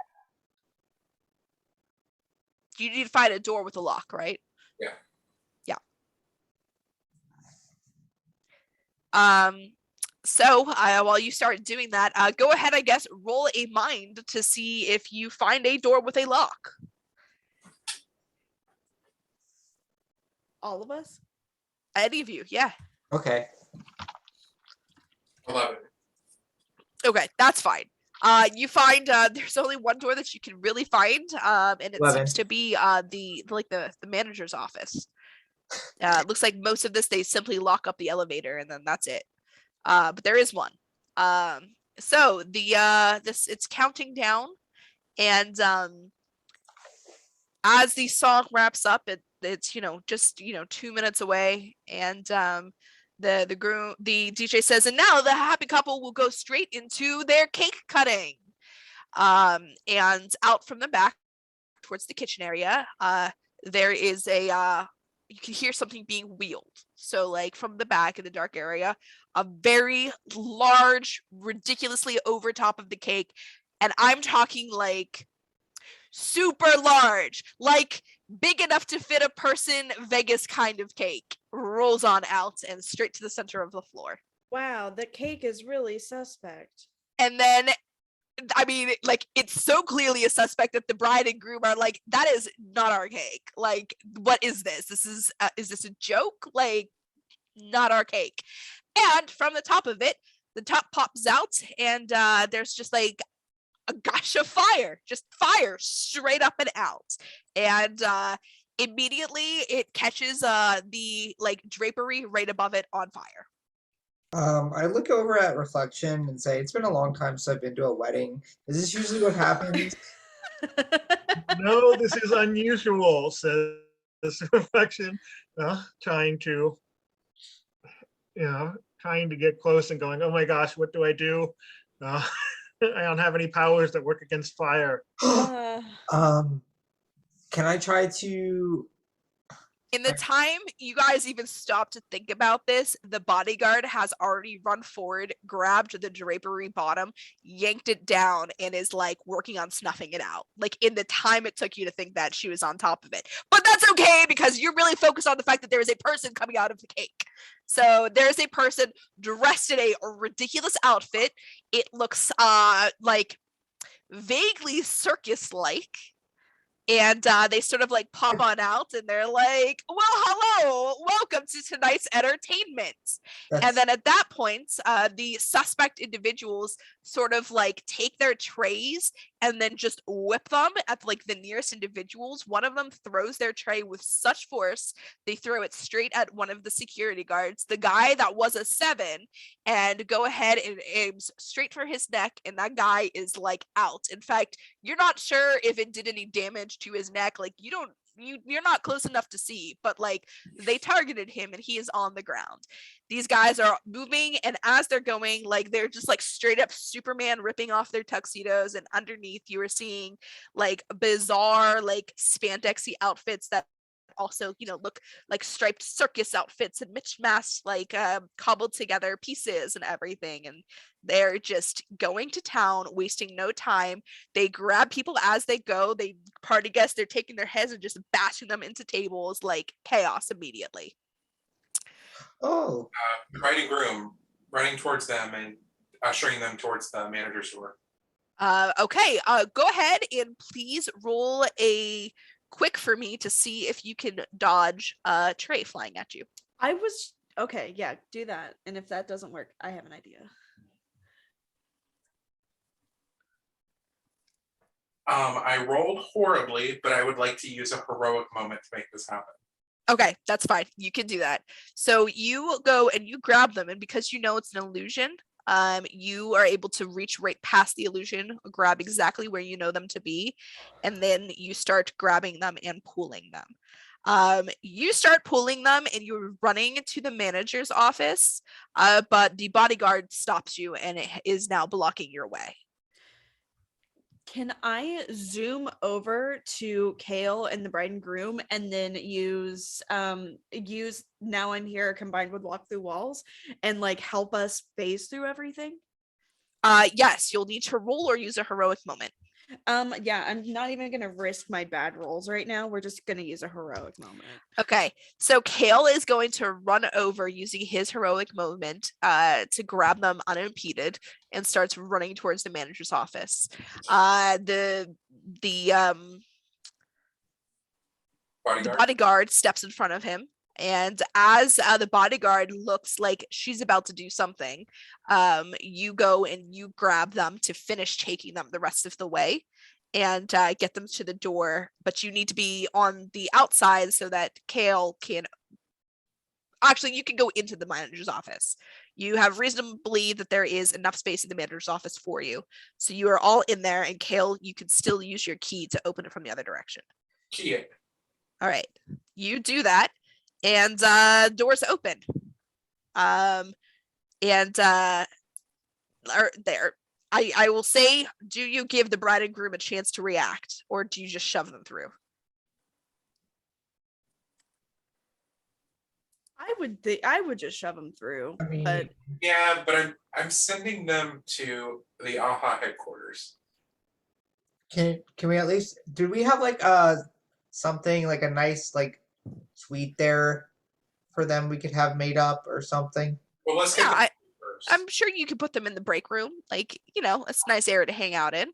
You need to find a door with a lock, right? Yeah. So while you start doing that, go ahead, I guess, roll a mind to see if you find a door with a lock. All of us? Any of you, yeah. Okay. 11. Okay, that's fine. You find there's only one door that you can really find, and it 11. seems to be the manager's office. Looks like most of this they simply lock up the elevator and then that's it. But there is one. So the it's counting down, and as the song wraps up, it's just 2 minutes away, and the DJ says, and now the happy couple will go straight into their cake cutting. And out from the back towards the kitchen area, there is you can hear something being wheeled. So like from the back in the dark area, a very large, ridiculously over top of the cake. And I'm talking like super large, like big enough to fit a person, Vegas kind of cake, rolls on out and straight to the center of the floor. Wow, the cake is really suspect. And then, I mean, like, it's so clearly a suspect that the bride and groom are like, that is not our cake. Like, what is this? Is this a joke? Like, not our cake. And from the top of it, the top pops out, and there's just like a gush of fire, just fire straight up and out. And immediately it catches the like drapery right above it on fire. I look over at reflection and say, "It's been a long time since I've been to a wedding. Is this usually what happens?" No, this is unusual, says Reflection, trying to, trying to get close and going, oh my gosh, what do I do? I don't have any powers that work against fire. Um, can I try to? In the time you guys even stop to think about this, the bodyguard has already run forward, grabbed the drapery bottom, yanked it down, and is like working on snuffing it out. Like in the time it took you to think that she was on top of it. But that's okay because you're really focused on the fact that there is a person coming out of the cake. So there's a person dressed in a ridiculous outfit. It looks like vaguely circus-like. And they sort of like pop on out and they're like, well, hello, welcome to tonight's entertainment. And then at that point, the suspect individuals sort of like take their trays and then just whip them at like the nearest individuals. One of them throws their tray with such force, they throw it straight at one of the security guards, the guy that was a 7, and go ahead and aims straight for his neck. And that guy is like out. In fact, you're not sure if it did any damage to his neck. Like you're not close enough to see, but like they targeted him and he is on the ground. These guys are moving, and as they're going, like they're just like straight up Superman ripping off their tuxedos, and underneath you are seeing like bizarre like spandexy outfits that also look like striped circus outfits and mismatched like cobbled together pieces and everything, and they're just going to town, wasting no time. They grab people as they go. They party guests, they're taking their heads and just bashing them into tables, like chaos immediately. Oh, The bride and groom running towards them and ushering them towards the manager's door. Okay, go ahead and please roll a quick for me to see if you can dodge a tray flying at you. Okay, yeah, do that. And if that doesn't work, I have an idea. I rolled horribly, but I would like to use a heroic moment to make this happen. Okay, that's fine. You can do that. So you go and you grab them, and because you know it's an illusion, you are able to reach right past the illusion, grab exactly where you know them to be, and then you start grabbing them and pulling them. You start pulling them and you're running to the manager's office, but the bodyguard stops you and it is now blocking your way. Can I zoom over to Kale and the bride and groom and then use now I'm here combined with walk through walls and like help us phase through everything? Yes, you'll need to roll or use a heroic moment. Yeah, I'm not even gonna risk my bad rolls right now. We're just gonna use a heroic moment. Okay, so Kale is going to run over using his heroic moment to grab them unimpeded and starts running towards the manager's office. The bodyguard steps in front of him, and as the bodyguard looks like she's about to do something, you go and you grab them to finish taking them the rest of the way and get them to the door, but you need to be on the outside so that Kale can actually, you can go into the manager's office. You have reason to believe that there is enough space in the manager's office for you, so you are all in there, and Kale, you can still use your key to open it from the other direction. Key it. All right, you do that, and doors open. I will say, do you give the bride and groom a chance to react, or do you just shove them through? I would just shove them through. I mean, but Yeah, but I'm sending them to the AHA headquarters. can we at least? Do we have like something like a nice like suite there for them we could have made up or something? Well, let's get Yeah, them first. I'm sure you could put them in the break room, like it's a nice area to hang out in.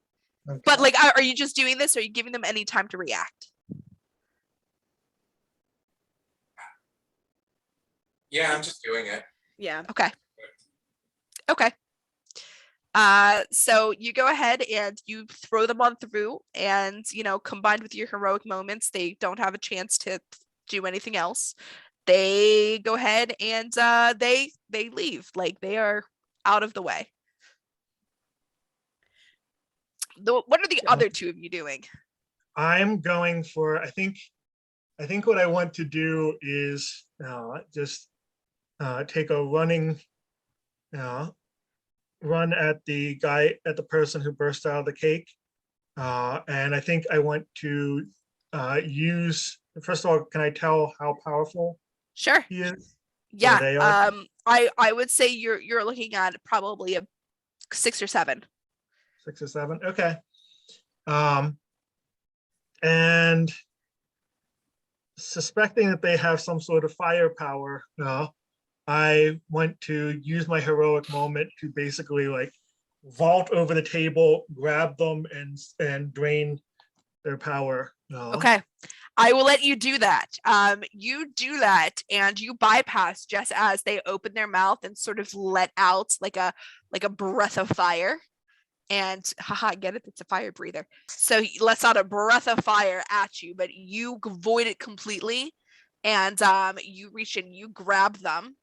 Okay. But like, are you just doing this, or are you giving them any time to react? Yeah, I'm just doing it. yeah. Okay. So you go ahead and you throw them on through, and combined with your heroic moments, they don't have a chance to do anything else. they go ahead and they leave. Like, they are out of the way. What are the other two of you doing? I'm going for, I think what I want to do is just take a running run at the person who burst out of the cake. And I think I want to use, first of all, can I tell how powerful Sure. he is? Yeah. They are? I would say you're looking at probably a 6 or 7. 6 or 7. Okay. And suspecting that they have some sort of firepower, I want to use my heroic moment to basically like vault over the table, grab them, and drain their power. Okay. I will let you do that. You do that and you bypass just as they open their mouth and sort of let out like a breath of fire. And haha, get it? It's a fire breather. So he lets out a breath of fire at you, but you avoid it completely. And you reach in, you grab them,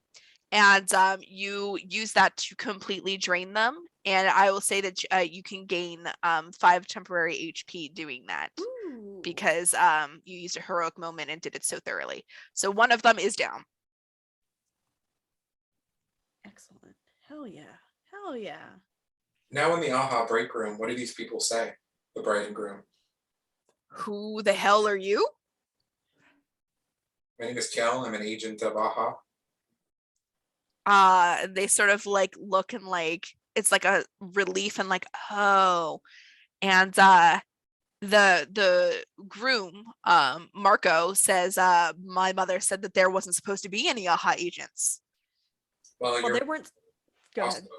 and you use that to completely drain them. And I will say that you can gain 5 temporary HP doing that. Ooh. Because you used a heroic moment and did it so thoroughly. So one of them is down. Excellent. Hell yeah. Hell yeah. Now in the AHA break room, what do these people say? The bride and groom. Who the hell are you? My name is Kel. I'm an agent of AHA. They sort of like look and like it's like a relief and like, oh. And the groom, Marco, says, my mother said that there wasn't supposed to be any AHA agents. Well, Well, you're they weren't. Go also ahead.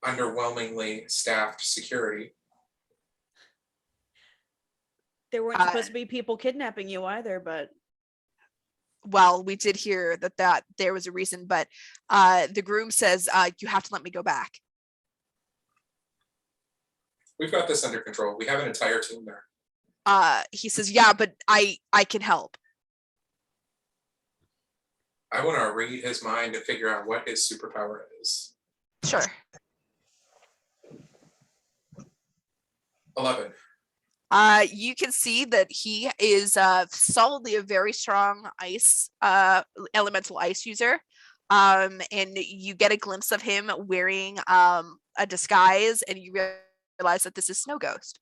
underwhelmingly staffed security. There weren't supposed to be people kidnapping you either, but Well, we did hear that there was a reason, but the groom says, you have to let me go back. We've got this under control. We have an entire team there. He says, yeah, but I can help. I want to read his mind to figure out what his superpower is. Sure. 11. You can see that he is solidly a very strong ice elemental ice user. And you get a glimpse of him wearing a disguise, and you realize that this is Snow Ghost.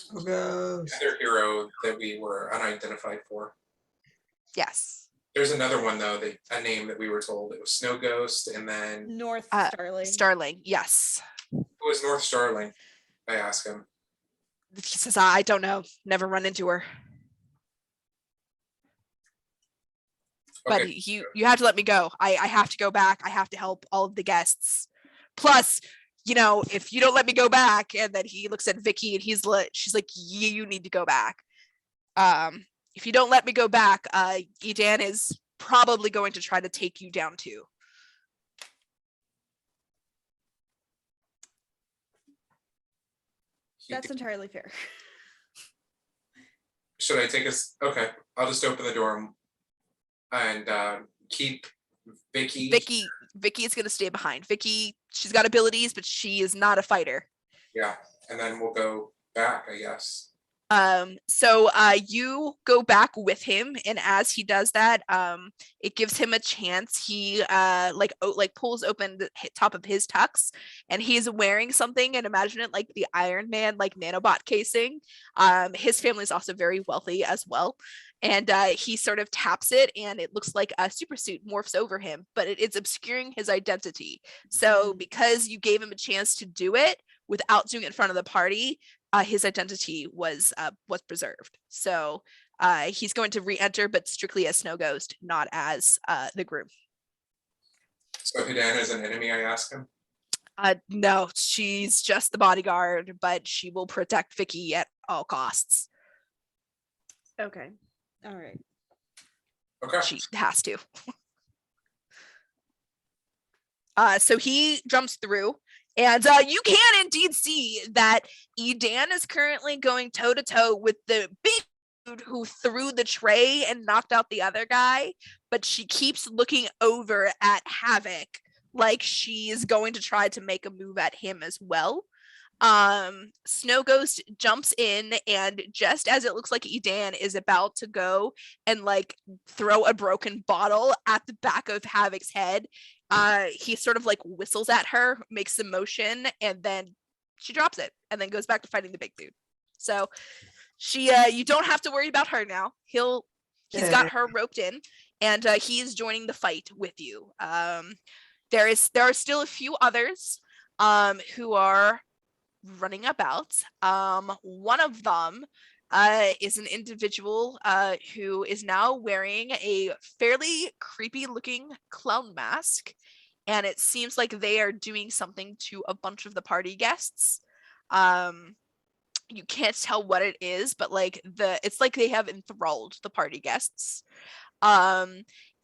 Another hero that we were unidentified for. Yes. There's another one though, a name that we were told. It was Snow Ghost, and then North Starling. Starling, yes. who was North Starling? I ask him. He says, I don't know. Never run into her. Okay. But you have to let me go. I have to go back. I have to help all of the guests. Plus, you know, if you don't let me go back, and then he looks at Vicky and she's like, you need to go back. If you don't let me go back, Edan is probably going to try to take you down too. That's entirely fair. Should I take us? Okay, I'll just open the door and keep Vicky. Vicky is going to stay behind. Vicky, she's got abilities, but she is not a fighter. Yeah, and then we'll go back, I guess. So you go back with him, and as he does that, it gives him a chance. He like pulls open the top of his tux, and he's wearing something, and imagine it like the Iron Man like nanobot casing. His family is also very wealthy as well, and he sort of taps it, and it looks like a super suit morphs over him, but it's obscuring his identity. So because you gave him a chance to do it without doing it in front of the party, his identity was preserved. So he's going to re-enter, but strictly as Snow Ghost, not as the groom. So Hidan is an enemy, I ask him? No, she's just the bodyguard, but she will protect Vicky at all costs. Okay. All right. Okay. She has to. So he jumps through, and you can indeed see that Edan is currently going toe-to-toe with the who threw the tray and knocked out the other guy, but she keeps looking over at Havoc like she's going to try to make a move at him as well. Snow Ghost jumps in, and just as it looks like Edan is about to go and like throw a broken bottle at the back of Havoc's head, he sort of like whistles at her, makes a motion, and then she drops it and then goes back to fighting the big dude. So she you don't have to worry about her now. He's got her roped in, and he is joining the fight with you. There are still a few others who are running about. One of them is an individual who is now wearing a fairly creepy looking clown mask, and it seems like they are doing something to a bunch of the party guests. You can't tell what it is, but like it's like they have enthralled the party guests.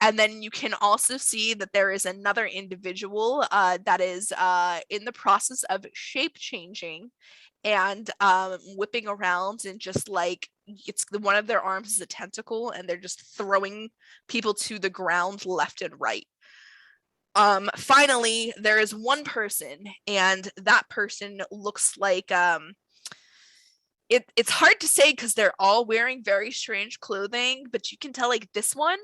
And then you can also see that there is another individual that is in the process of shape changing and whipping around, and just like it's one of their arms is a tentacle, and they're just throwing people to the ground left and right. Finally, there is one person, and that person looks like it's hard to say because they're all wearing very strange clothing, but you can tell like this one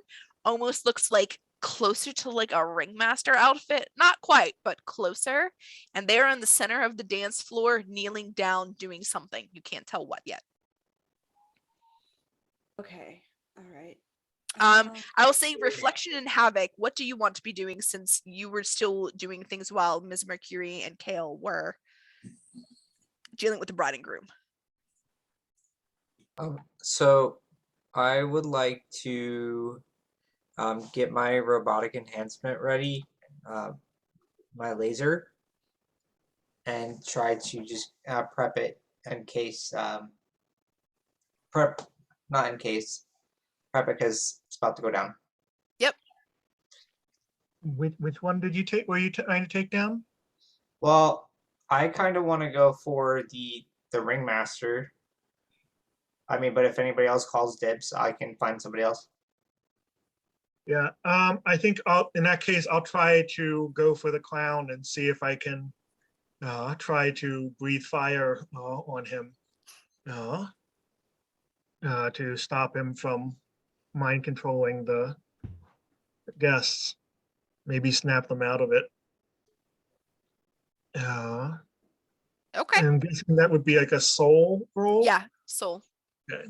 almost looks like closer to like a ringmaster outfit. Not quite, but closer. And they're in the center of the dance floor, kneeling down, doing something. You can't tell what yet. Okay. All right. I will say Reflection and Havoc, what do you want to be doing since you were still doing things while Ms. Mercury and Kale were dealing with the bride and groom? So I would like to get my robotic enhancement ready, my laser, and try to just prep it in case, prep it because it's about to go down. Yep. Which one did you take? Were you trying to take down? Well, I kind of want to go for the ringmaster. I mean, but if anybody else calls dibs, I can find somebody else. Yeah, I think in that case, I'll try to go for the clown and see if I can try to breathe fire on him to stop him from mind controlling the guests. Maybe snap them out of it. Okay. I'm guessing that would be like a soul roll. Yeah, soul. Okay.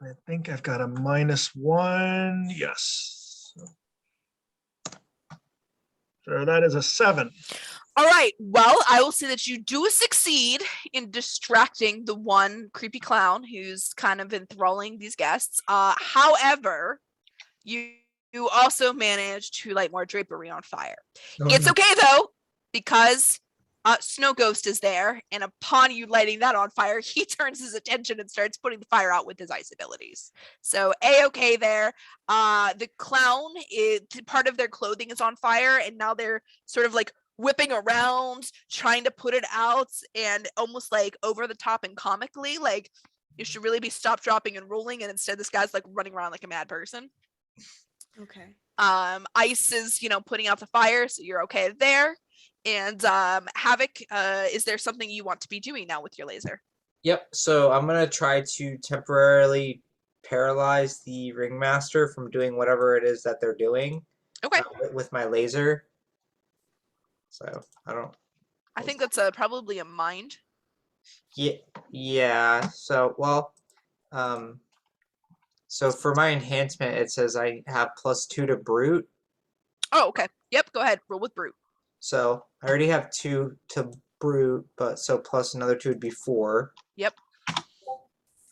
I think I've got a -1. Yes. So that is a 7. All right. Well, I will say that you do succeed in distracting the one creepy clown who's kind of enthralling these guests. However, you also manage to light more drapery on fire. It's okay though, because Snow Ghost is there, and upon you lighting that on fire, he turns his attention and starts putting the fire out with his ice abilities. So A-okay there. The clown, part of their clothing is on fire, and now they're sort of like whipping around, trying to put it out, and almost like over the top and comically, like you should really be stop, dropping, and rolling, and instead this guy's like running around like a mad person. Okay. Ice is, putting out the fire, so you're okay there. And Havoc, is there something you want to be doing now with your laser? Yep, so I'm going to try to temporarily paralyze the ringmaster from doing whatever it is that they're doing. Okay. With my laser. So, I think that's probably a mind. Yeah, so, well, so for my enhancement, it says I have +2 to brute. Oh, okay. Yep, go ahead. Roll with brute. So I already have 2 to brute, but so plus another 2 would be 4. Yep.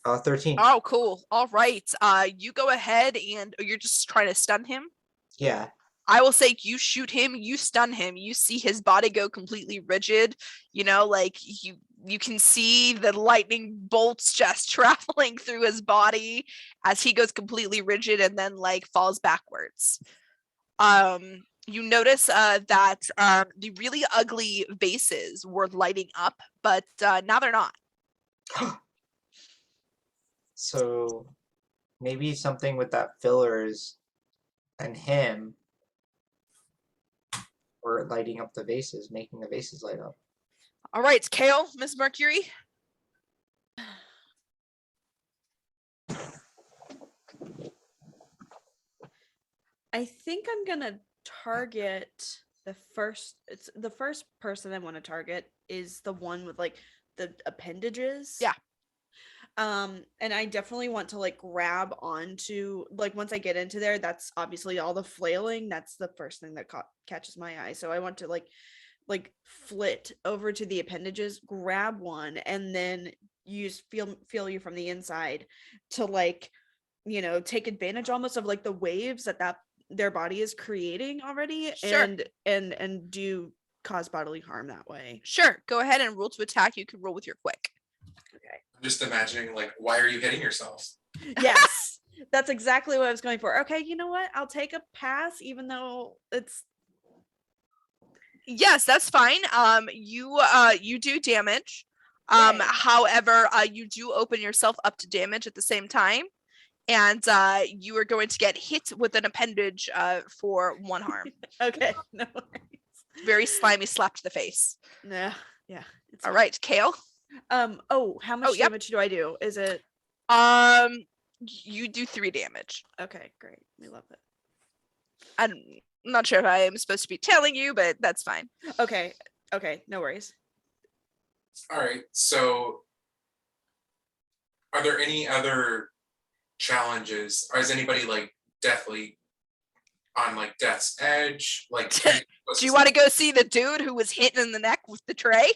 13. Oh, cool. All right. You go ahead, and you're just trying to stun him? Yeah. I will say you shoot him, you stun him, you see his body go completely rigid, like you can see the lightning bolts just traveling through his body as he goes completely rigid and then like falls backwards. You notice that the really ugly vases were lighting up, but now they're not. So maybe something with that fillers and him or lighting up the vases, making the vases light up. All right, Kale, Miss Mercury. I think I'm gonna target the first. It's the first person I want to target is the one with like the appendages. Yeah. And I definitely want to like grab onto, like, once I get into there, that's obviously all the flailing. That's the first thing that catches my eye. So I want to like flit over to the appendages, grab one, and then use feel you from the inside to like, you know, take advantage almost of like the waves that their body is creating already. Sure. And do cause bodily harm that way. Sure. Go ahead and roll to attack. You can roll with your quick. Okay. I'm just imagining, like, why are you hitting yourself? Yes. That's exactly what I was going for. Okay, you know what? I'll take a pass, even though it's. Yes, that's fine. You do damage. Yay. However, you do open yourself up to damage at the same time, and you are going to get hit with an appendage for 1 harm. Okay, no worries. Very slimy slap to the face. Nah, yeah. It's All right, Kale. Oh, how much yep. damage do I do? Is it? You do 3 damage. Okay, great. We love it. I'm not sure if I am supposed to be telling you, but that's fine. Okay, no worries. All right. So, are there any other challenges? Or is anybody like deathly on like death's edge? Like, do you want to go see the dude who was hit in the neck with the tray?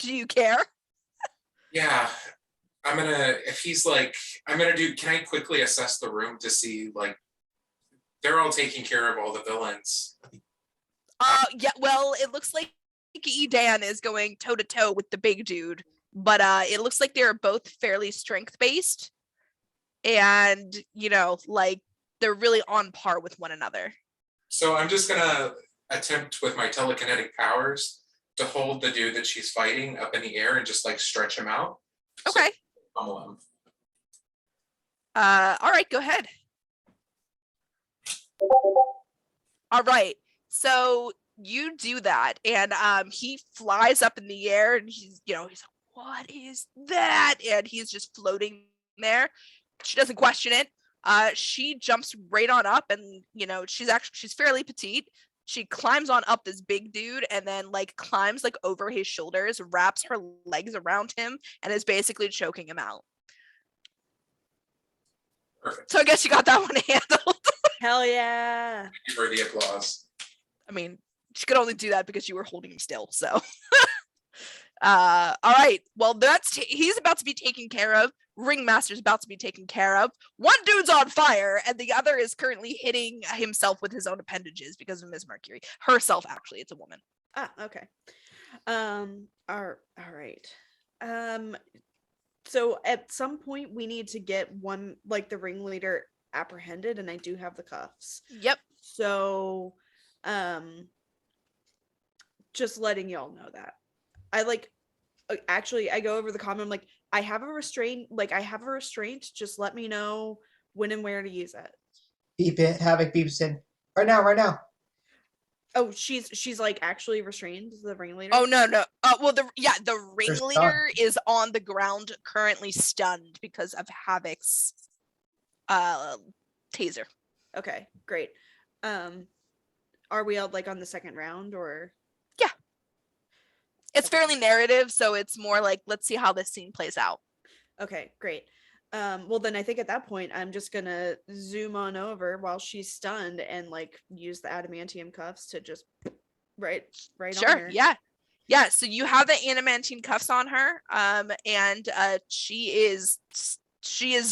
Do you care? Yeah, if he's like, can I quickly assess the room to see, like, they're all taking care of all the villains. Yeah, well, it looks like Edan is going toe to toe with the big dude, but it looks like they're both fairly strength based, and you know, like they're really on par with one another. So I'm just gonna attempt with my telekinetic powers to hold the dude that she's fighting up in the air and just like stretch him out. Okay. Pummel him. All right, go ahead. All right. So you do that, and he flies up in the air, and he's like, "What is that?" And he's just floating there. She doesn't question it. She jumps right on up, and she's fairly petite. She climbs on up this big dude, and then like climbs like over his shoulders, wraps her legs around him, and is basically choking him out. Perfect. So I guess you got that one handled. Hell yeah. Thank you for the applause. I mean, she could only do that because you were holding him still. So, all right. Well, he's about to be taken care of. Ringmaster's about to be taken care of. One dude's on fire, and the other is currently hitting himself with his own appendages because of Miss Mercury. Herself, actually, it's a woman. Ah, okay. All right. So at some point we need to get one, like the ringleader, apprehended, and I do have the cuffs. Yep. So, just letting y'all know that. I go over the comment. I'm like, I have a restraint. Just let me know when and where to use it. Beep it. Havoc beeps in. Right now. Oh, she's like actually restrained, the ringleader. Oh no. Well, the ringleader is on the ground, currently stunned because of Havoc's taser. Okay, great. Are we all like on the second round, or? Yeah. It's fairly narrative, so it's more like, let's see how this scene plays out. Okay, great. Well then I think at that point I'm just gonna zoom on over while she's stunned and like use the adamantium cuffs to just right sure, on her. Yeah. So you have the adamantium cuffs on her, and she is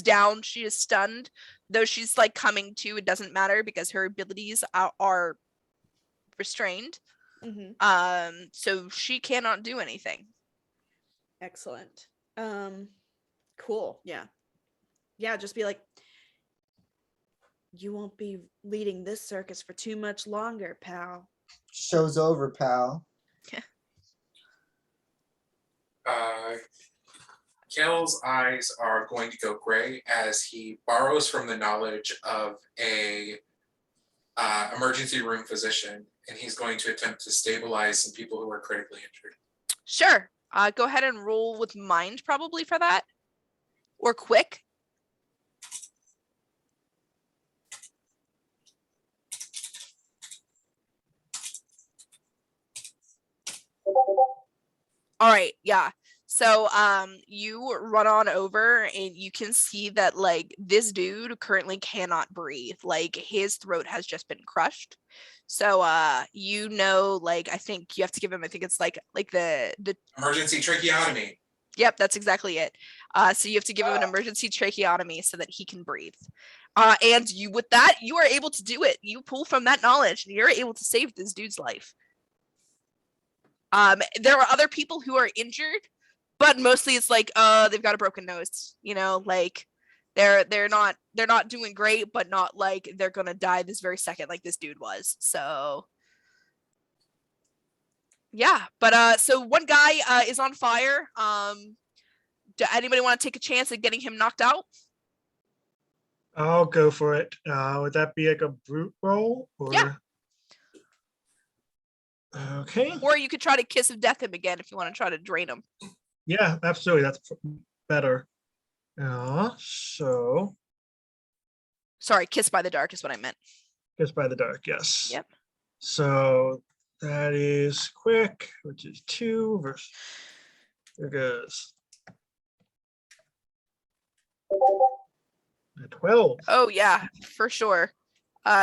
down. She is stunned, though she's like coming to. It doesn't matter because her abilities are restrained. Mm-hmm. So she cannot do anything. Excellent. Cool. Yeah, just be like, You won't be leading this circus for too much longer, pal. Show's over, pal. Kale's eyes are going to go gray as he borrows from the knowledge of a emergency room physician, and he's going to attempt to stabilize some people who are critically injured. Sure. Go ahead and roll with mind probably for that. Or quick. All right, yeah. So you run on over and you can see that like this dude currently cannot breathe. Like his throat has just been crushed. So you know, like I think you have to give him, I think it's like the Emergency tracheotomy. Yep, that's exactly it. So you have to give him an emergency tracheotomy so that he can breathe. And you with that, you are able to do it. You pull from that knowledge and you're able to save this dude's life. There are other people who are injured, but mostly it's like they've got a broken nose, you know, like they're not doing great, but not like they're gonna die this very second like this dude was. So yeah, but so one guy is on fire. Do anybody want to take a chance at getting him knocked out? I'll go for it. Would that be like a brute roll? Or... Yeah. Okay. Or you could try to kiss of death him again if you want to try to drain him. Yeah, absolutely. That's better. So. Sorry, kiss by the dark is what I meant. Kiss by the dark, yes. Yep. So that is quick, which is 2 versus. There goes. 12. Oh yeah, for sure.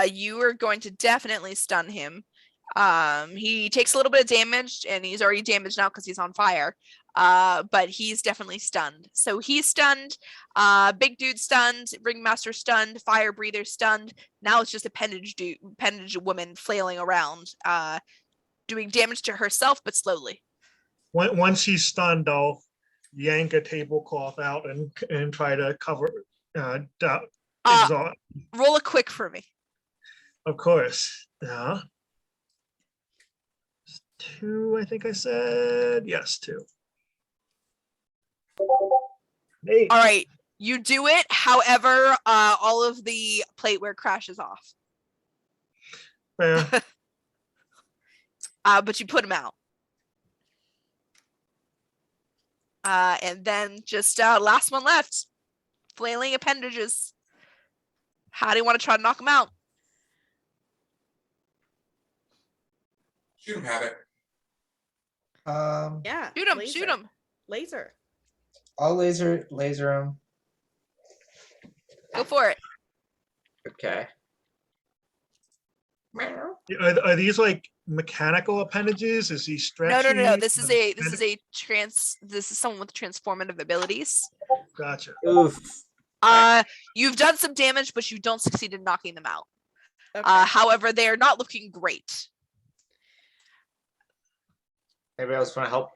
You are going to definitely stun him. He takes a little bit of damage and he's already damaged now because he's on fire. But he's definitely stunned. So he's stunned, big dude stunned, ringmaster stunned, fire breather stunned. Now it's just appendage woman flailing around, doing damage to herself, but slowly. Once he's stunned, I'll yank a tablecloth out and try to cover exhaust. Roll a quick for me. Of course. Yeah. 2, I think I said. Yes, 2. 8. All right, you do it. However, all of the plateware crashes off. Fair. But you put him out. And then just last one left. Flailing appendages. How do you want to try to knock him out? Shoot him, Havoc. Yeah. Shoot him, laser. shoot him. Laser. I'll laser him. Go for it. Okay. Are these like mechanical appendages? Is he stretching? No. This is someone with transformative abilities. Gotcha. Oof. You've done some damage, but you don't succeed in knocking them out. Okay. However, they are not looking great. Anybody else want to help?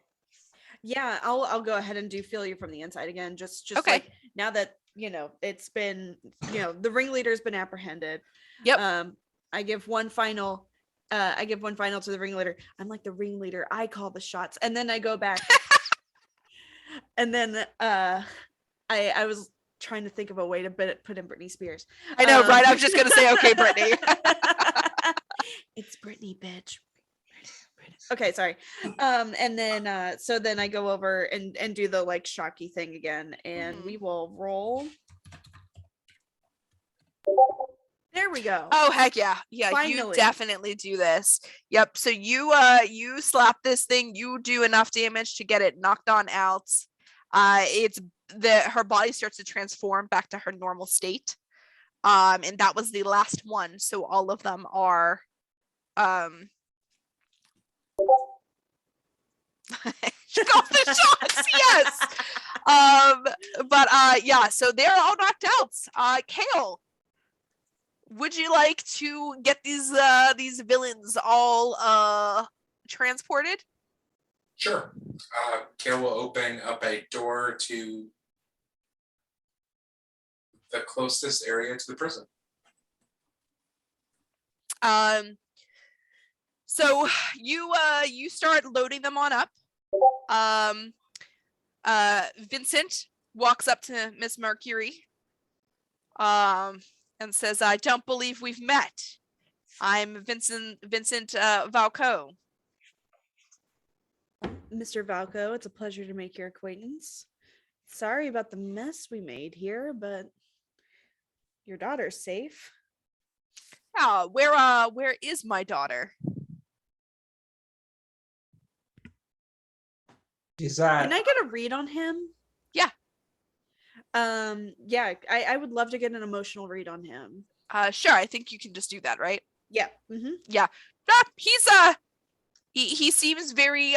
Yeah, I'll go ahead and do feel you from the inside again. Just Okay. like now that it's been the ringleader's been apprehended. Yep. I give one final to the ringleader. I'm like the ringleader. I call the shots, and then I go back. And then I was trying to think of a way to put in Britney Spears. I know, right? I was just gonna say, okay, Brittany. It's Britney, bitch. Okay, sorry. And then so then I go over and do the like shocky thing again, and we will roll. There we go. Oh heck yeah. Yeah, Finally. You definitely do this. Yep. So you slap this thing, you do enough damage to get it knocked on out. Her body starts to transform back to her normal state. And that was the last one. So all of them are she calls the shots, yes. But yeah, so they're all knocked out. Kale, would you like to get these villains all transported? Sure. Kale will open up a door to the closest area to the prison. So you start loading them on up. Vincent walks up to Miss Mercury and says, I don't believe we've met. I'm Vincent Valco. Mr. Valco, it's a pleasure to make your acquaintance. Sorry about the mess we made here, but your daughter's safe. Where is my daughter? She's Can I get a read on him? Yeah. Yeah, I would love to get an emotional read on him. Sure, I think you can just do that, right? Yeah. Mm-hmm. Yeah. He's he seems very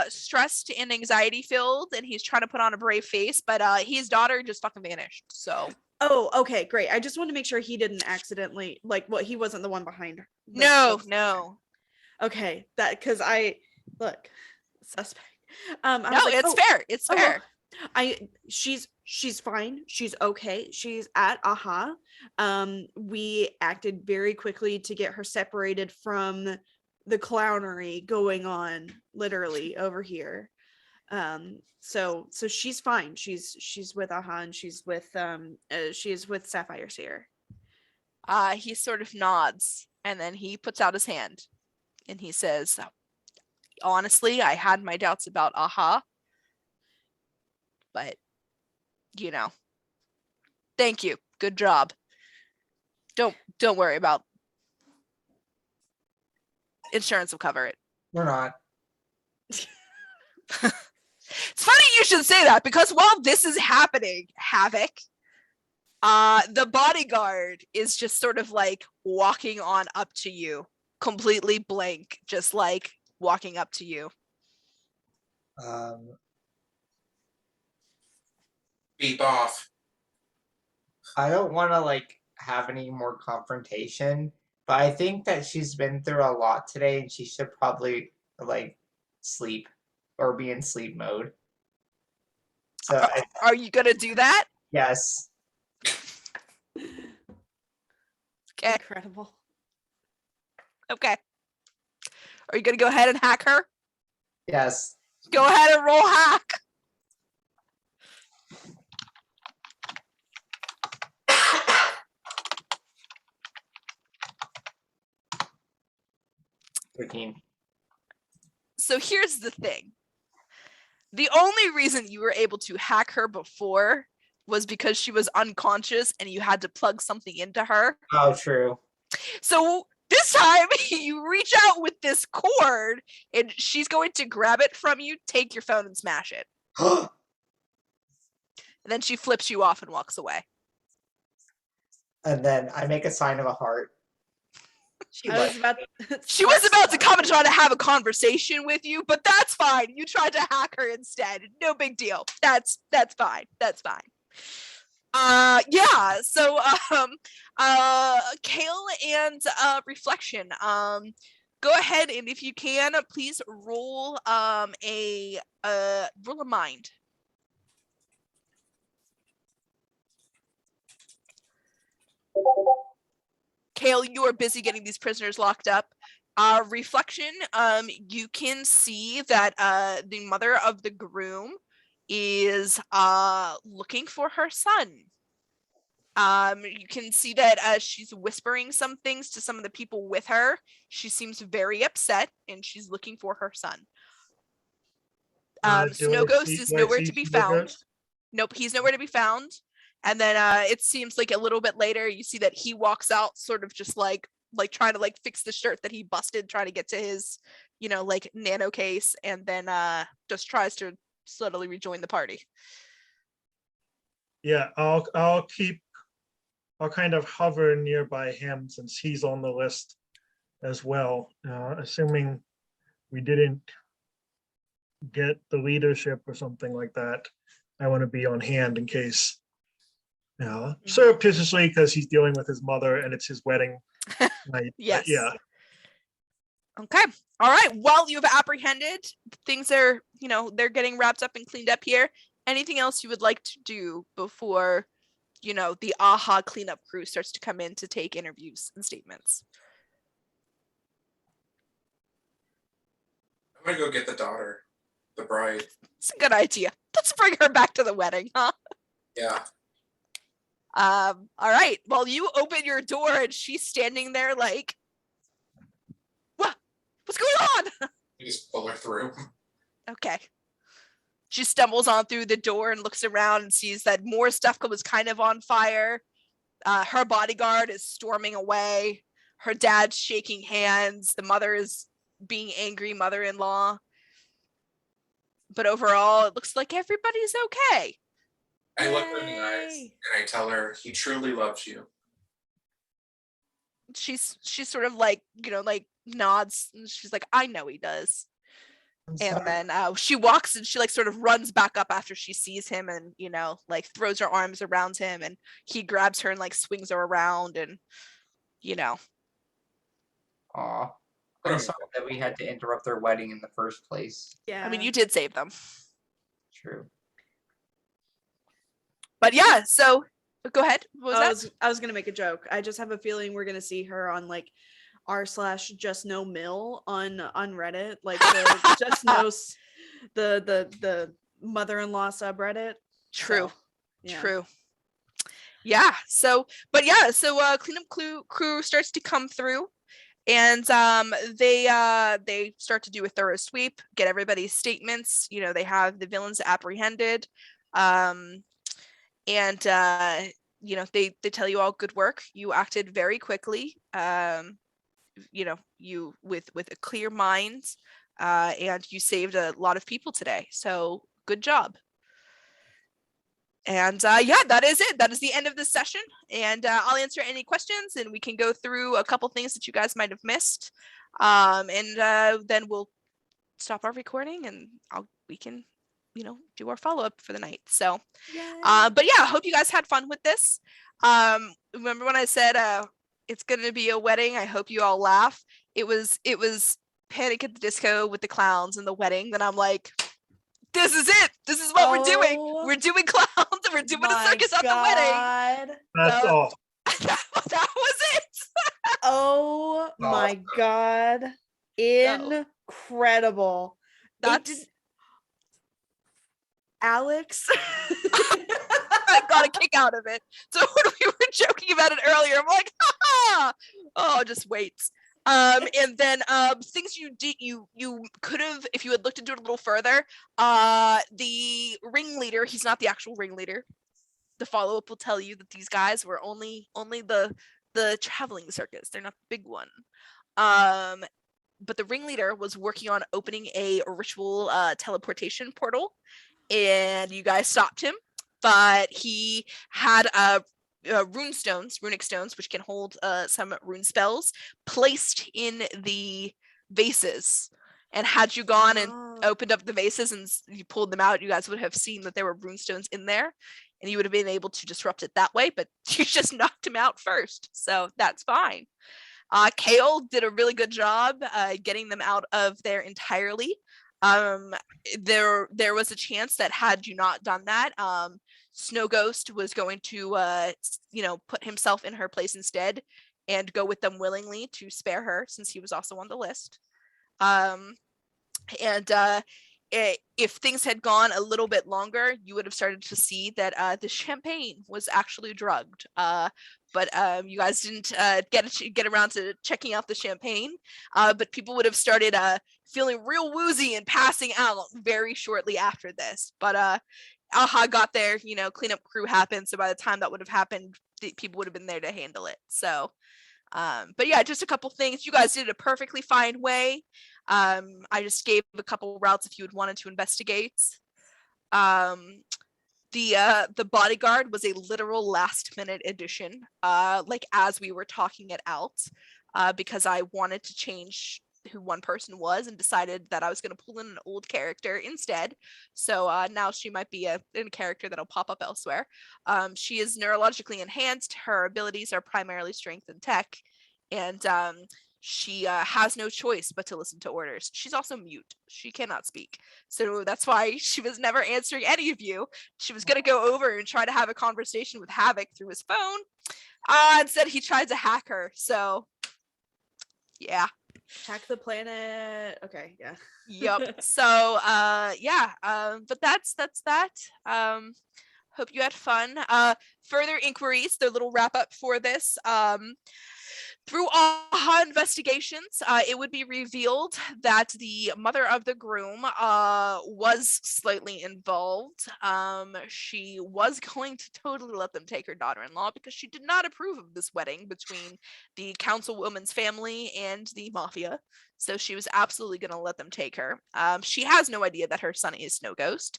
stressed and anxiety filled, and he's trying to put on a brave face, but his daughter just fucking vanished. So Oh, okay, great. I just want to make sure he didn't accidentally he wasn't the one behind her. No. Okay, that because I look suspect. I No, was like, it's fair. It's fair. She's fine. She's okay. She's at AHA. We acted very quickly to get her separated from the clownery going on literally over here. So she's fine. She's with AHA and she's with Sapphire Seer. He sort of nods and then he puts out his hand and he says, honestly, I had my doubts about AHA, but thank you. Good job. Don't worry about insurance will cover it. We're not. It's funny you should say that because while this is happening, Havoc, the bodyguard is just sort of like walking on up to you, completely blank, just like walking up to you. Beep off. I don't want to have any more confrontation, but I think that she's been through a lot today and she should probably sleep or be in sleep mode. So are you gonna do that? Yes. Okay. Incredible. Okay. Are you gonna go ahead and hack her? Yes. Go ahead and roll hack. So here's the thing. The only reason you were able to hack her before was because she was unconscious and you had to plug something into her. Oh, true. So this time you reach out with this cord and she's going to grab it from you, take your phone and smash it. And then she flips you off and walks And then I make a sign of a heart. She was about to come and try to have a conversation with you, but that's fine. You tried to hack her instead. No big deal. That's fine. That's fine. Yeah. So Kale and Reflection. Go ahead and if you can, please roll a mind. Kale, you are busy getting these prisoners locked up. Reflection, you can see that the mother of the groom is looking for her son. You can see that she's whispering some things to some of the people with her. She seems very upset and she's looking for her son. Snow Ghost is nowhere to be found. Nope, he's nowhere to be found. And then it seems like a little bit later, you see that he walks out sort of just like trying to fix the shirt that he busted, trying to get to his, nano case, and then just tries to subtly rejoin the party. Yeah, I'll kind of hover nearby him since he's on the list as well. Assuming we didn't get the leadership or something like that, I want to be on hand in case. Surreptitiously, because he's dealing with his mother and it's his wedding night. Yes. Yeah. Okay. All right. Well, you've apprehended. Things are, they're getting wrapped up and cleaned up here. Anything else you would like to do before, the AHA cleanup crew starts to come in to take interviews and statements? I'm gonna go get the daughter, the bride. It's a good idea. Let's bring her back to the wedding, huh? Yeah. All right. Well, you open your door and she's standing there like, what? What's going on? You just pull her through. Okay. She stumbles on through the door and looks around and sees that more stuff was kind of on fire. Her bodyguard is storming away. Her dad's shaking hands. The mother is being angry mother-in-law. But overall, it looks like everybody's okay. I look her in the eyes and I tell her he truly loves you. She's sort of like, like nods. And she's like, I know he does. And then she walks and she like sort of runs back up after she sees him and, like throws her arms around him and he grabs her and like swings her around and, Aw. I'm sorry that we had to interrupt their wedding in the first place. Yeah. I mean, you did save them. True. But yeah, so go ahead. What was that? I was gonna make a joke. I just have a feeling we're gonna see her on like r/justnomil on Reddit, like the just no the mother-in-law subreddit. True. So, yeah. True. Yeah. So cleanup crew starts to come through. And they start to do a thorough sweep, get everybody's statements. They have the villains apprehended, and they tell you all good work. You acted very quickly. You with a clear mind, and you saved a lot of people today. So good job. And that is it. That is the end of this session. And I'll answer any questions and we can go through a couple things that you guys might have missed. And then we'll stop our recording and we can, do our follow-up for the night. So, but yeah, I hope you guys had fun with this. Remember when I said it's going to be a wedding? I hope you all laugh. It was Panic at the Disco with the clowns and the wedding. Then I'm like, this is it. This is what we're doing. We're doing clowns. We're doing a circus at the wedding. That's awesome. That was it. Oh my God. Incredible. Alex. I got a kick out of it. So when we were joking about it earlier, I'm like, oh, just wait. And then things you did, you could have, if you had looked into it a little further, the ringleader, he's not the actual ringleader. The follow-up will tell you that these guys were only the traveling circus. They're not the big one. But the ringleader was working on opening a ritual teleportation portal, and you guys stopped him. But he had runic stones, which can hold some rune spells, placed in the vases. And had you gone and opened up the vases and you pulled them out, you guys would have seen that there were rune stones in there, and you would have been able to disrupt it that way. But you just knocked him out first, so that's fine. Kale did a really good job getting them out of there entirely. There was a chance that had you not done that, Snow Ghost was going to put himself in her place instead and go with them willingly to spare her, since he was also on the list. If things had gone a little bit longer, you would have started to see that the champagne was actually drugged. But you guys didn't get around to checking out the champagne. But people would have started feeling real woozy and passing out very shortly after this. But Aha got there, cleanup crew happened. So by the time that would have happened, people would have been there to handle it. So, but yeah, just a couple things. You guys did it a perfectly fine way. I just gave a couple routes if you had wanted to investigate. The bodyguard was a literal last minute addition, like as we were talking it out, because I wanted to change who one person was and decided that I was going to pull in an old character instead. So now she might be a character that'll pop up elsewhere. She is neurologically enhanced. Her abilities are primarily strength and tech, and she has no choice but to listen to orders. She's also mute. She cannot speak. So that's why she was never answering any of you. She was going to go over and try to have a conversation with Havoc through his phone. Instead, he tried to hack her. So, yeah. Attack the planet. Okay, yeah. Yep. So but that's that. Hope you had fun. Further inquiries, their little wrap up for this. Through AHA investigations, it would be revealed that the mother of the groom was slightly involved. She was going to totally let them take her daughter-in-law because she did not approve of this wedding between the councilwoman's family and the mafia. So she was absolutely going to let them take her. She has no idea that her son is Snow Ghost.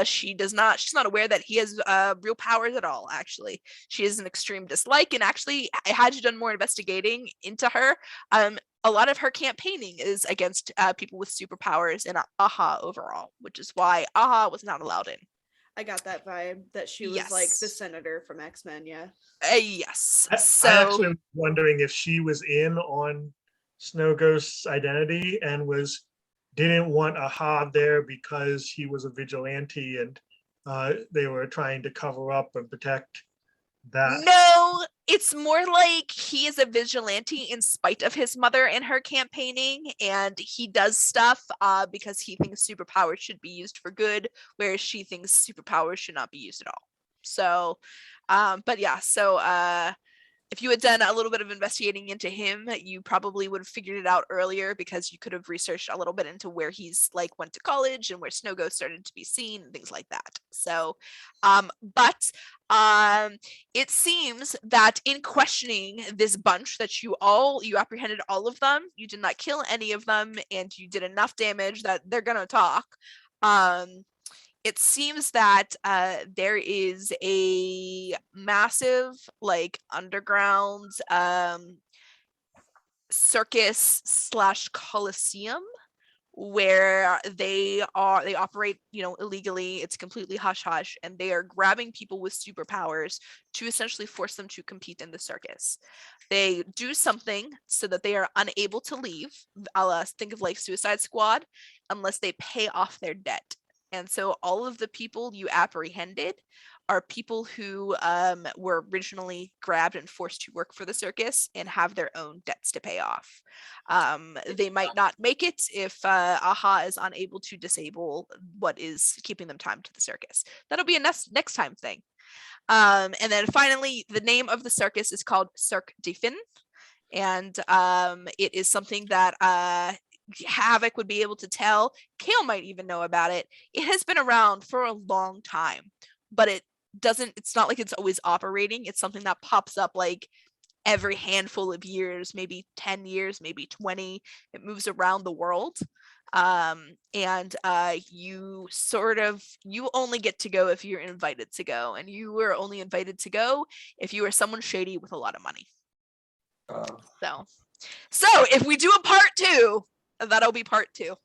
She's not aware that he has real powers at all, actually. She has an extreme dislike, and actually, had you done more investigating into her, a lot of her campaigning is against people with superpowers and AHA overall, which is why AHA was not allowed in. I got that vibe that she was like the senator from X-Men, yeah. Yes. So I actually was wondering if she was in on Snow Ghost's identity and didn't want AHA there because he was a vigilante and they were trying to cover up and protect that. No, it's more like he is a vigilante in spite of his mother and her campaigning, and he does stuff because he thinks superpowers should be used for good, whereas she thinks superpowers should not be used at all. So, but yeah, so if you had done a little bit of investigating into him, you probably would have figured it out earlier because you could have researched a little bit into where he's like went to college and where Snow Ghost started to be seen and things like that. So, but it seems that in questioning this bunch that you apprehended all of them, you did not kill any of them, and you did enough damage that they're gonna talk. It seems that there is a massive like underground circus / coliseum where they operate, illegally. It's completely hush hush, and they are grabbing people with superpowers to essentially force them to compete in the circus. They do something so that they are unable to leave. Think of like Suicide Squad, unless they pay off their debt. And so all of the people you apprehended are people who were originally grabbed and forced to work for the circus and have their own debts to pay off. They might not make it if AHA is unable to disable what is keeping them tied to the circus. That'll be a next time thing. And then finally, the name of the circus is called Cirque de Fin. And it is something that Havoc would be able to tell. Kale might even know about it. It has been around for a long time, but it's not like it's always operating. It's something that pops up like every handful of years, maybe 10 years, maybe 20. It moves around the world. And you only get to go if you're invited to go, and you were only invited to go if you were someone shady with a lot of money. So if we do a part 2, that'll be part 2.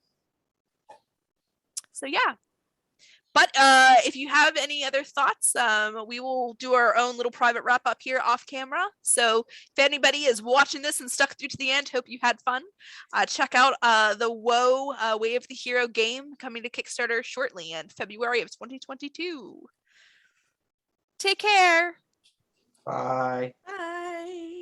So yeah. But if you have any other thoughts, we will do our own little private wrap up here off camera. So if anybody is watching this and stuck through to the end, hope you had fun. Check out the WoW Way of the Hero game coming to Kickstarter shortly in February of 2022. Take care. Bye. Bye.